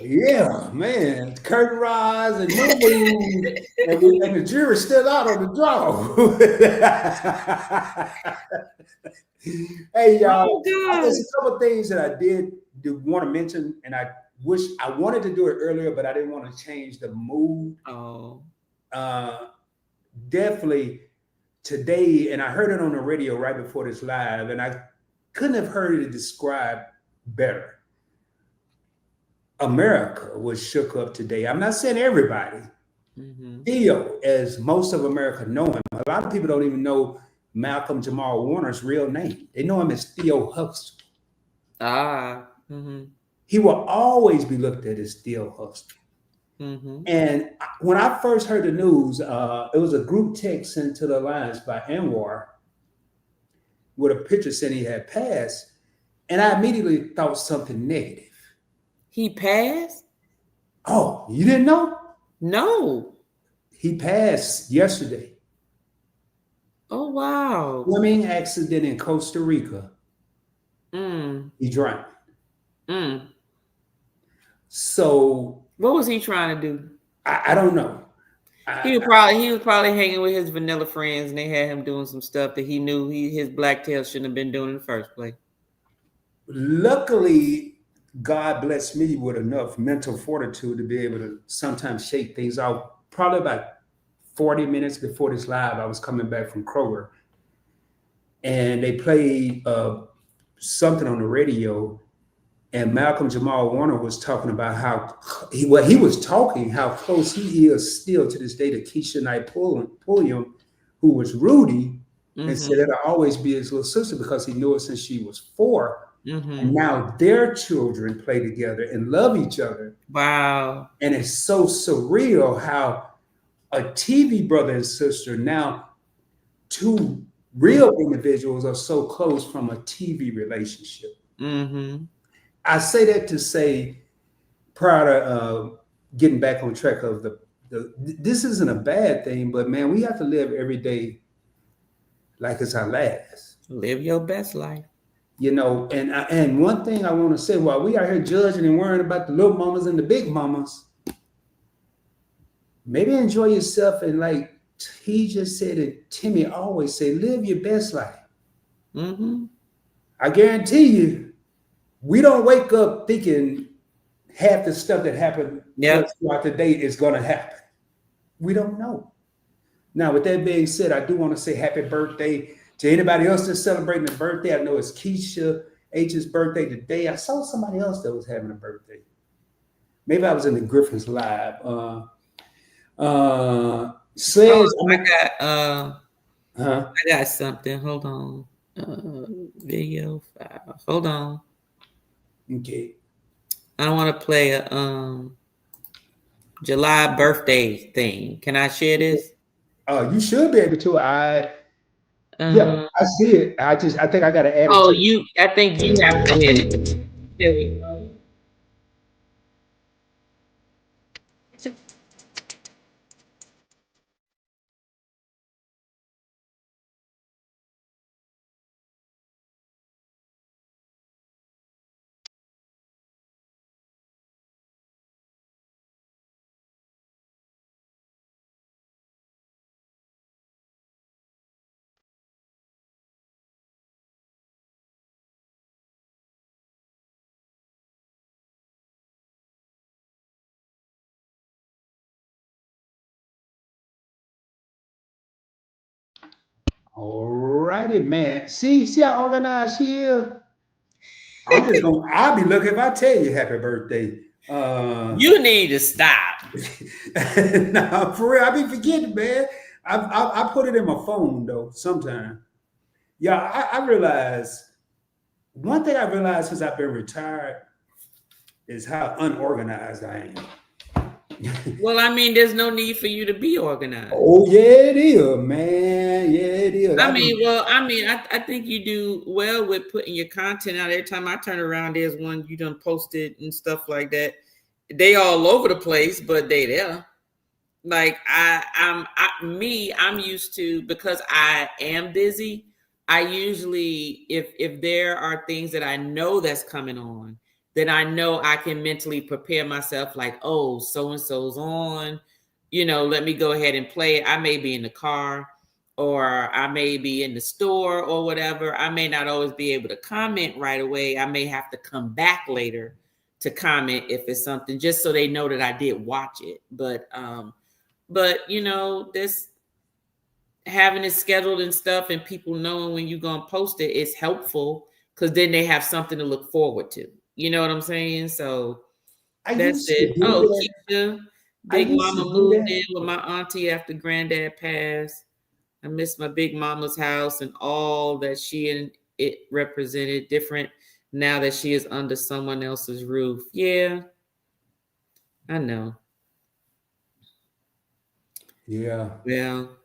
Yeah, man, curtain rods and movies, and the jury's still out on the draw. Hey, y'all, there's a couple of things that I did want to mention, and I wish I wanted to do it earlier, but I didn't want to change the mood. Oh, definitely today, and I heard it on the radio right before this live, and I couldn't have heard it described better. America was shook up today. I'm not saying everybody. Theo, as most of America know him, a lot of people don't even know Malcolm Jamal Warner's real name. They know him as Theo Huxtable. He will always be looked at as Theo Huxtable. And when I first heard the news, it was a group text sent to the Alliance by Anwar with a picture saying he had passed. And I immediately thought something negative. He passed? Oh, you didn't know? No. He passed yesterday. Oh, wow. Swimming accident in Costa Rica. He drowned. So what was he trying to do? I don't know. He was probably hanging with his vanilla friends, and they had him doing some stuff that he knew his black tail shouldn't have been doing in the first place. Luckily, God blessed me with enough mental fortitude to be able to sometimes shake things out. Probably about 40 minutes before this live, I was coming back from Kroger, and they played something on the radio, and Malcolm Jamal Warner was talking about how how close he is still to this day to Keisha Knight Pulliam, who was Rudy, and said it'll always be his little sister because he knew her since she was 4. And now their children play together and love each other. Wow. And it's so surreal how a TV brother and sister, now 2 real individuals, are so close from a TV relationship. I say that to say, prior to getting back on track of this isn't a bad thing, but man, we have to live every day like it's our last. Live your best life. You know, and one thing I want to say, while we are here judging and worrying about the little mamas and the big mamas, maybe enjoy yourself, and like he just said, and Timmy always say, live your best life. I guarantee you, we don't wake up thinking half the stuff that happened throughout the day is going to happen. We don't know. Now, with that being said, I do want to say happy birthday to anybody else that's celebrating a birthday. I know it's Keisha H's birthday today. I saw somebody else that was having a birthday. Maybe I was in the Griffin's live. Says, Oh, huh? I got something. Hold on. Video file. Hold on. Okay. I want to play a July birthday thing. Can I share this? You should be able to. Yeah, I see it. I think I gotta add it Oh, to. you. I think you have to hit it. There we go. All righty, man. See how organized she is. I'll be lucky if I tell you happy birthday. You need to stop. Nah, for real, I be forgetting, man. I put it in my phone though. Sometimes, yeah. I realize one thing I realized since I've been retired is how unorganized I am. Well, I mean, there's no need for you to be organized. Oh yeah, it is, man. Yeah, it is. I think you do well with putting your content out. Every time I turn around, there's one you done posted and stuff like that. They all over the place, but they there. Like I'm used to, because I am busy. I usually, if there are things that I know that's coming on, then I know I can mentally prepare myself. Like, oh, so and so's on. Let me go ahead and play it. I may be in the car, or I may be in the store, or whatever. I may not always be able to comment right away. I may have to come back later to comment if it's something, just so they know that I did watch it. But this having it scheduled and stuff, and people knowing when you're gonna post it is helpful, because then they have something to look forward to. You know what I'm saying? So I that's used to it. do Oh, that. Keisha, I Big used to Mama do moved that. in with my auntie after Granddad passed. I miss my Big Mama's house and all that she and it represented. Different now that she is under someone else's roof. Yeah, I know. Yeah. Well,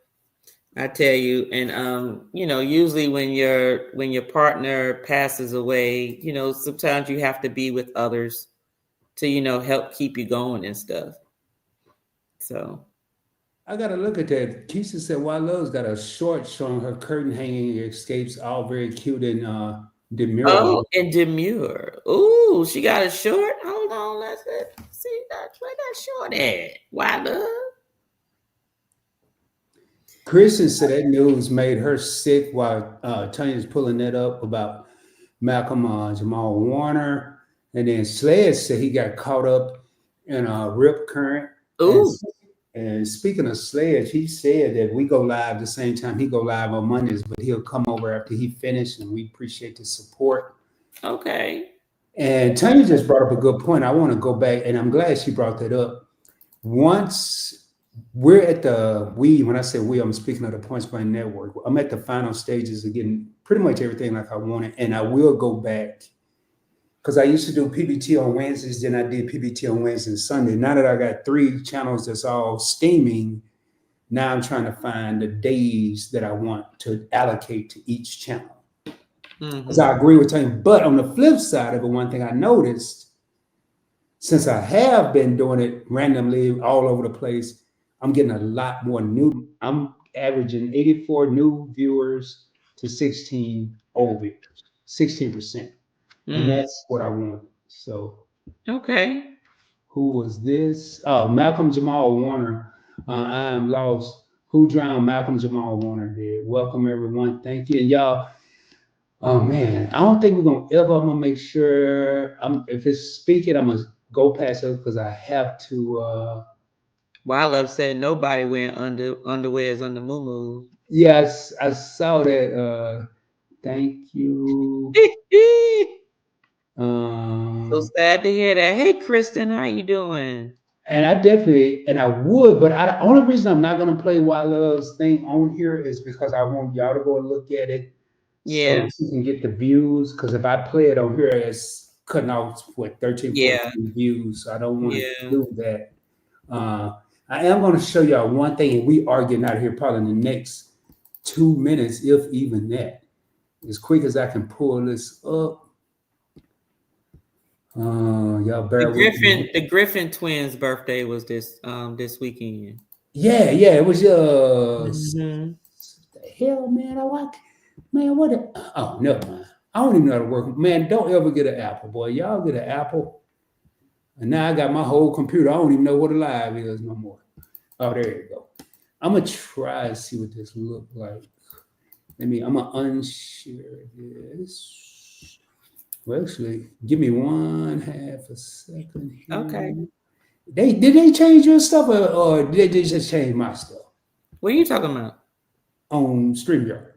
I tell you, and usually when your partner passes away, sometimes you have to be with others to, help keep you going and stuff. So, I gotta look at that. Keisha said Love's got a short showing her curtain hanging escapes, all very cute and demure. oh, and Demure. Ooh, she got a short. Hold on, let's see where that short at. Why love? Kristen said that news made her sick while Tanya's pulling that up about Malcolm Jamal Warner. And then Sledge said he got caught up in a rip current. And, Ooh, and speaking of Sledge, he said that we go live the same time he go live on Mondays, but he'll come over after he finished, and we appreciate the support. okay. And Tanya just brought up a good point. I want to go back, and I'm glad she brought that up. Once we're at when I say we, I'm speaking of the Points Blank Network. I'm at the final stages of getting pretty much everything like I wanted, and I will go back because I used to do PBT on Wednesdays, then I did PBT on Wednesday and Sunday. Now that I got 3 channels that's all steaming, now I'm trying to find the days that I want to allocate to each channel. Because I agree with you. But on the flip side of it, one thing I noticed, since I have been doing it randomly all over the place, I'm getting a lot more new. I'm averaging 84 new viewers to 16 old viewers, 16%. And that's what I want. So Okay. who was this? Oh, Malcolm Jamal Warner. I am lost. Who drowned Malcolm Jamal Warner did? Welcome everyone. Thank you. And y'all, oh man, I don't think we're gonna ever. I'm gonna make sure. If it's speaking, I'm gonna go past it because I have to. Wildlove said nobody wearing underwears on the moo. Yes, I saw that. Thank you. So sad to hear that. Hey, Kristen, how you doing? And I definitely, and I would, but the only reason I'm not gonna play Wild Love's thing on here is because I want y'all to go and look at it so Yeah, that you can get the views. Because if I play it on here, it's cutting off what 13, yeah, 14 views. So I don't want to yeah. do that. I am going to show y'all one thing, and we are getting out of here probably in the next 2 minutes, if even that. As quick as I can pull this up. Y'all bear with me. The Griffin twins' birthday was this weekend. Yeah, it was Mhm. the hell, man. What? Oh, never mind. I don't even know how to work. Man, don't ever get an Apple, boy. Y'all get an Apple, and now I got my whole computer. I don't even know what a live is no more. Oh, there you go. I'm gonna try to see what this look like. I'm gonna unshare this. Well, actually, give me 1/2 a second here. Okay. Did they change your stuff or did they just change my stuff What are you talking about? on StreamYard?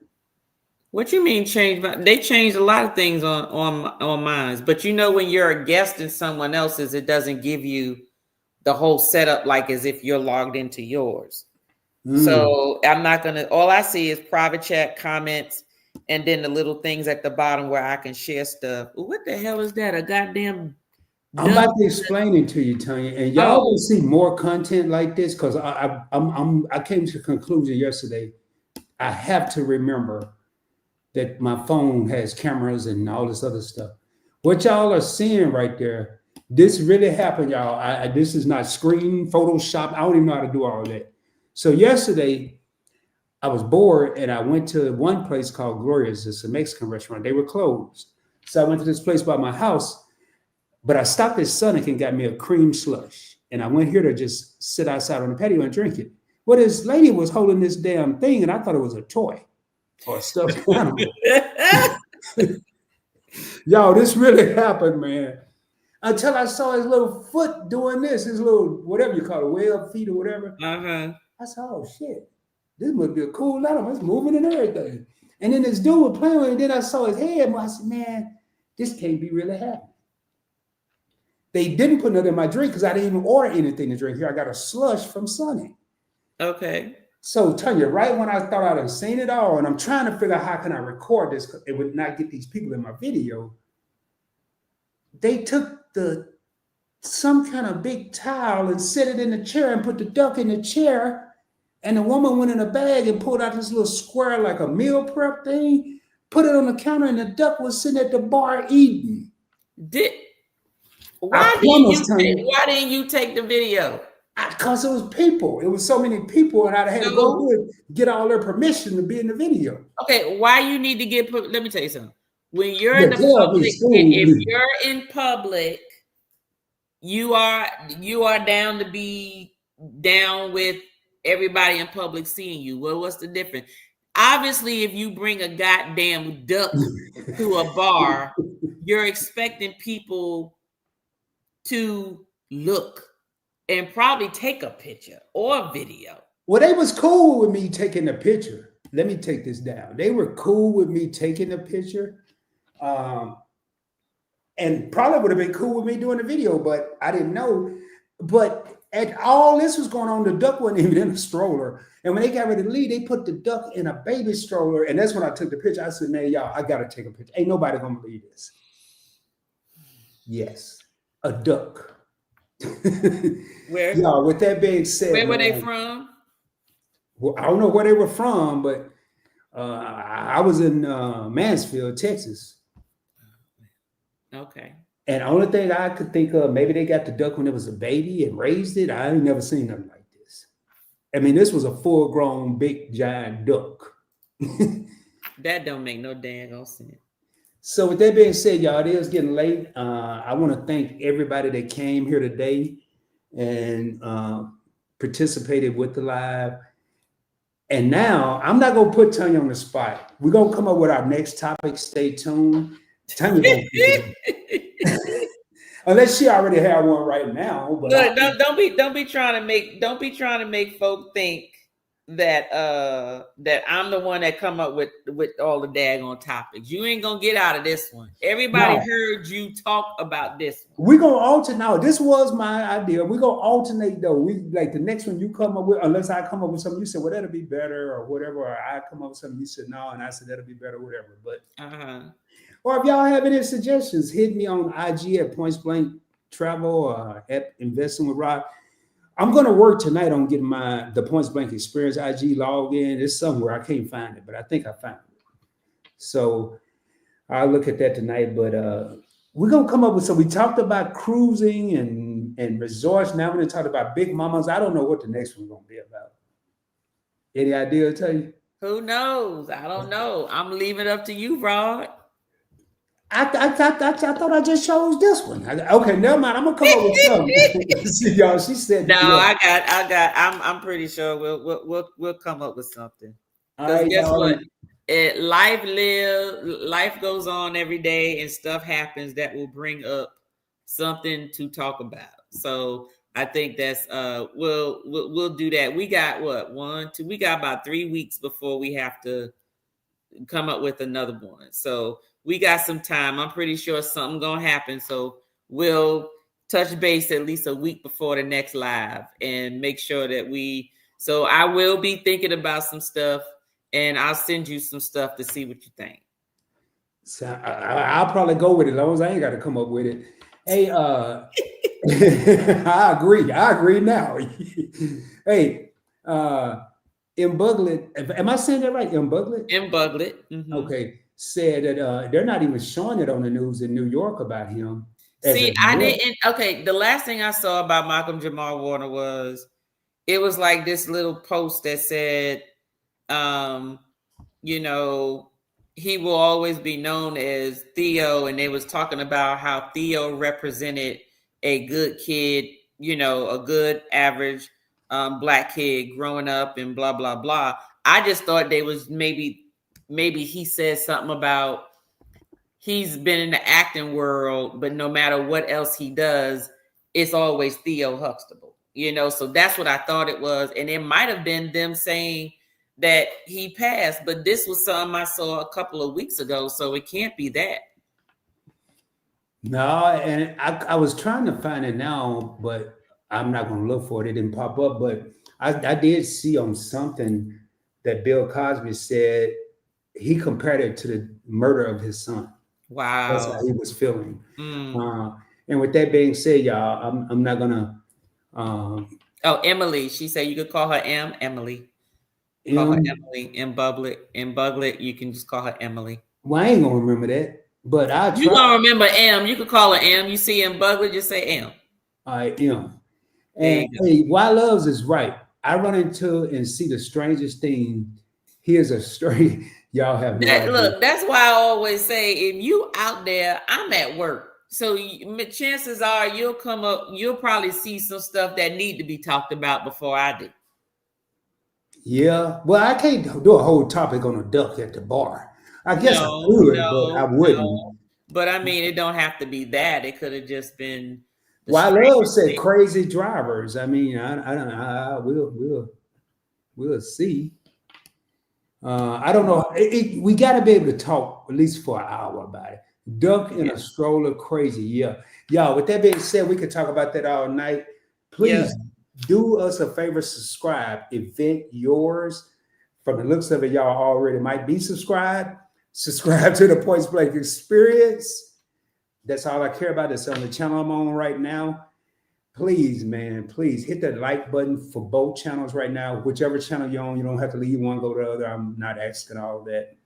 What you mean change? They changed a lot of things on mine, but you know when you're a guest in someone else's, it doesn't give you the whole setup like as if you're logged into yours. So I'm not gonna. All I see is private chat, comments, and then the little things at the bottom where I can share stuff. What the hell is that? A goddamn. I'm about to explain it to you, Tanya, and y'all will see more content like this because I came to the conclusion yesterday. I have to remember that my phone has cameras and all this other stuff. What y'all are seeing right there, this really happened, y'all. This is not screen Photoshop. I don't even know how to do all that. So yesterday, I was bored and I went to one place called Gloria's. It's a Mexican restaurant. They were closed. So I went to this place by my house, but I stopped at Sonic and got me a cream slush. And I went here to just sit outside on the patio and drink it. Well, this lady was holding this damn thing and I thought it was a toy or a stuffed animal. Y'all, this really happened, man. Until I saw his little foot doing this, his little, whatever you call it, web feet or whatever. I said, oh shit, this must be a cool animal. It's moving and everything. And then this dude was playing with it, and then I saw his head, and I said, man, this can't be really happening. They didn't put nothing in my drink because I didn't even order anything to drink here. I got a slush from Sonic. Okay. So Tanya, right when I thought I'd have seen it all, and I'm trying to figure out how can I record this, it would not get these people in my video. They took some kind of big towel and set it in the chair and put the duck in the chair. And the woman went in a bag and pulled out this little square, like a meal prep thing, put it on the counter, and the duck was sitting at the bar eating. Why didn't you take the video? Because it was people. It was so many people, and I had to go through it, get all their permission to be in the video. Okay, why you need to get? Let me tell you something. When you're in the public, if you're in public, you are down to be down with everybody in public seeing you. Well, what's the difference? Obviously, if you bring a goddamn duck to a bar, you're expecting people to look and probably take a picture or a video. Well, they was cool with me taking the picture. Let me take this down. They were cool with me taking the picture. And probably would have been cool with me doing the video, but I didn't know. But all this was going on, the duck wasn't even in a stroller. And when they got ready to leave, they put the duck in a baby stroller. And that's when I took the picture. I said, man, y'all, I got to take a picture. Ain't nobody going to believe this. Yes, a duck. Where? Y'all, with that being said. Where were they from? Well, I don't know where they were from, but I was in Mansfield, Texas. Okay. And the only thing I could think of, maybe they got the duck when it was a baby and raised it. I ain't never seen nothing like this. I mean, this was a full-grown, big, giant duck. That don't make no dang sense. So with that being said, y'all, it is getting late. I want to thank everybody that came here today and participated with the live. And now, I'm not going to put Tanya on the spot. We're going to come up with our next topic. Stay tuned. Tanya, Unless she already had one right now. But Look, don't be trying to make folk think that that I'm the one that come up with all the daggone topics. You ain't gonna get out of this one. Everybody heard you talk about this one. We're gonna alternate. Now, this was my idea. We're gonna alternate though. We like the next one you come up with, unless I come up with something, you said, well, that'll be better, or whatever, or I come up with something, you said no, and I said that'll be better, whatever. But or if y'all have any suggestions, hit me on IG at Points Blank Travel at Investing with Rob. I'm gonna work tonight on getting the Points Blank Experience IG login. It's somewhere, I can't find it, but I think I found it. So I'll look at that tonight. But we're gonna come up with some. We talked about cruising and resorts. Now we're gonna talk about big mamas. I don't know what the next one's gonna be about. Any idea, tell you? Who knows? I don't know. I'm leaving it up to you, Rod. I thought I just chose this one. Okay, never mind. I'm gonna come up with something. See, y'all, she said no. Yeah. I'm pretty sure we'll come up with something. Because guess what? Life goes on every day, and stuff happens that will bring up something to talk about. So I think that's we'll do that. We got what 1, 2. We got about 3 weeks before we have to come up with another one. So we got some time. I'm pretty sure something gonna happen. So we'll touch base at least a week before the next live and make sure that so I will be thinking about some stuff, and I'll send you some stuff to see what you think. So I'll probably go with it as long as I ain't got to come up with it. Hey, I agree now. Hey, Mbuglet, am I saying that right? Mbuglet? Mm-hmm. Okay. Said that they're not even showing it on the news in New York about him. See, I didn't. Okay, the last thing I saw about Malcolm Jamal Warner was it was like this little post that said, you know, he will always be known as Theo, and they was talking about how Theo represented a good kid, you know, a good average black kid growing up and blah blah blah. I just thought they was maybe he said something about he's been in the acting world, but no matter what else he does, it's always Theo Huxtable, you know? So that's what I thought it was. And it might've been them saying that he passed, but this was something I saw a couple of weeks ago. So it can't be that. No, and I was trying to find it now, but I'm not going to look for it. It didn't pop up, but I did see on something that Bill Cosby said. He compared it to the murder of his son. Wow. That's how he was feeling. And with that being said, y'all, I'm not gonna. Emily. She said you could call her Emily. Call her Emily. Mbuglet. You can just call her Emily. Well, I ain't gonna remember that, but you gonna remember M. You could call her M. You see Mbuglet, just say M. All right, M. And hey, Why Loves is right. I run into and see the strangest thing. Here's a story. Y'all have no idea. Look, that's why I always say, if you out there, I'm at work. So chances are you'll probably see some stuff that need to be talked about before I do. Yeah. Well, I can't do a whole topic on a duck at the bar. I guess I could, but I wouldn't. No. But I mean, it don't have to be that. It could have just been. Why Love said crazy drivers. I mean, I don't know. We'll see. I don't know. We got to be able to talk at least for an hour about it. Duck in a stroller, crazy. Yeah. Y'all, with that being said, we could talk about that all night. Please do us a favor, subscribe. Event Yours. From the looks of it, y'all already might be subscribed. Subscribe to the Points Blank Experience. That's all I care about. It's on the channel I'm on right now. Please, man, please hit that like button for both channels right now. Whichever channel you're on, you don't have to leave one, go to the other. I'm not asking all that.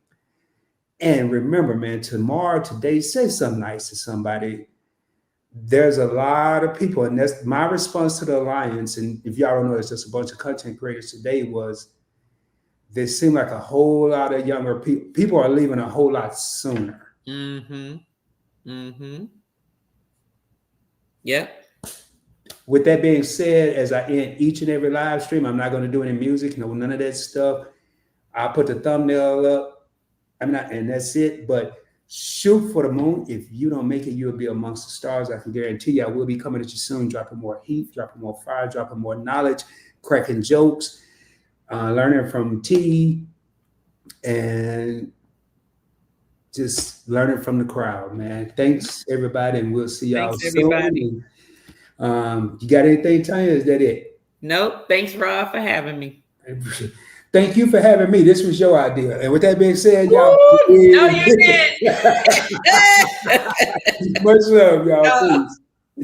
And remember, man, today, say something nice to somebody. There's a lot of people, and that's my response to the Alliance. And if y'all don't know, it's just a bunch of content creators today was, there seem like a whole lot of younger people are leaving a whole lot sooner. Yep. With that being said, as I end each and every live stream, I'm not going to do any music, none of that stuff. I'll put the thumbnail up. And that's it. But Shoot for the moon. If you don't make it, you'll be amongst the stars. I can guarantee you I will be coming at you soon, dropping more heat, dropping more fire, dropping more knowledge, cracking jokes, learning from T, and just learning from the crowd, man. Thanks, everybody, and we'll see y'all Thanks, everybody. soon. You got anything, Tanya? Is that it? Nope. Thanks, Rob, for having me. Thank you for having me. This was your idea. And with that being said, y'all. No, you didn't. Much love, y'all. Peace.